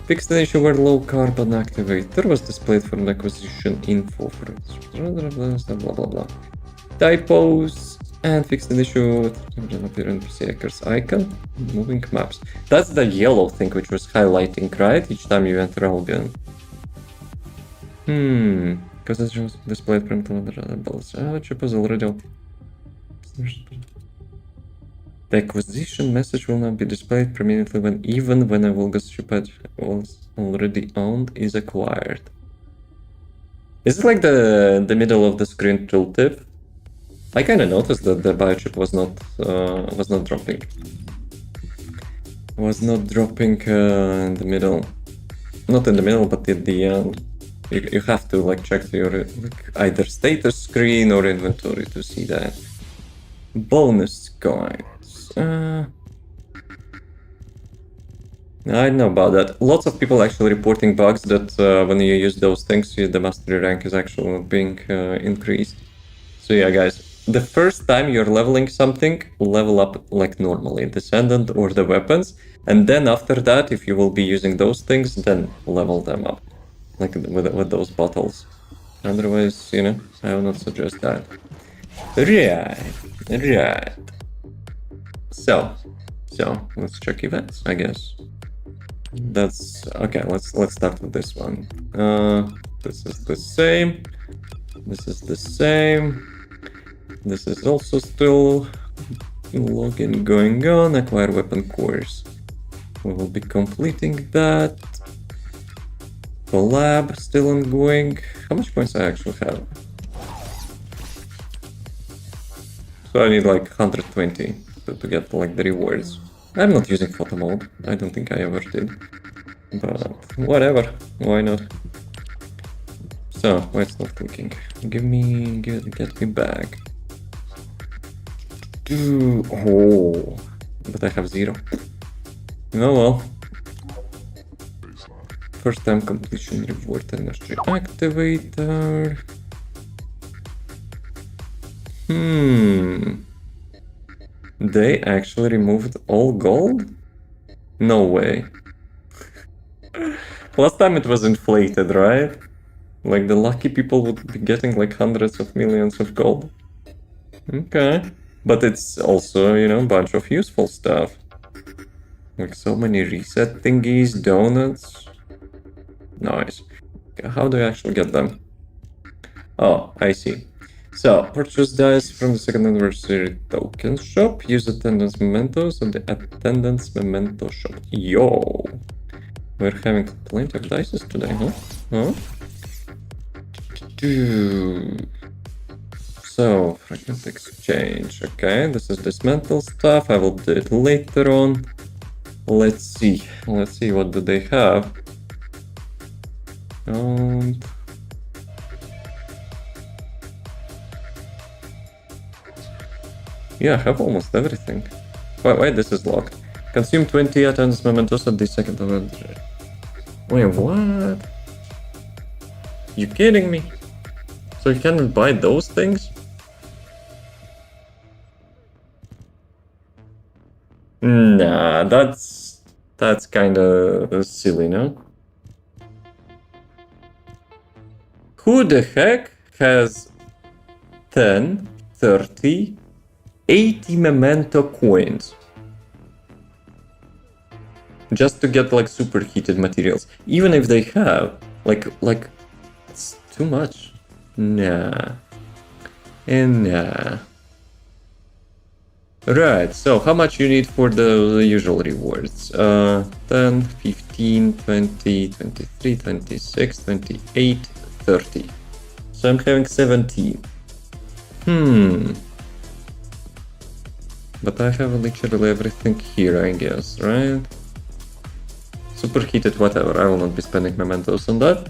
Fixed the issue where low carbon activator was displayed from acquisition info for blah blah blah. Typos, and fixed an issue with appearance Berserker's icon. Moving maps. That's the yellow thing which was highlighting, right? Each time you enter Albion. Because it's just displayed from the balls. Chip was already. The acquisition message will not be displayed permanently even when a Volga's ship was already owned is acquired. Is it like the middle of the screen tooltip? I kind of noticed that the biochip was not dropping. Was not dropping in the middle. Not in the middle, but at the end. You have to like check your either status screen or inventory to see that. Bonus coins. I don't know about that. Lots of people actually reporting bugs that when you use those things, the mastery rank is actually being increased. So yeah, guys. The first time you're leveling something, level up like normally, Descendant or the weapons, and then after that, if you will be using those things, then level them up, like with those bottles. Otherwise, you know, I will not suggest that. Right. So let's check events, I guess. That's okay. Let's start with this one. This is the same. This is the same. This is also still login going on, acquire weapon cores. We will be completing that. Collab still ongoing. How much points I actually have? So I need like 120 to get like the rewards. I'm not using photo mode. I don't think I ever did. But whatever. Why not? So, why it's not clicking? Get me back. Oh, but I have 0. Oh well. First time completion reward energy activator. They actually removed all gold? No way. Last time it was inflated, right? Like the lucky people would be getting like hundreds of millions of gold. Okay. But it's also, you know, a bunch of useful stuff. Like so many reset thingies, donuts. Nice. Okay, how do I actually get them? Oh, I see. So, purchase dice from the second anniversary token shop. Use attendance mementos at the attendance memento shop. Yo! We're having plenty of dices today, huh? Huh? So, fragment exchange. Okay, this is dismantle stuff. I will do it later on. Let's see. Let's see what do they have. Yeah, I have almost everything. Why this is locked? Consume 20 attendance mementos at the second anniversary. Wait, what? You kidding me? So you cannot buy those things? Nah, that's kinda silly, no? Who the heck has 10, 30, 80 memento coins? Just to get like superheated materials. Even if they have, like, it's too much. Nah. And nah. Right, so how much you need for the usual rewards? 10, 15, 20, 23, 26, 28, 30. So I'm having 17. But I have literally everything here, I guess, right? Superheated, whatever. I will not be spending mementos on that.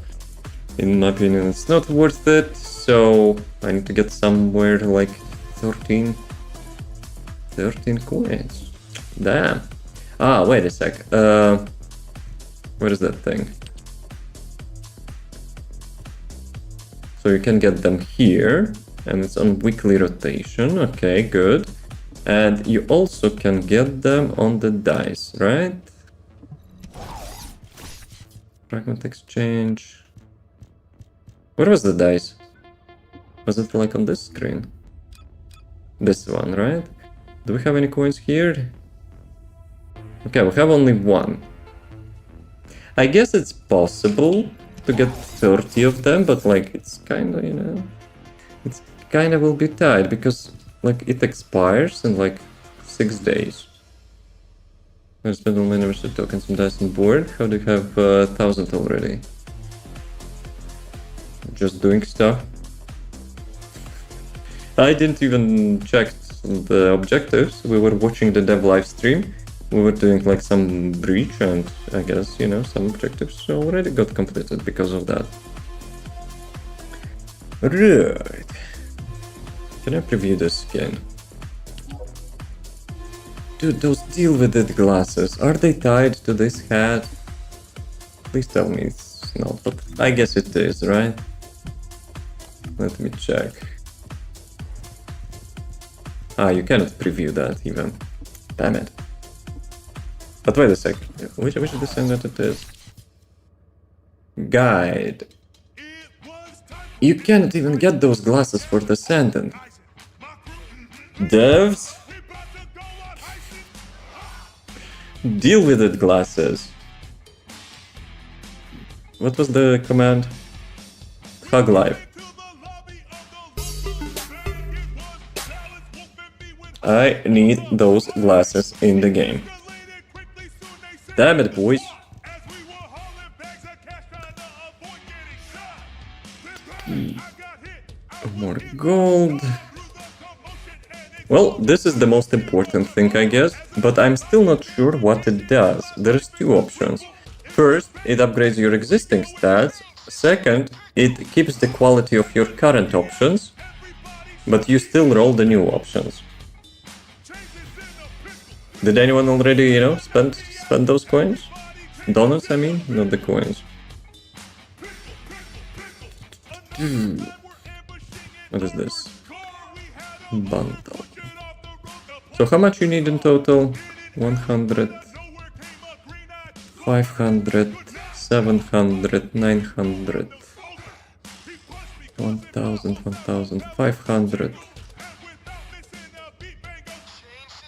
In my opinion, it's not worth it. So I need to get somewhere like 13 coins. Damn. Ah, wait a sec. What is that thing? So you can get them here, and it's on weekly rotation. Okay, good. And you also can get them on the dice, right? Fragment exchange. Where was the dice? Was it like on this screen? This one, right? Do we have any coins here? Okay, we have only one. I guess it's possible to get 30 of them, but like it's kinda, you know, it's kinda will be tight because like it expires in like 6 days. I spent all my anniversary tokens on dice on board. How do you have 1,000 already? Just doing stuff. I didn't even check the objectives. We were watching the dev live stream. We were doing like some breach, and I guess, you know, some objectives already got completed because of that. Right. Can I preview this again? Dude, those deal with it glasses, are they tied to this hat? Please tell me it's not, but I guess it is, right? Let me check. Ah, you cannot preview that even. Damn it. But wait a sec. Which Descendant it is? Guide. You cannot even get those glasses for Descendant. Devs? Deal with it, glasses. What was the command? Hug live. I need those glasses in the game. Damn it, boys. More gold. Well, this is the most important thing, I guess, but I'm still not sure what it does. There's two options. First, it upgrades your existing stats. Second, it keeps the quality of your current options, but you still roll the new options. Did anyone already, spend those coins? Donuts, I mean, not the coins. What is this? Bundle. So how much you need in total? 100, 500, 700, 900, 1000, 1500.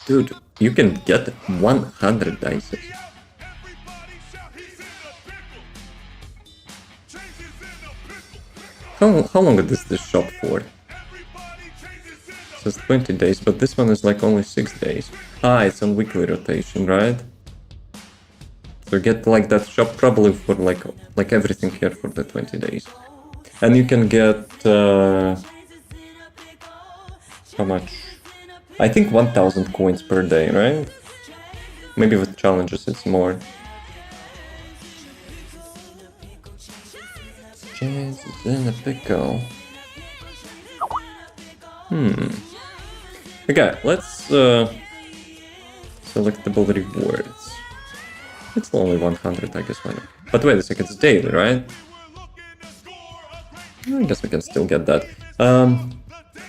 Dude, you can get 100 dice. How long is this shop for? It says 20 days, but this one is like only 6 days. Ah, it's on weekly rotation, right? So get like that shop probably for like everything here for the 20 days. And you can get how much? I think 1000 coins per day, right? Maybe with challenges it's more. Jesus in a pickle. Okay, let's selectable rewards. It's only 100, I guess. Why not? But wait a second, it's daily, right? I guess we can still get that.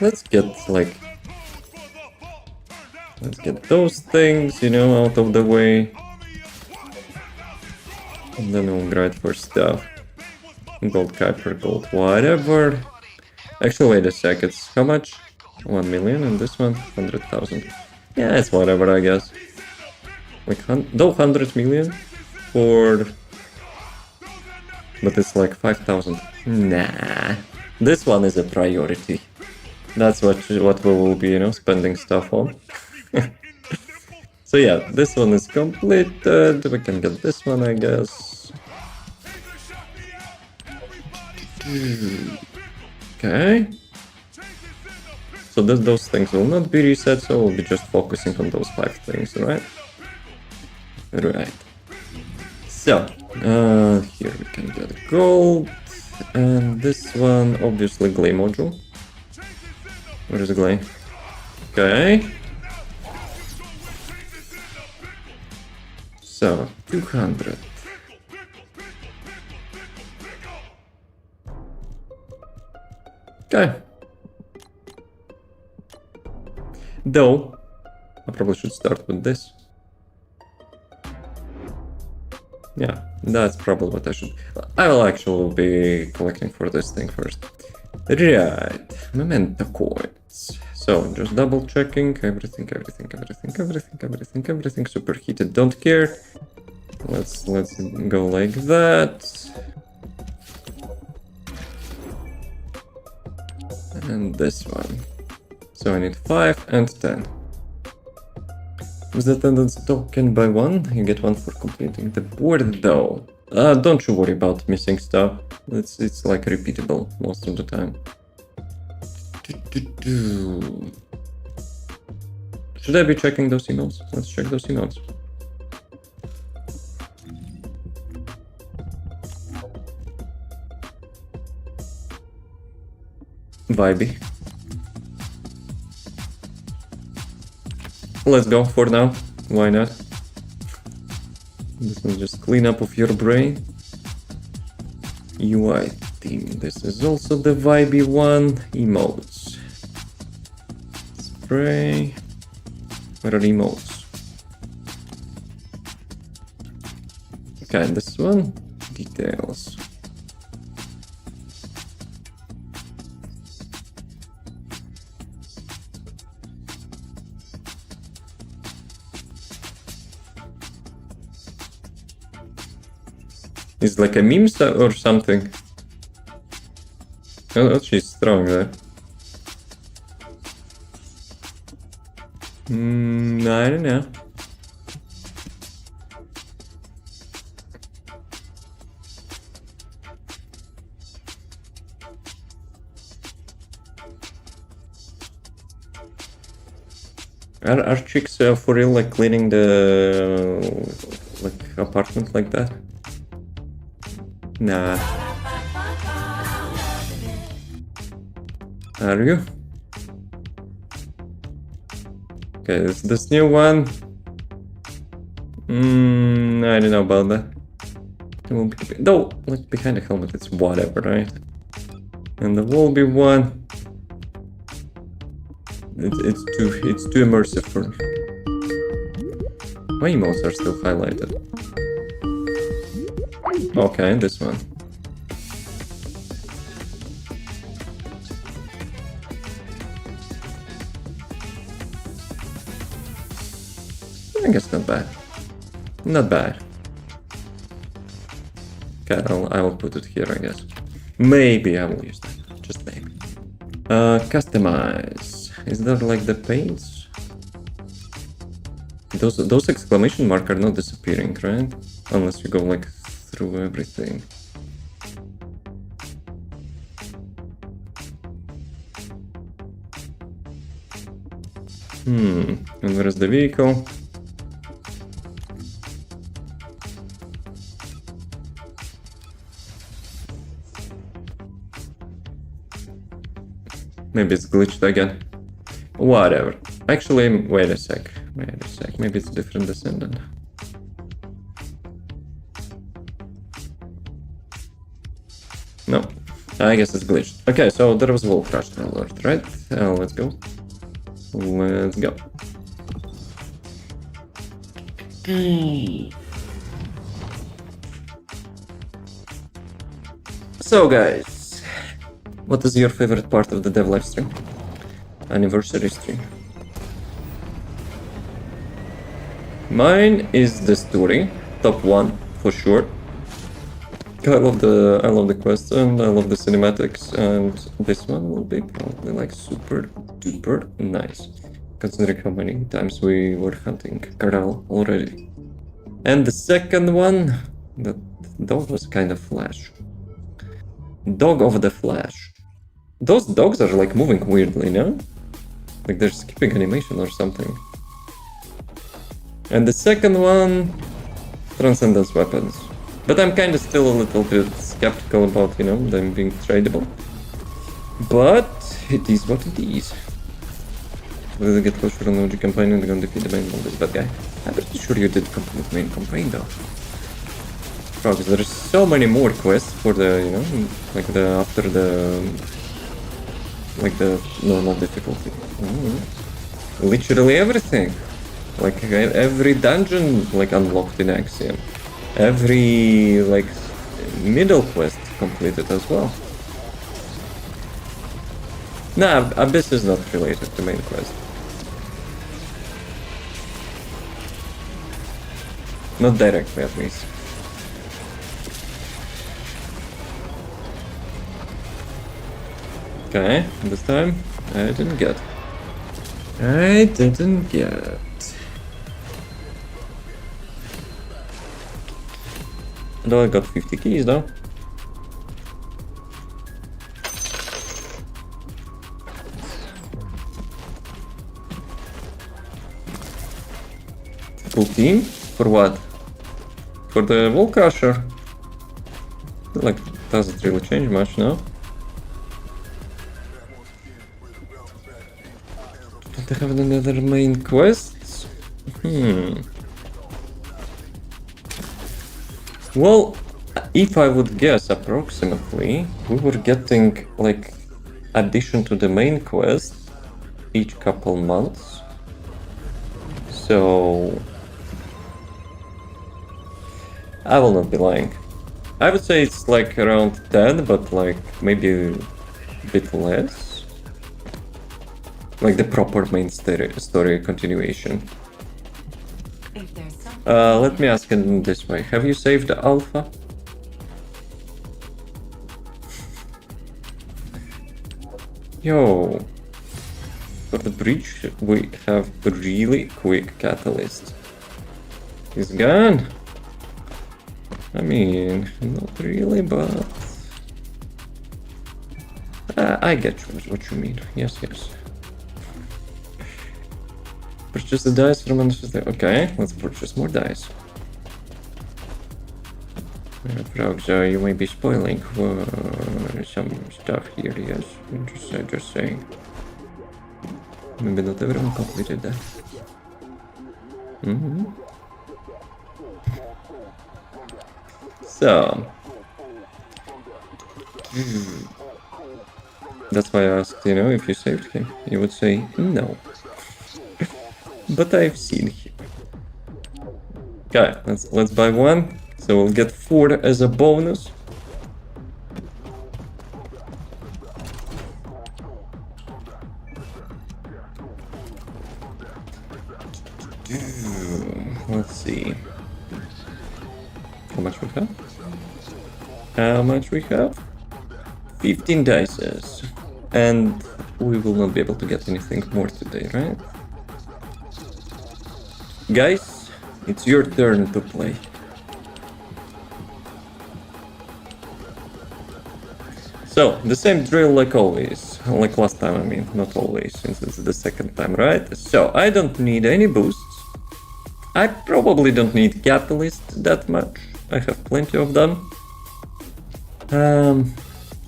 Let's get those things, out of the way. And then we'll grind for stuff. Gold Kuiper, gold whatever. Actually, wait a sec, it's how much? 1 million, and this one 100,000. Yeah, it's whatever, I guess. Like, though 100 million for... But it's like 5,000. Nah. This one is a priority. That's what we will be, spending stuff on. So yeah, this one is completed. We can get this one, I guess. Okay. So those things will not be reset, so we'll be just focusing on those 5 things, right? Right. So, here we can get gold, and this one, obviously, Glay module. Where is Glay? Okay. So, 200. Okay. Though, I probably should start with this. Yeah, that's probably what I should... I will actually be collecting for this thing first. Right, memento coins. So, just double checking everything, superheated, don't care. Let's go like that. And this one. So I need 5 and 10. With the attendance token by 1, you get 1 for completing the board though. Don't you worry about missing stuff. It's like repeatable most of the time. Should I be checking those emails? Let's check those emails. Vibey. Let's go for now. Why not? This is just clean up of your brain. UI team. This is also the vibey one. Emotes. Spray. Where are emotes? Okay, this one. Details. It's like a meme or something. Oh, she's strong there. I don't know. Are chicks for real like cleaning the like apartment like that? Nah. Are you? Okay, this new one. I don't know about that. It won't be, no, like behind the helmet, it's whatever, right? And there will be one. It's too immersive for me. My emotes are still highlighted. Okay, this one. I guess not bad. Not bad. Okay, I'll put it here, I guess. Maybe I will use that. Just maybe. Customize. Is there like the paints? Those exclamation mark are not disappearing, right? Unless you go like through everything. And where is the vehicle? Maybe it's glitched again. Whatever. Actually, wait a sec. Maybe it's a different Descendant. No. I guess it's glitched. Okay, so there was a wall crash alert, right? Let's go. Let's go. So guys, what is your favorite part of the dev live stream? Anniversary stream. Mine is the story, top one for sure. I love the quests and I love the cinematics, and this one will be probably like super duper nice, considering how many times we were hunting Carl already. And the second one, that dog was kind of Flash. Dog of the Flash. Those dogs are like moving weirdly, no? Like they're skipping animation or something. And the second one, Transcendence weapons. But I'm kind of still a little bit skeptical about, you know, them being tradable. But it is what it is. Will they get closer on OG campaign and they're gonna defeat the main one, this bad guy? I'm pretty sure you did complete main campaign though. Because there's so many more quests for the, you know, like the after the like the normal difficulty. Literally everything. Like every dungeon like unlocked in Axiom. Every like middle quest completed as well. Nah, Abyss is not related to main quest. Not directly at least. Okay, this time I didn't get. Though I got 50 keys though. Full team? For what? For the wall crusher? Like, doesn't really change much, no? Don't they have any other main quests? Well, if I would guess approximately, we were getting like addition to the main quest each couple months. So I will not be lying. I would say it's like around 10, but like maybe a bit less. Like the proper main story continuation. Let me ask it this way. Have you saved the alpha? Yo. for the breach, we have a really quick catalyst. He's gone. I mean, not really, but I get what you mean. Yes, yes. Purchase the dice from under. Okay, let's purchase more dice. Frogs, you may be spoiling some stuff here. Yes, just saying. Maybe not everyone completed that. So that's why I asked, you know, if you saved him. You would say no. But I've seen him. Okay, let's buy one. So we'll get 4 as a bonus. Let's see. How much we have? How much we have? 15 dices. And we will not be able to get anything more today, right? Guys, it's your turn to play. So, the same drill like always. Like last time, I mean. Not always, since it's the second time, right? So, I don't need any boosts. I probably don't need catalyst that much. I have plenty of them.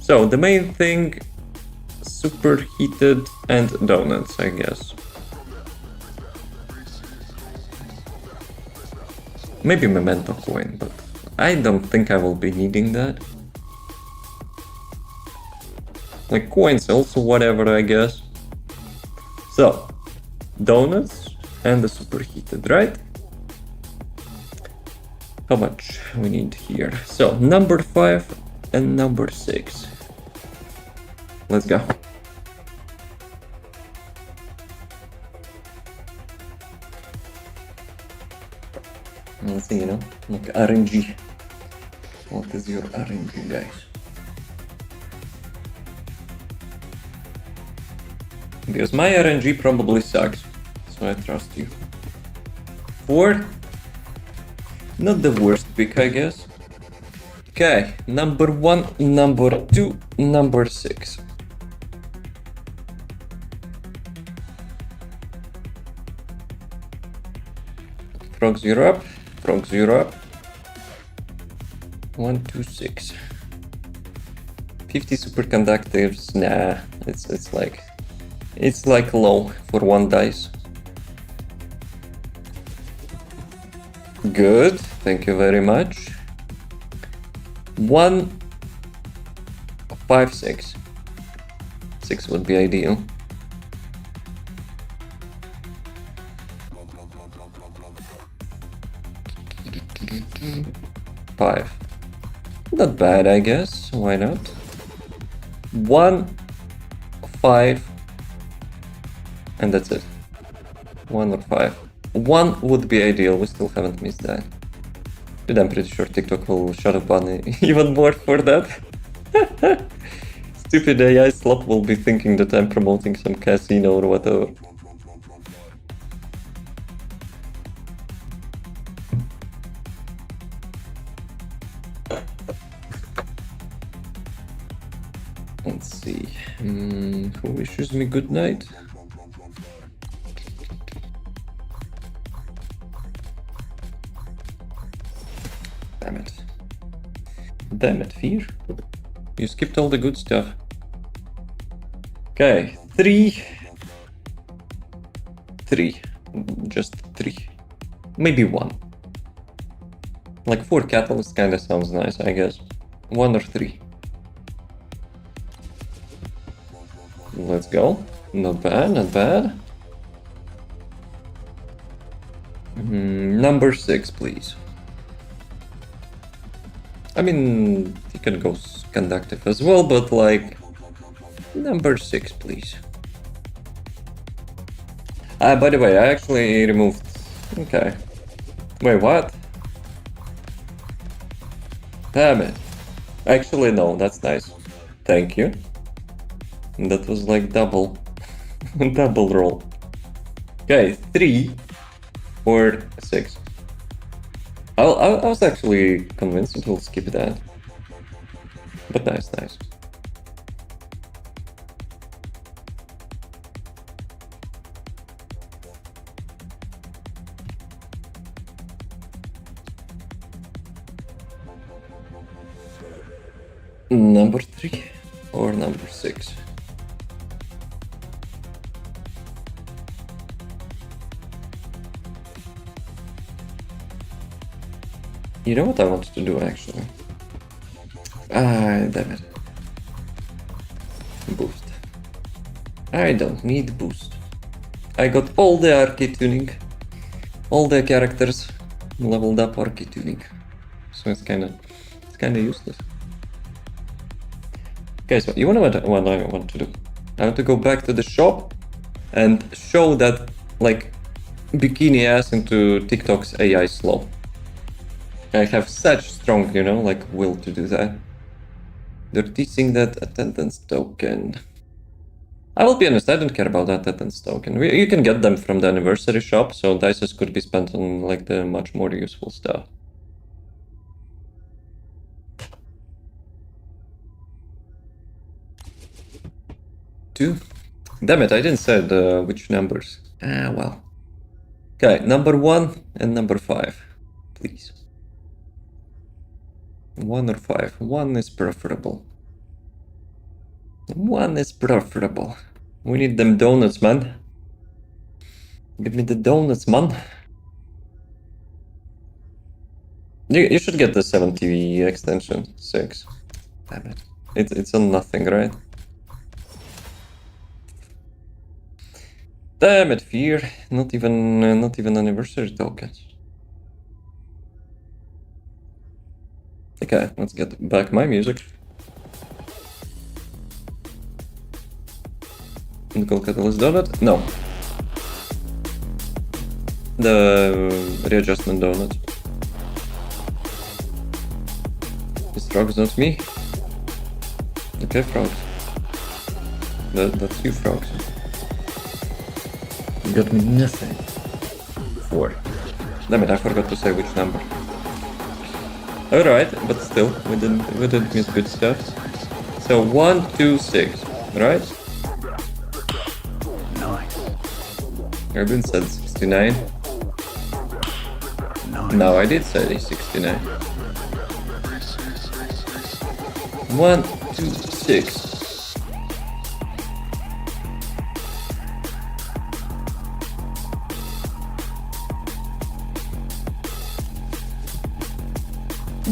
So, the main thing... superheated and donuts, I guess. Maybe memento coin, but I don't think I will be needing that. Like coins also, whatever, I guess. So, donuts and the superheated, right? How much we need here? So, number 5 and number 6. Let's go. Let's see, you know, like RNG. What is your RNG, guys? Because my RNG probably sucks, so I trust you. 4. Not the worst pick, I guess. Okay, number 1, number 2, number 6. Frogs, you're up. Frogs, you're up. 1, 2, 6. 50 superconductors. Nah, it's like low for 1 dice. Good, thank you very much. 1, 5, 6. 6 would be ideal. Five. Not bad, I guess. Why not? 1, 5, and that's it. 1 or 5. 1 would be ideal. We still haven't missed that. But I'm pretty sure TikTok will shut up on it even more for that. Stupid AI slop will be thinking that I'm promoting some casino or whatever. Let's see. Who wishes me good night? Damn it. Damn it, Fear. You skipped all the good stuff. Okay, 3. 3. Just 3. Maybe 1. Like 4 catalysts kinda sounds nice, I guess. 1 or 3. Let's go. Not bad, not bad. Number 6, please. I mean, you can go conductive as well, but like... Number 6, please. By the way, I actually removed... Okay. Wait, what? Damn it. Actually, no, that's nice. Thank you. That was like double. Double roll. Okay, 3 or 6. I was actually convinced it will skip that. But nice. Number 3 or number 6? You know what I wanted to do actually? Damn it. Boost. I don't need boost. I got all the arcade tuning. All the characters leveled up arcade tuning. So it's kinda useless. Okay, so you wanna what I want to do? I want to go back to the shop and show that like bikini ass into TikTok's AI slow. I have such strong, like will to do that. They're teasing that attendance token. I will be honest, I don't care about that attendance token. You can get them from the anniversary shop, so dices could be spent on like the much more useful stuff. Two. Damn it, I didn't say which numbers. Well. Okay, number 1 and number 5, please. 1 or 5. 1 is preferable. 1 is preferable. We need them donuts, man. Give me the donuts, man. You should get the 7TV extension. 6. Damn it. It's on nothing, right? Damn it, Fear. Not even anniversary tokens. Okay, let's get back my music. Nickel Catalyst Donut? No. The readjustment donut. Is frogs not me? Okay, frogs. That's you, frogs. You got me nothing. 4. Damn it, I forgot to say which number. Alright, but still, we didn't miss good stuff. So 1, 2, 6, right? Urban said 69. No, I did say 69. 1, 2, 6.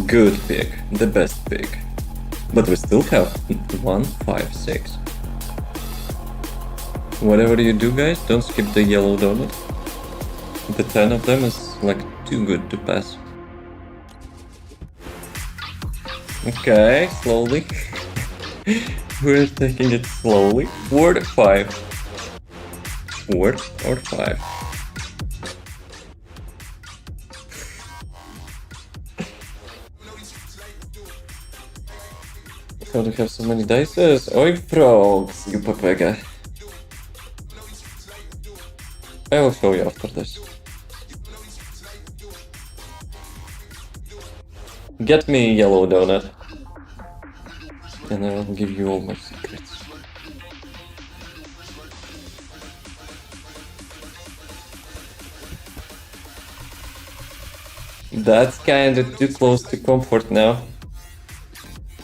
Good pick, the best pick. But we still have 1, 5, 6. Whatever you do, guys, don't skip the yellow donut. The 10 of them is like too good to pass. Okay, slowly. We're taking it slowly. 4 or 5. 4 or 5. How do you have so many dices? Oi, frogs, you papega. I will show you after this. Get me yellow donut. And I will give you all my secrets. That's kinda too close to comfort now.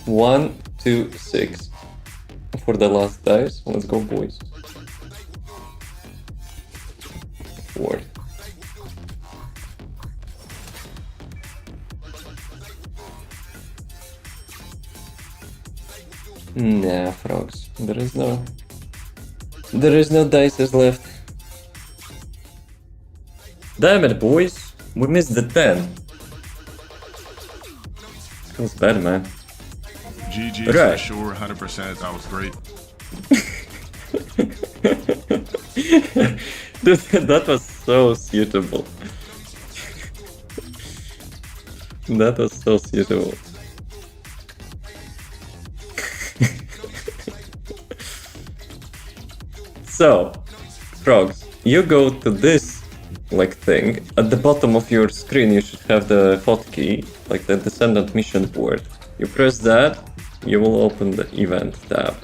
1, 2, 6. For the last dice. Let's go, boys. 4. Nah, frogs. There is no dices left. Damn it, boys. We missed the 10. Feels bad, man. GG Right. for sure, 100%. That was great. Dude, that was so suitable. That was so suitable. So, Frogs, you go to this like thing. At the bottom of your screen you should have the hotkey, like the Descendant mission board. You press that, you will open the event tab.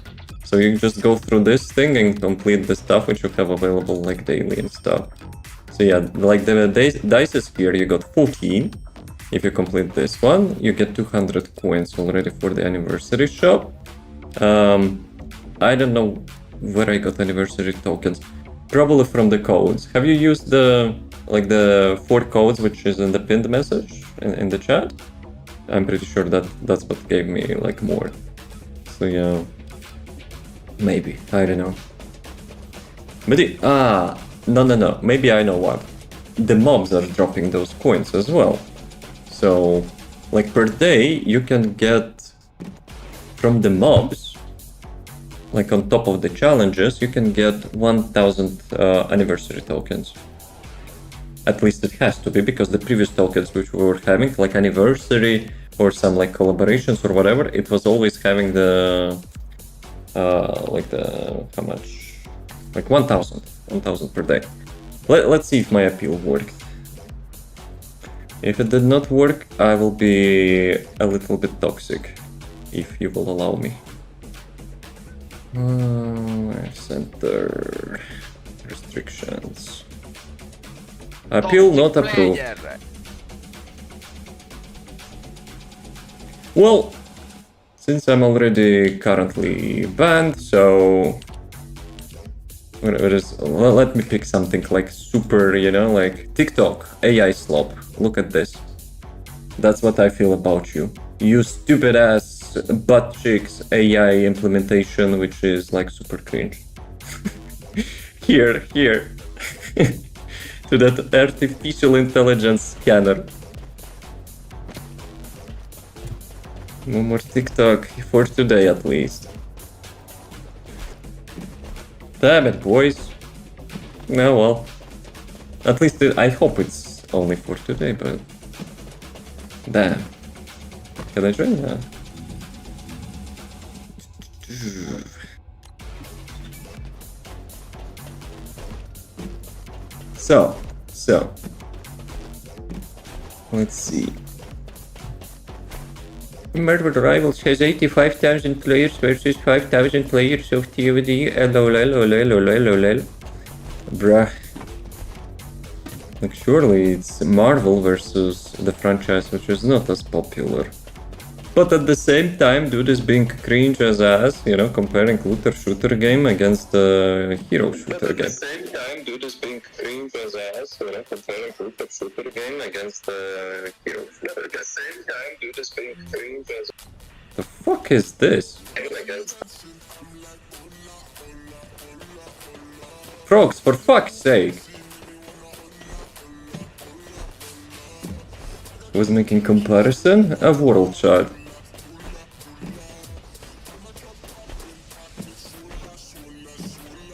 So you just go through this thing and complete the stuff which you have available like daily and stuff. So yeah, like the dice sphere, you got full key. If you complete this one, you get 200 coins already for the anniversary shop. I don't know where I got anniversary tokens. Probably from the codes. Have you used the 4 codes which is in the pinned message in the chat? I'm pretty sure that's what gave me like more. So yeah, maybe, I don't know. But no, maybe I know what. The mobs are dropping those coins as well. So, like per day, you can get from the mobs, like on top of the challenges, you can get 1000 anniversary tokens. At least it has to be, because the previous tokens which we were having, like anniversary or some like collaborations or whatever, it was always having the how much? Like 1000 per day. Let's see if my appeal worked. If it did not work, I will be a little bit toxic, if you will allow me. Center restrictions. Appeal not approved. Well, since I'm already currently banned, so let me pick something like super, you know, like TikTok, AI slop. Look at this. That's what I feel about you. You stupid ass butt chicks AI implementation, which is like super cringe. Here. To that artificial intelligence scanner. No more TikTok for today at least. Damn it, boys. No, well. At least I hope it's only for today, but... Damn. Can I join that? So. Let's see. Marvel Rivals has 85,000 players versus 5,000 players of TOD. LOL. Bruh. Like, surely it's Marvel versus the franchise which is not as popular. But at the same time, dude is being cringe as ass, you know, comparing looter shooter game against the hero shooter game. At the same time, dude is being cringe as ass, you know, comparing looter shooter game against the hero shooter game. At the same time, dude is being cringe as... The fuck is this? Frogs, for fuck's sake! Was making comparison of world chat.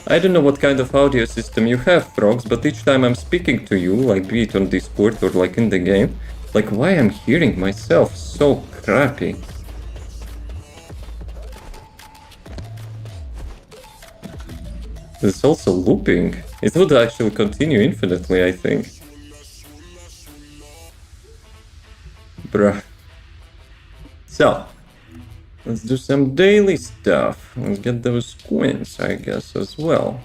I don't know what kind of audio system you have, Frogs, but each time I'm speaking to you, like be it on Discord or like in the game, like why I'm hearing myself so crappy. It's also looping. It would actually continue infinitely, I think. Bruh. So, let's do some daily stuff. Let's get those coins, I guess, as well.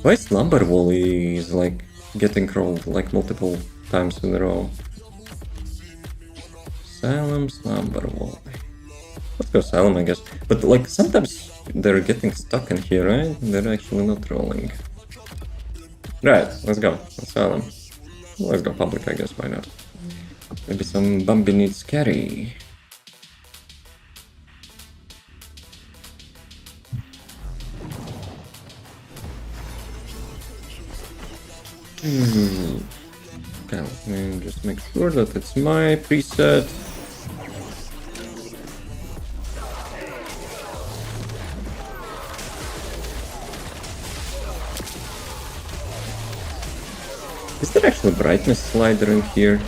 Why Slumber Wally is like getting rolled like multiple times in a row? Salem, Slumber Wally. Let's go Salem, I guess. But like sometimes they're getting stuck in here, right? They're actually not rolling. Right, let's go. Salem. Let's go public, I guess, why not? Maybe some Bambi needs carry. Okay, let me just make sure that it's my preset. Is there actually a brightness slider in here?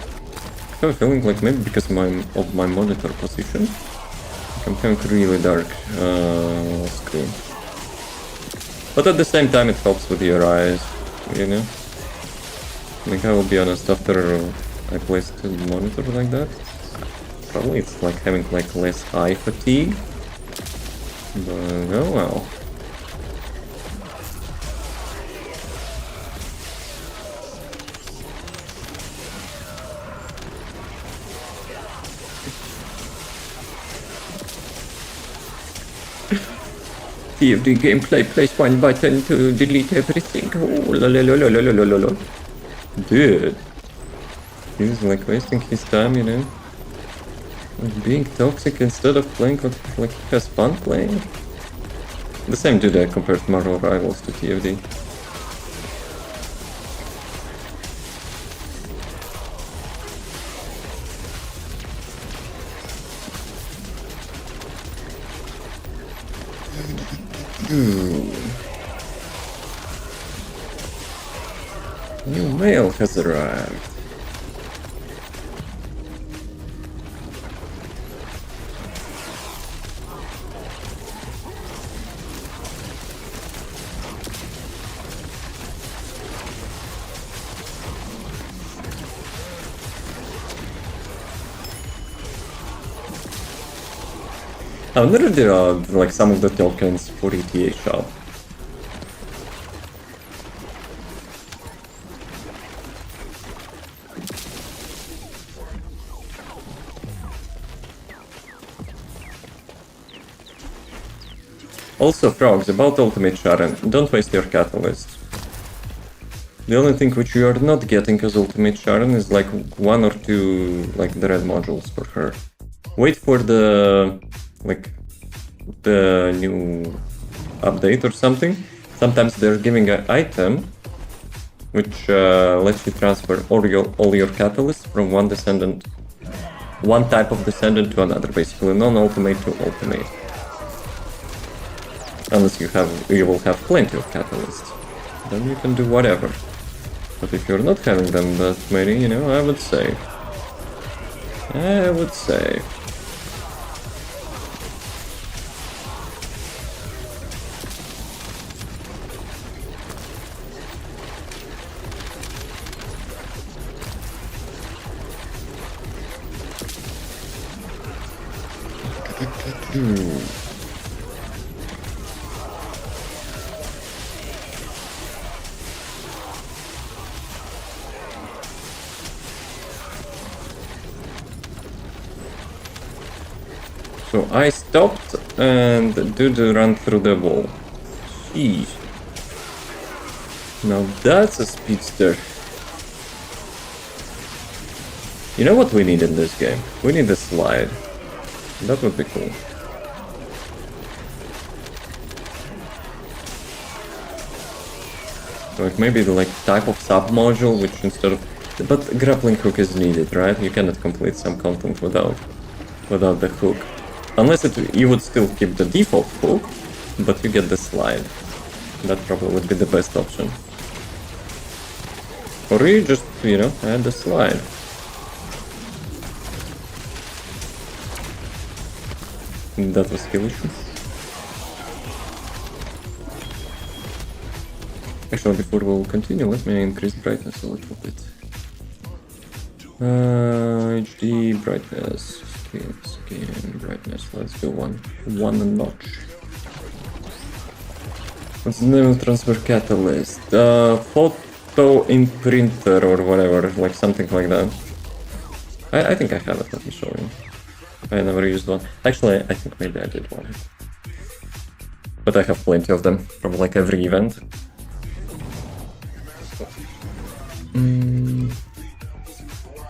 I have a feeling like maybe because of my monitor position, I'm having really dark screen. But at the same time, it helps with your eyes, you know? Like, I will be honest, after I placed the monitor like that, probably it's like having like less eye fatigue. But oh well. TFD gameplay, place one button to delete everything. Oh, lolololololololol. Dude. He's like wasting his time, you know? Like being toxic instead of playing what like he has fun playing. The same dude I compared Marvel Rivals to TFD. New mail has arrived. I wonder if there are like some of the tokens for ETA shop. Also, frogs, about Ultimate Sharon, don't waste your catalysts. The only thing which you are not getting as Ultimate Sharon is like 1 or 2 like the red modules for her. Wait for the the new update or something. Sometimes they're giving an item which lets you transfer all your catalysts from one type of Descendant to another, basically non-ultimate to ultimate. Unless you will have plenty of catalysts, then you can do whatever. But if you're not having them that many, you know, I would save. So I stopped and dude ran through the wall. Jeez. Now that's a speedster. You know what we need in this game? We need a slide. That would be cool. Like maybe the type of sub-module which instead of... But grappling hook is needed, right? You cannot complete some content without the hook. Unless you would still keep the default hook, but you get the slide. That probably would be the best option. Or you just, you know, add the slide. That was skill issue. Actually, before we'll continue, let me increase brightness a little bit. HD brightness. Skin brightness. Let's do one notch. What's the name of transfer catalyst? Photo imprinter or whatever, like something like that. I think I have it. Let me show you. I never used one. Actually, I think maybe I did one. But I have plenty of them from like every event.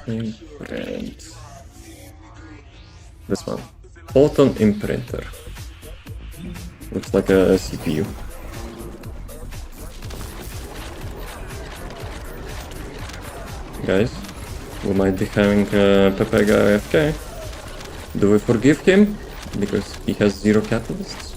Imprint. This one. Photon imprinter. Looks like a CPU. Guys, we might be having Pepega AFK. Do we forgive him? Because he has 0 catalysts?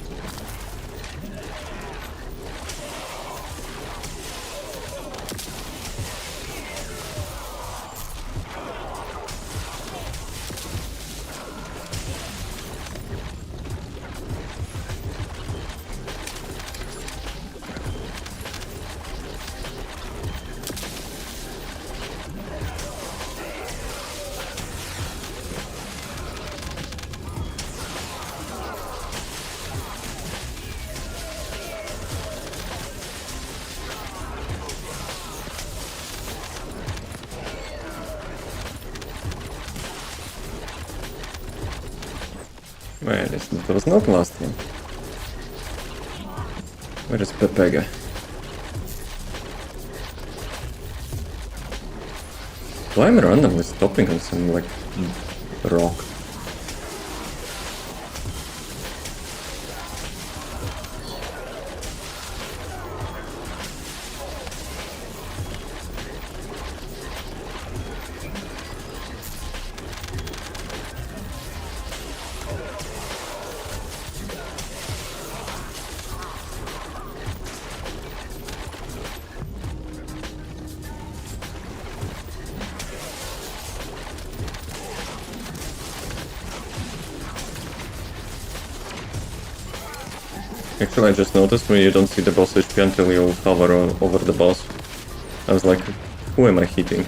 Wait, that was not last one. Where is Pepega? Why am I randomly stopping on some, like, rock? Actually, I just noticed when you don't see the boss HP until you hover over the boss. I was like, who am I hitting?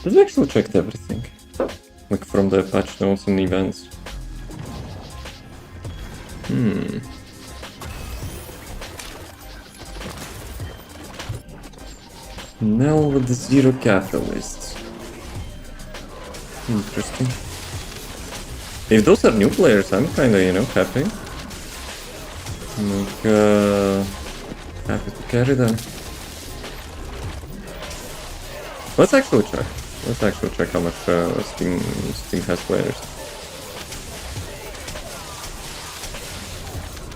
Did I actually checked everything? Like from the patch notes and events. Nell with the 0 catalysts. Interesting. If those are new players, I'm kinda, you know, happy. Like, happy to carry them. Let's actually check. Let's actually check how much Steam has players.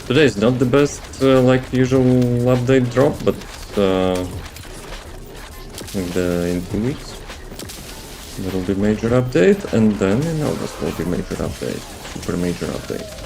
Today is not the best, like usual update drop, but in 2 weeks there will be major update, and then in August will be major update, super major update.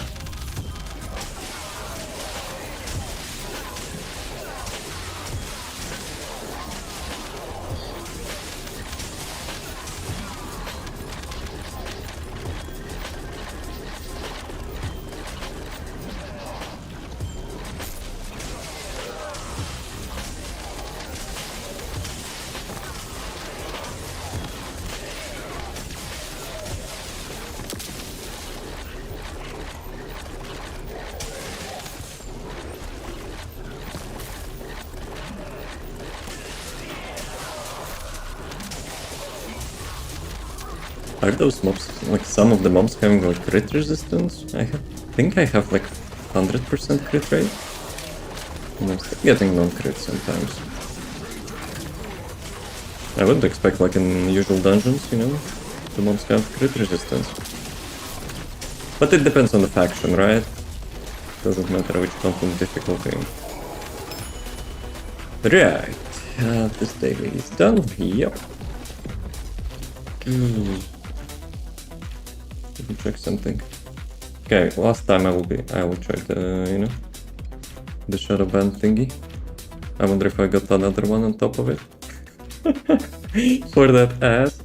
Are those mobs, like some of the mobs having like crit resistance? Think I have like 100% crit rate. And I'm still getting non-crit sometimes. I would expect like in usual dungeons, you know, the mobs have crit resistance. But it depends on the faction, right? Doesn't matter which content difficulty. Right, this daily is done. Yep. Let me check something. Okay, last time I will check the, you know, the shadow band thingy. I wonder if I got another one on top of it. For that ass.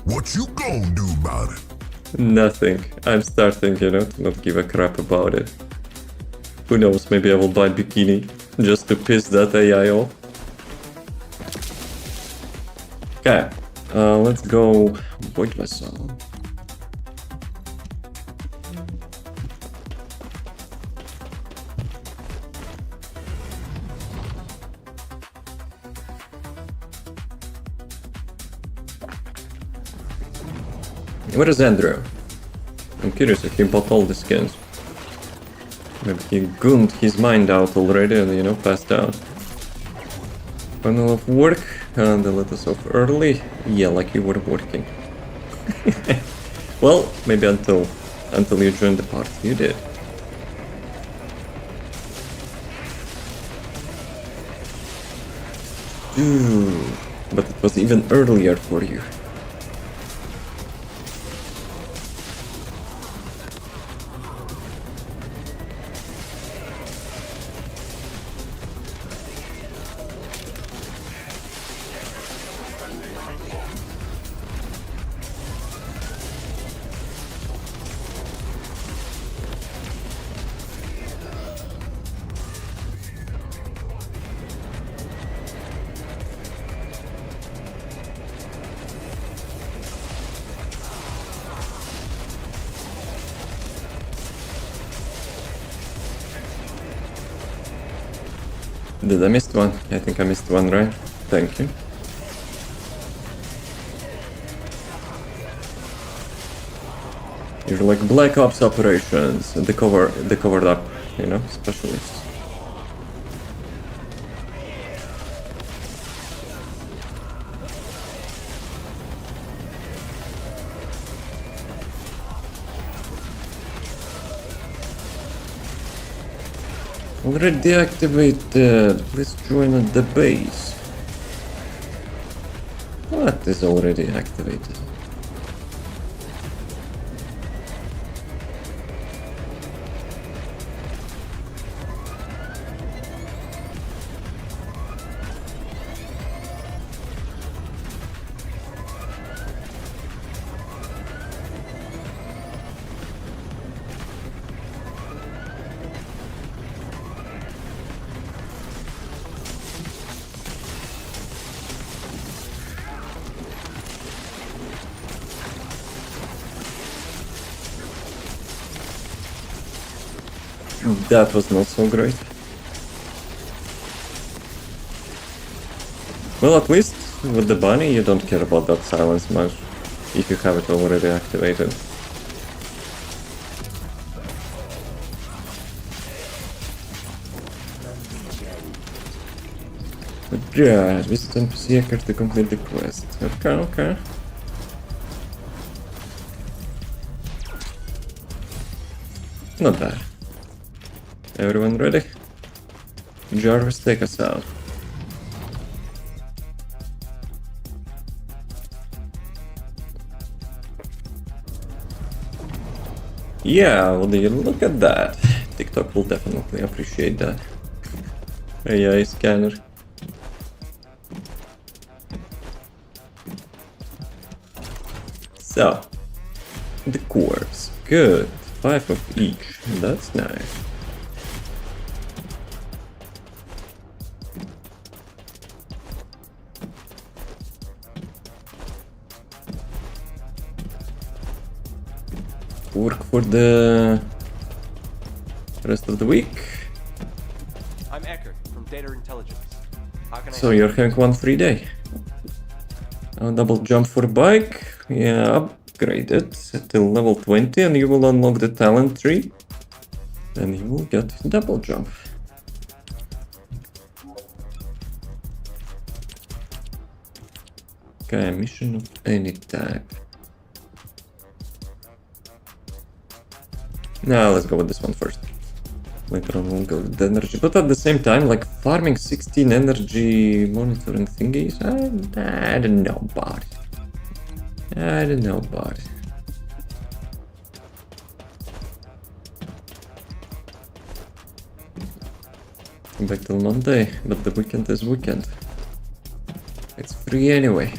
What you gonna do about it? Nothing. I'm starting, you know, to not give a crap about it. Who knows, maybe I will buy Bikini just to piss that AI off. Okay, let's go Void Vessel. Where is Andrew? I'm curious if he bought all the skins. Maybe he gooned his mind out already and, you know, passed out. Panel of work, and they let us off early. Yeah, like you were working. Well, maybe until you joined the party, you did. Ooh, but it was even earlier for you. Did I miss one? I think I missed one, right? Thank you. You're like Black Ops operations, the covered up, you know, specialists. Already activated. Please join at the base. What is already activated? That was not so great. Well, at least with the bunny you don't care about that silence much if you have it already activated. But yeah, visit NPC hacker to complete the quest. Okay. Not bad. Everyone ready? Jarvis, take us out. Yeah, well, look at that. TikTok will definitely appreciate that. AI scanner. So, the cores. Good. 5 of each. That's nice. Work for the rest of the week. I'm Eckert from Data Intelligence. How can I So you're having one free day. Double jump for bike. Yeah, upgrade it till level 20 and you will unlock the talent tree. Then you will get double jump. Okay, mission of any type. Now let's go with this one first. Later on we'll go with the energy. But at the same time, like farming 16 energy monitoring thingies, I don't know about it. I don't know about it. Come back till Monday, but the weekend is weekend. It's free anyway.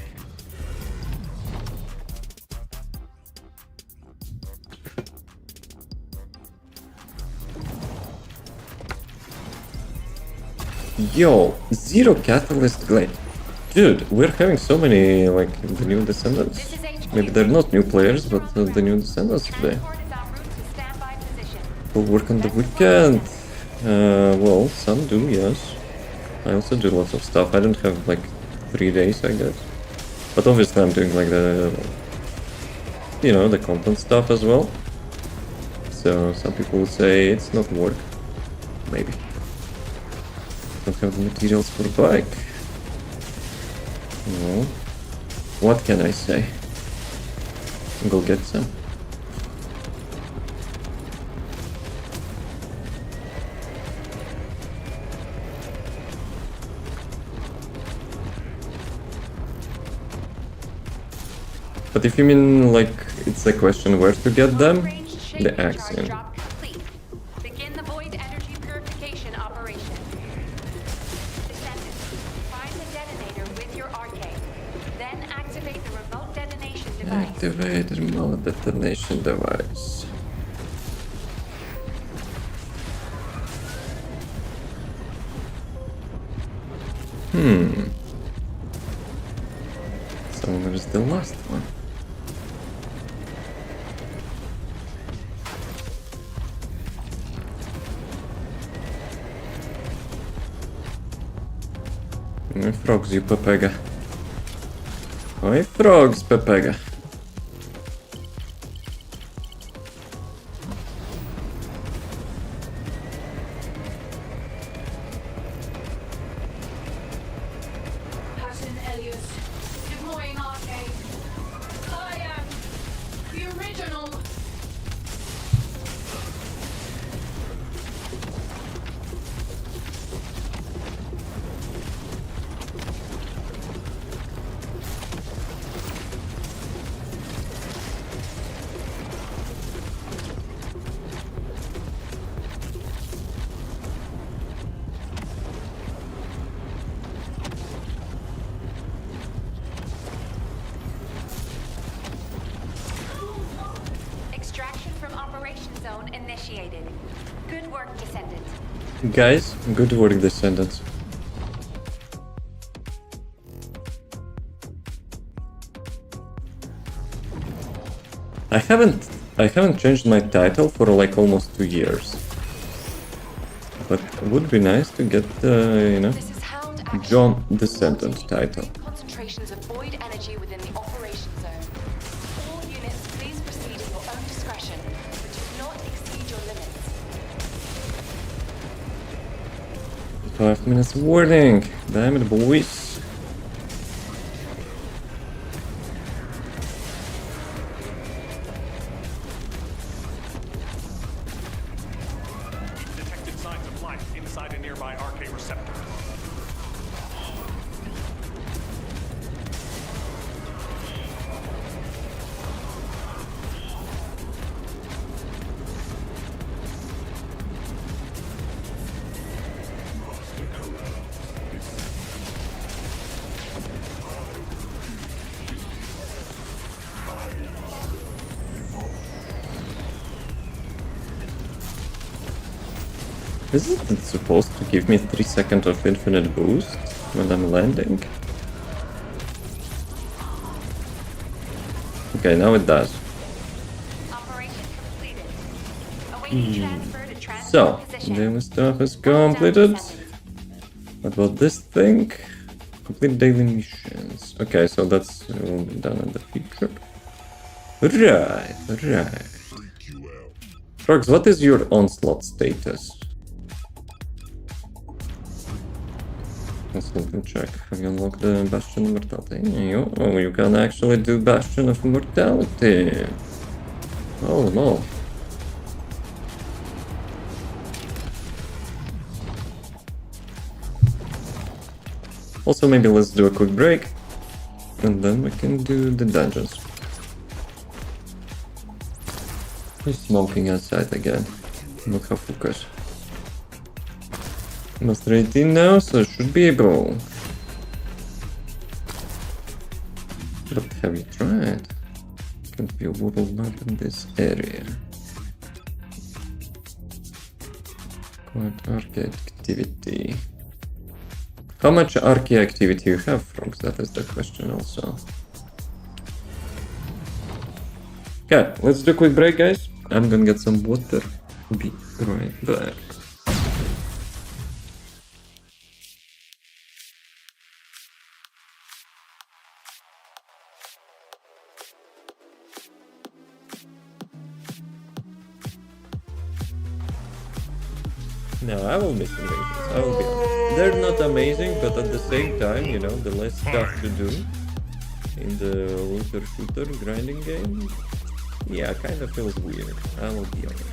Yo, zero catalyst glade. Dude, we're having so many, like, the new Descendants. Maybe they're not new players, but the new Descendants today. We'll work on the weekend. Well, some do, yes. I also do lots of stuff. I don't have, like, 3 days, I guess. But obviously I'm doing, like, the content stuff as well. So some people will say it's not work. Maybe. Don't have the materials for bike. No. What can I say? Go get some. But if you mean like it's a question where to get them, the Axiom. Begin the void energy purification operation. Descendant, find the detonator with your arcade. Then activate the remote detonation device. Activate remote detonation device. So where's the last one? Frogs, you Pepega. Oj, frogs, Pepega. Pattern Elias, deploying arcade. I am the original. Extraction from operation zone initiated. Good work, Descendant. Guys, good work, Descendants. I haven't changed my title for like almost 2 years. But it would be nice to get the, This is Hound Action. John Descendant title. Concentrations of void energy within the operation zone. All units, please proceed at your own discretion, but do not exceed your limits. 5 minutes warning. Damn it, boys. Detected signs of life inside a nearby RK receptor. Isn't it supposed to give me 3 seconds of infinite boost when I'm landing? Okay, now it does. Operation completed. Awaiting transfer to transfer So, position. daily stuff is completed. What about this thing? Complete daily missions. Okay, so that's will be done in the future. Right, right. Frogs, what is your onslaught status? Let's look and check. Have you unlocked the Bastion of Immortality? Oh, you can actually do Bastion of Immortality. Oh no. Also, maybe let's do a quick break, and then we can do the dungeons. He's smoking outside again. Look how focused. Master 18 now, so I should be able. But have you tried? Can't be a world map in this area. Quite arcade activity. How much arcade activity you have, Frogs? That is the question also. Okay, let's do a quick break, guys. I'm gonna get some water. Be right back. No, I will miss invasions. I will be honest. They're not amazing, but at the same time, you know, the less stuff to do in the looter shooter grinding game, yeah, kind of feels weird. I will be honest.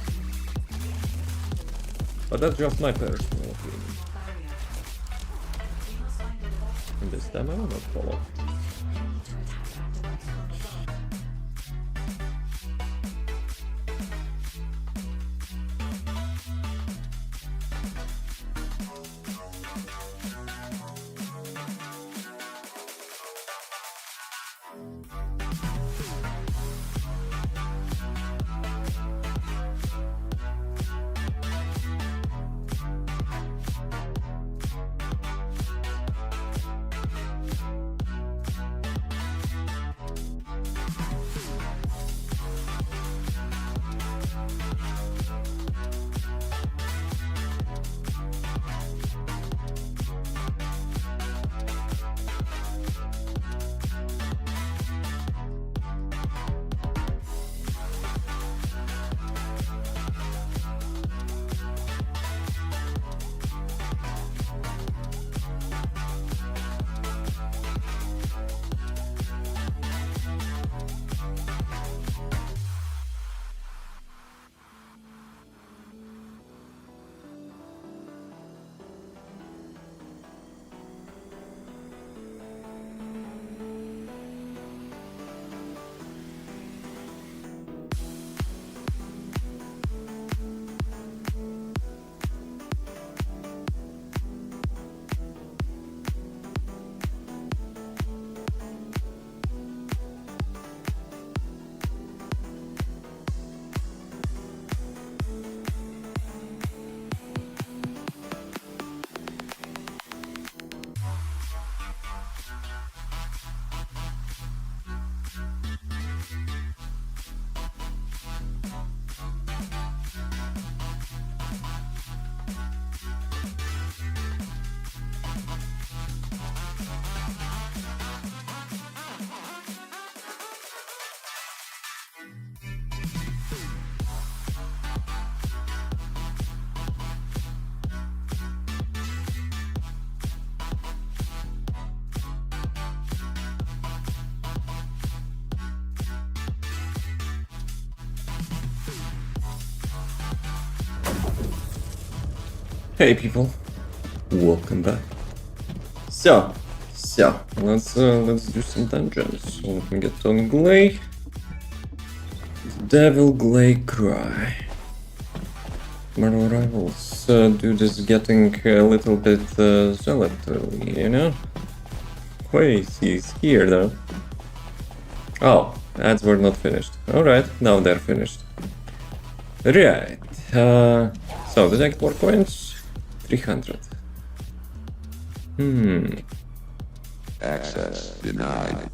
But that's just my personal opinion. And this time I will not follow. Hey people, welcome back. So let's do some dungeons. So let me get on Glay. Devil Glay Cry. Mortal rivals. Dude is getting a little bit zealotly, you know? Wait, he's here though. Oh, ads were not finished. Alright, now they're finished. Right. So did I get more coins? 300. Access denied.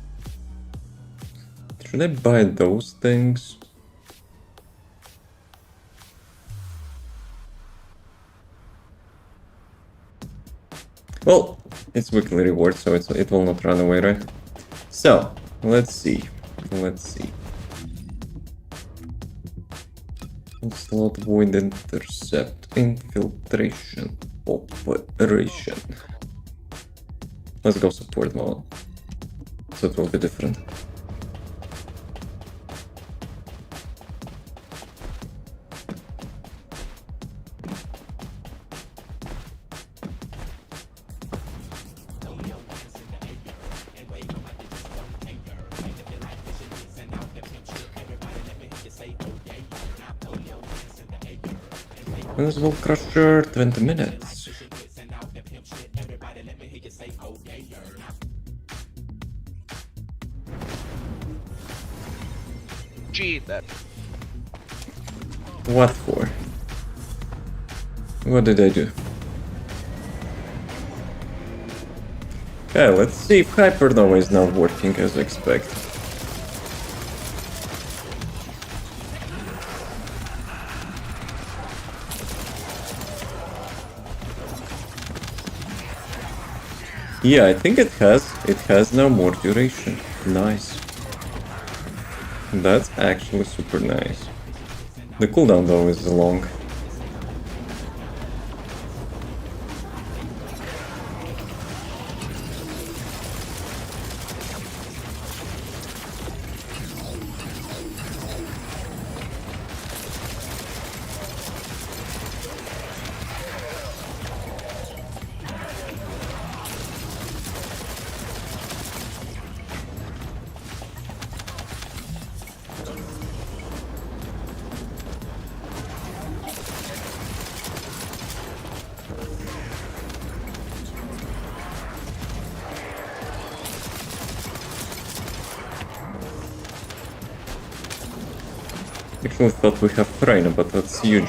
Should I buy those things? Well, it's weekly reward, so it will not run away, right? So, let's see. Slot void intercept infiltration operation. Let's go support mode. So it will be different. Invisible Crusher, 20 minutes. Cheater. What for? What did I do? Okay, let's see if Hypernova is now working as expected. Yeah, I think it has now more duration. Nice. That's actually super nice. The cooldown though is long. Actually thought we have Freyna, but that's huge.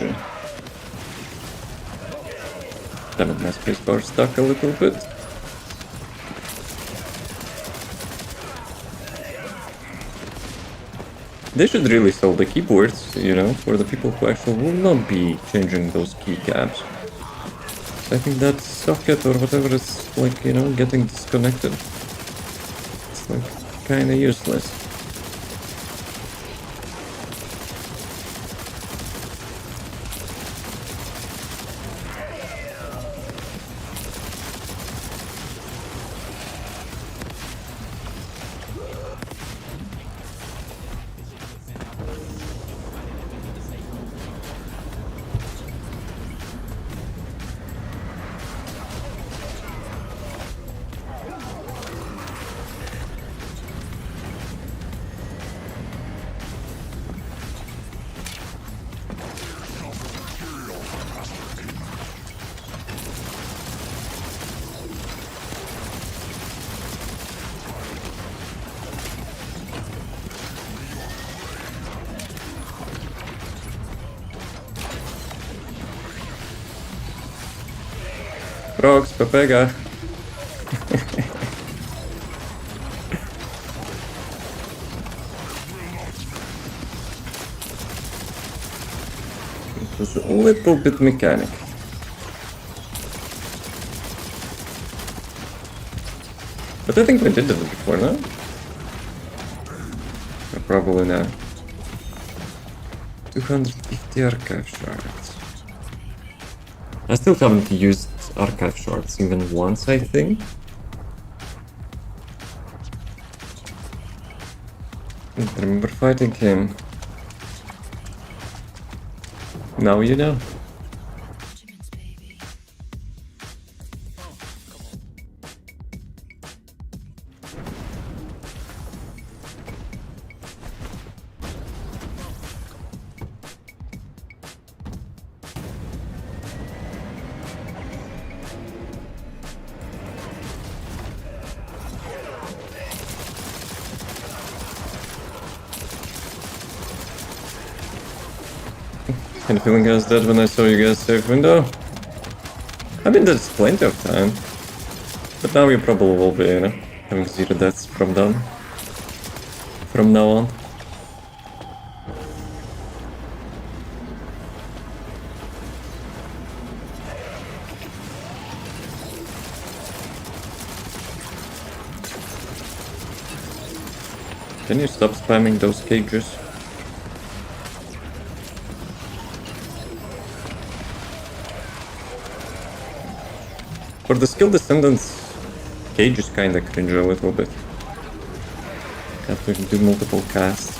Damn it, my spacebar stuck a little bit. They should really sell the keyboards, you know, for the people who actually will not be changing those keycaps. I think that socket or whatever is, like, you know, getting disconnected. It's like kinda useless. Prox, Pepega. It was a little bit mechanic. But I think we did it before, no? Probably not. 250 archive shards. I still haven't used archive shards even once, I think. I remember fighting him. Now you know. And feeling I was dead when I saw you guys save window. I mean, there's plenty of time. But now you probably will be, you know, having 0 deaths from now on. Can you stop spamming those cages? For the skill Descendants, cage is kinda cringe a little bit. Have to do multiple casts.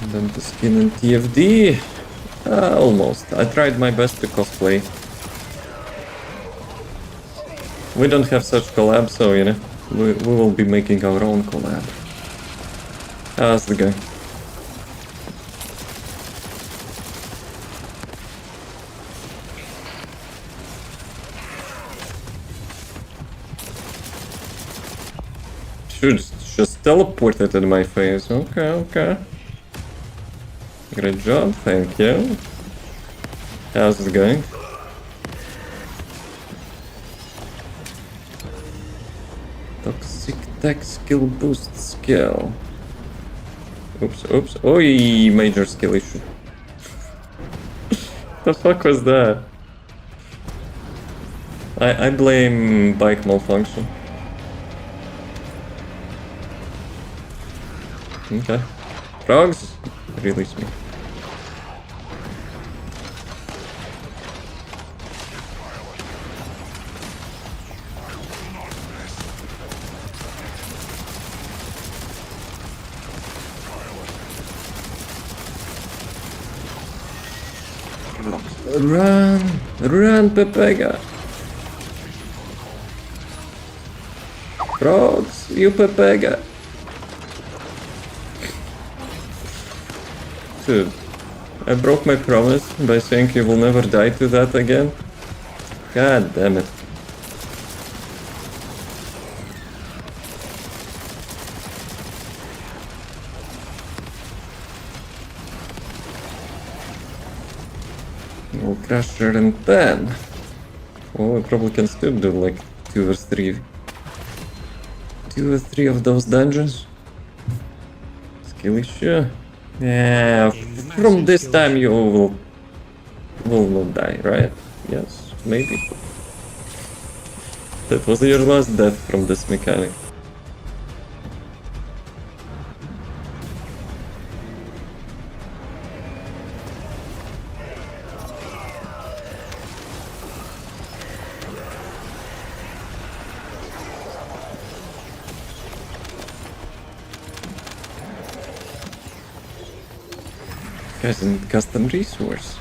And then the skin and TFD. Almost. I tried my best to cosplay. We don't have such collab, so you know, we will be making our own collab. How's the guy? Should just teleported in my face. Okay, okay. Great job, thank you. How's it going? Toxic tech skill boost skill. Oops, oops. Oi, major skill issue. The fuck was that? I blame bike malfunction. Okay. Frogs, release me. Run! Run, Pepega! Frogs, you Pepega! Dude, I broke my promise by saying you will never die to that again. God damn it. We'll crash there and then. Oh, I probably can still do like 2 or 3 of those dungeons. Skill issue. Yeah, from this time you will not die, right? Yes, maybe. That was your last death from this mechanic. Guys, in custom resource.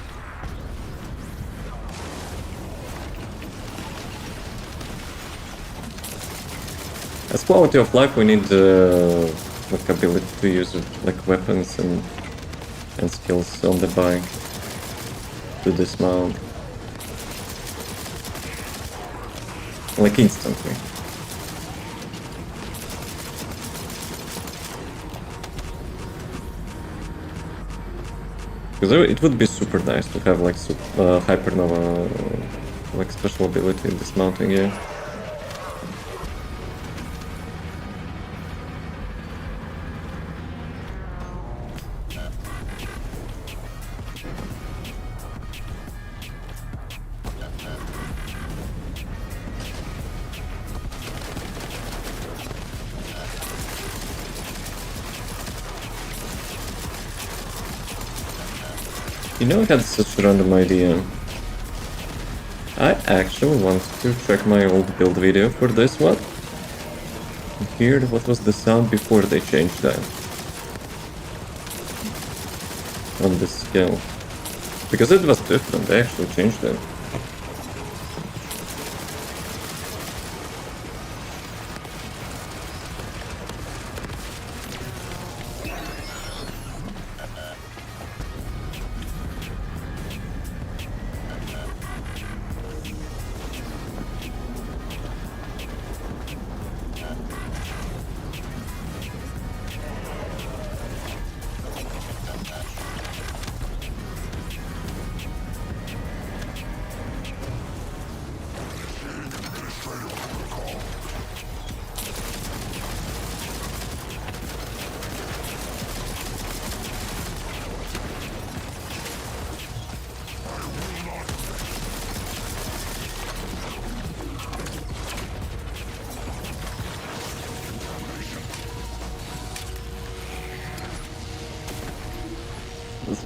As quality of life, we need like ability to use like weapons and skills on the bike to dismount, like instantly. Because it would be super nice to have like hypernova, like special ability in dismounting, yeah. You know, I had such a random idea. I actually want to check my old build video for this one. And hear what was the sound before they changed that. On this skill. Because it was different, they actually changed it.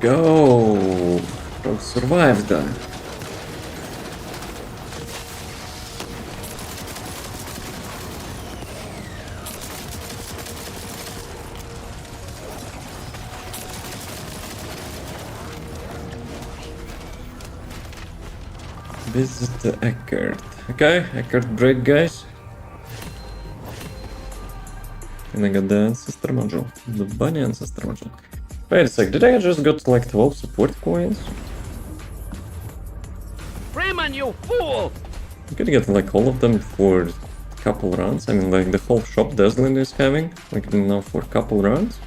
go! Rogue survived that. Visit Eckert. Okay, Eckert break, guys. And I got the ancestor module. The bunny ancestor module. Wait a sec, did I just got like 12 support coins? Freeman, you fool! You could get like all of them for a couple rounds. I mean, like the whole shop Descendant is having, like now for a couple rounds.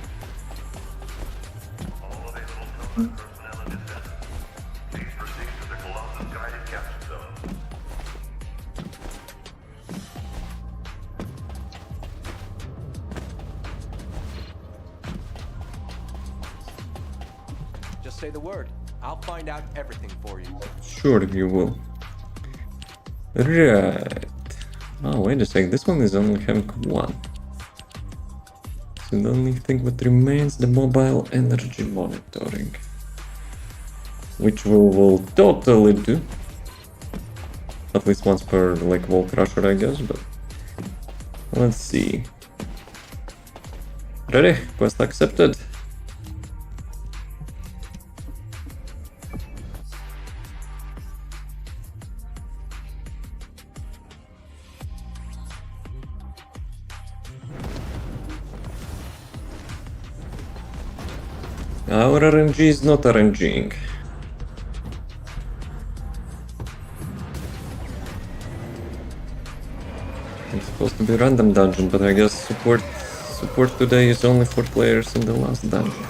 Just say the word. I'll find out everything for you. Sure, you will. Right. Oh, wait a sec, this one is only having one. So the only thing that remains the mobile energy monitoring. Which we will totally do. At least once per like wall crusher, I guess, but let's see. Ready? Quest accepted. Our RNG is not RNGing. It's supposed to be random dungeon, but I guess support today is only for players in the last dungeon.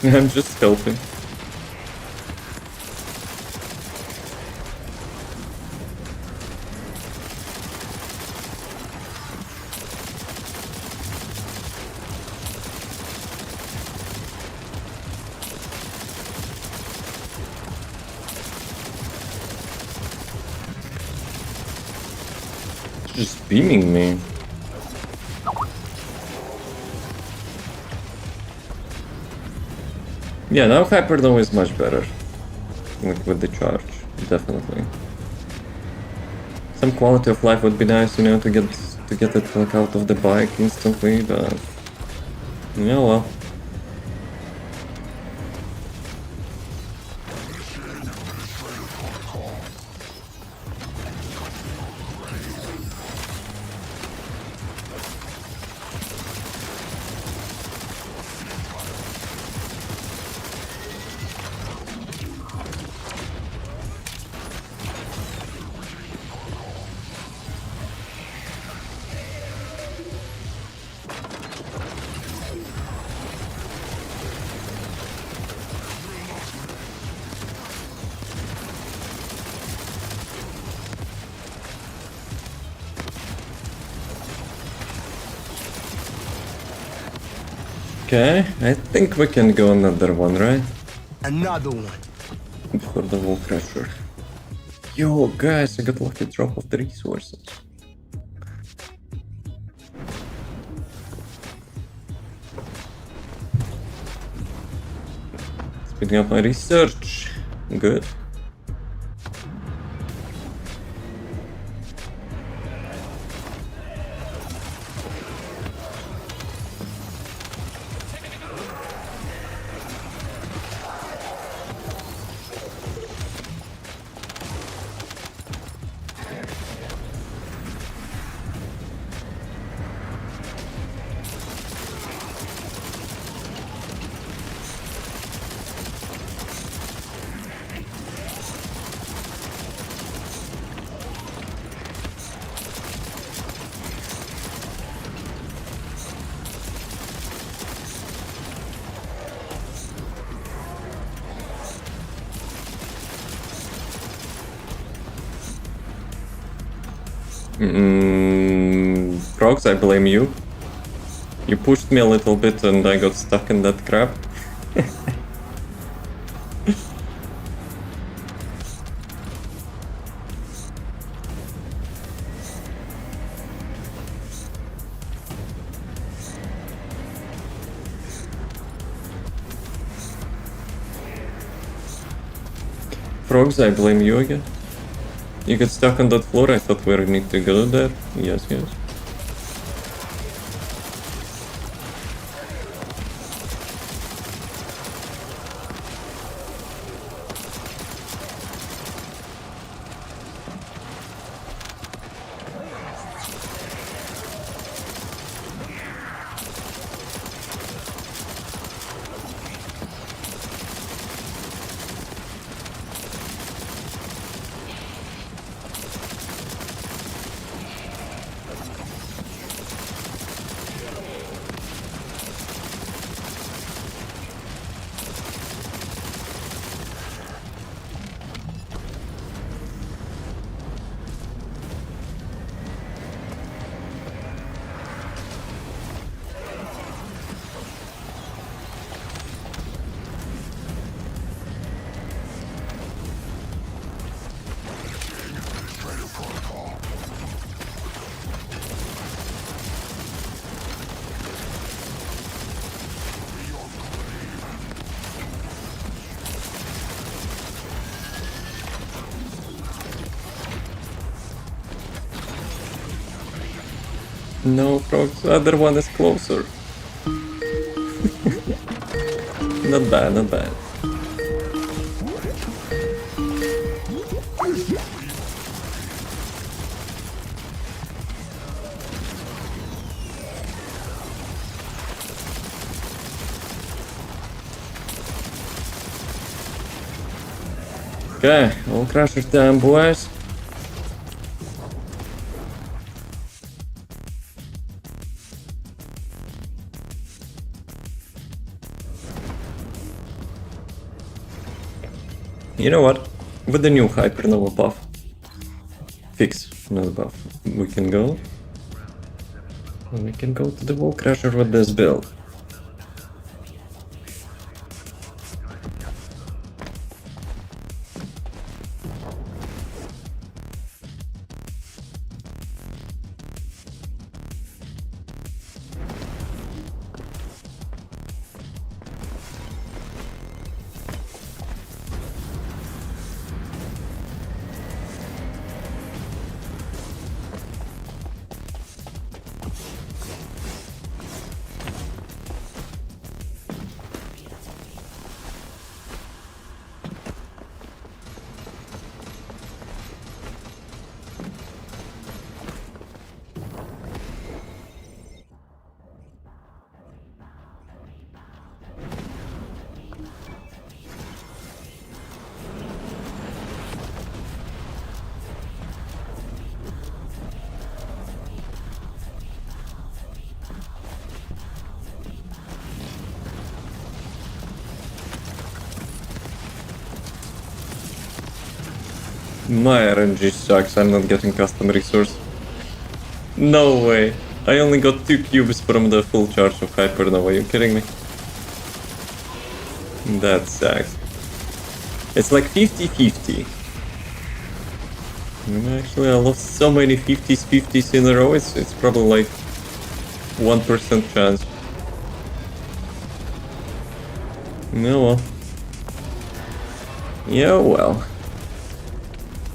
I'm just helping. Just beaming me. Yeah, now Hyperdome is much better. Like with the charge, definitely. Some quality of life would be nice, you know, to get it like out of the bike instantly, but yeah, well. Okay, I think we can go another one, right? Another one. Before the wall crusher. Yo, guys, I got lucky drop of the resources. Speeding up my research. Good. Frogs, I blame you. You pushed me a little bit and I got stuck in that crap. Frogs, I blame you again. You get stuck on that floor, I thought we need to go there. Yes, yes. No, Frogs, the other one is closer. Not bad, not bad. Okay, all crashers down, boys. You know what? With the new Hypernova buff, fix, not buff, we can go to the wall crasher with this build. My RNG sucks, I'm not getting custom resource. No way. I only got 2 cubes from the full charge of Hypernova, are you kidding me? That sucks. It's like 50-50. Actually, I lost so many 50s in a row, it's probably like 1% chance. No well. Yeah, well.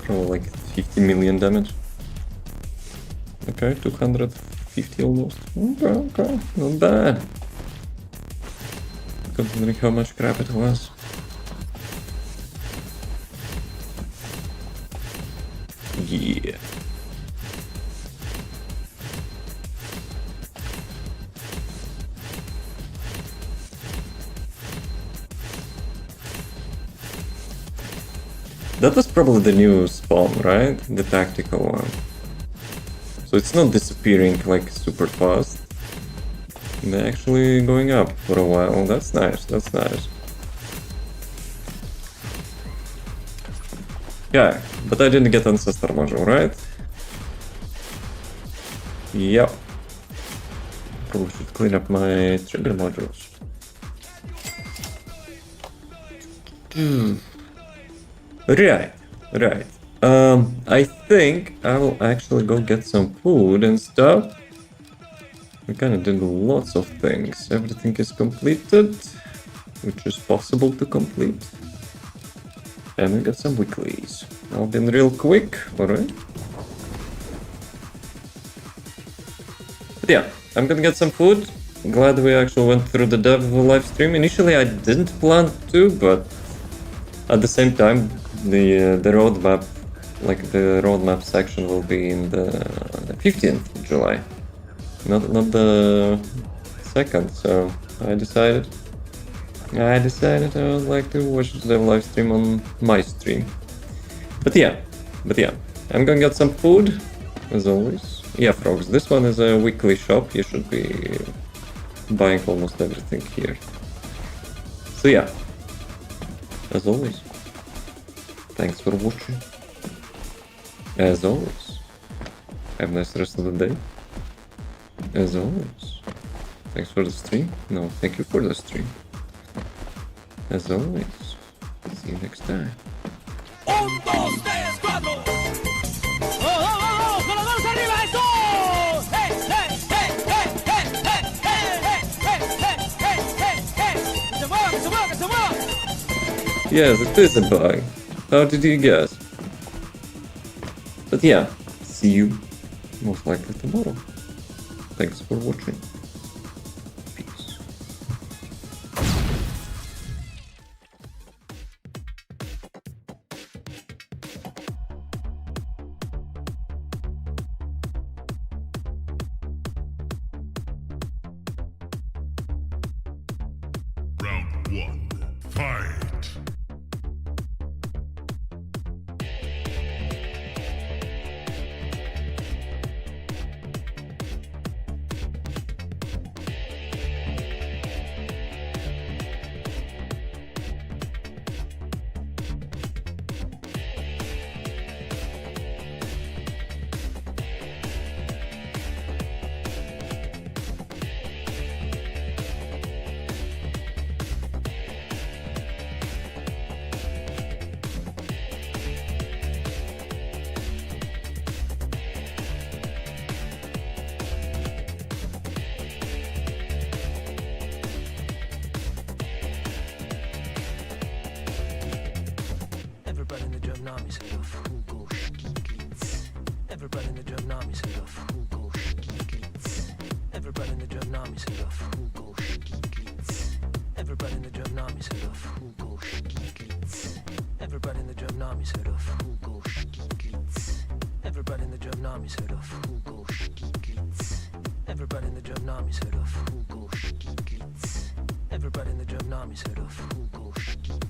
Probably like 50 million damage. Okay, 250 almost. Okay, not bad. Considering how much crap it was. Yeah. That was probably the new spawn, right? The tactical one. So it's not disappearing like super fast. They're actually going up for a while. That's nice, that's nice. Yeah, but I didn't get Ancestor module, right? Yep. Probably should clean up my trigger modules. Right. I think I will actually go get some food and stuff. We kinda did lots of things. Everything is completed, which is possible to complete. And we got some weeklies. I'll be real quick, alright? But yeah, I'm gonna get some food. Glad we actually went through the dev live stream. Initially I didn't plan to, but at the same time, the roadmap, like the roadmap section, will be in the 15th of July, not the 2nd. So I decided I would like to watch the live stream on my stream. But yeah, I'm gonna get some food as always. Yeah, frogs. This one is a weekly shop. You should be buying almost everything here. So yeah, as always. Thanks for watching. As always, have a nice rest of the day. As always, thanks for the stream. No, thank you for the stream. As always, see you next time. Yes, it is a bug. How did you guess? But yeah, see you most likely tomorrow. Thanks for watching. Peace. Round 1. Fight! Everybody in the Germany said of who go skiglitz. Everybody in the Germany said of who go skiglitz. Everybody in the Germany said of who go skiglitz. Everybody in the Germany said of who go skiglitz. Everybody in the Germany said of who go skiglitz. Everybody in the Germany said of who go skiglitz. Everybody in the Germany said of who go skiglitz. Everybody in the Germany said of who go skiglitz.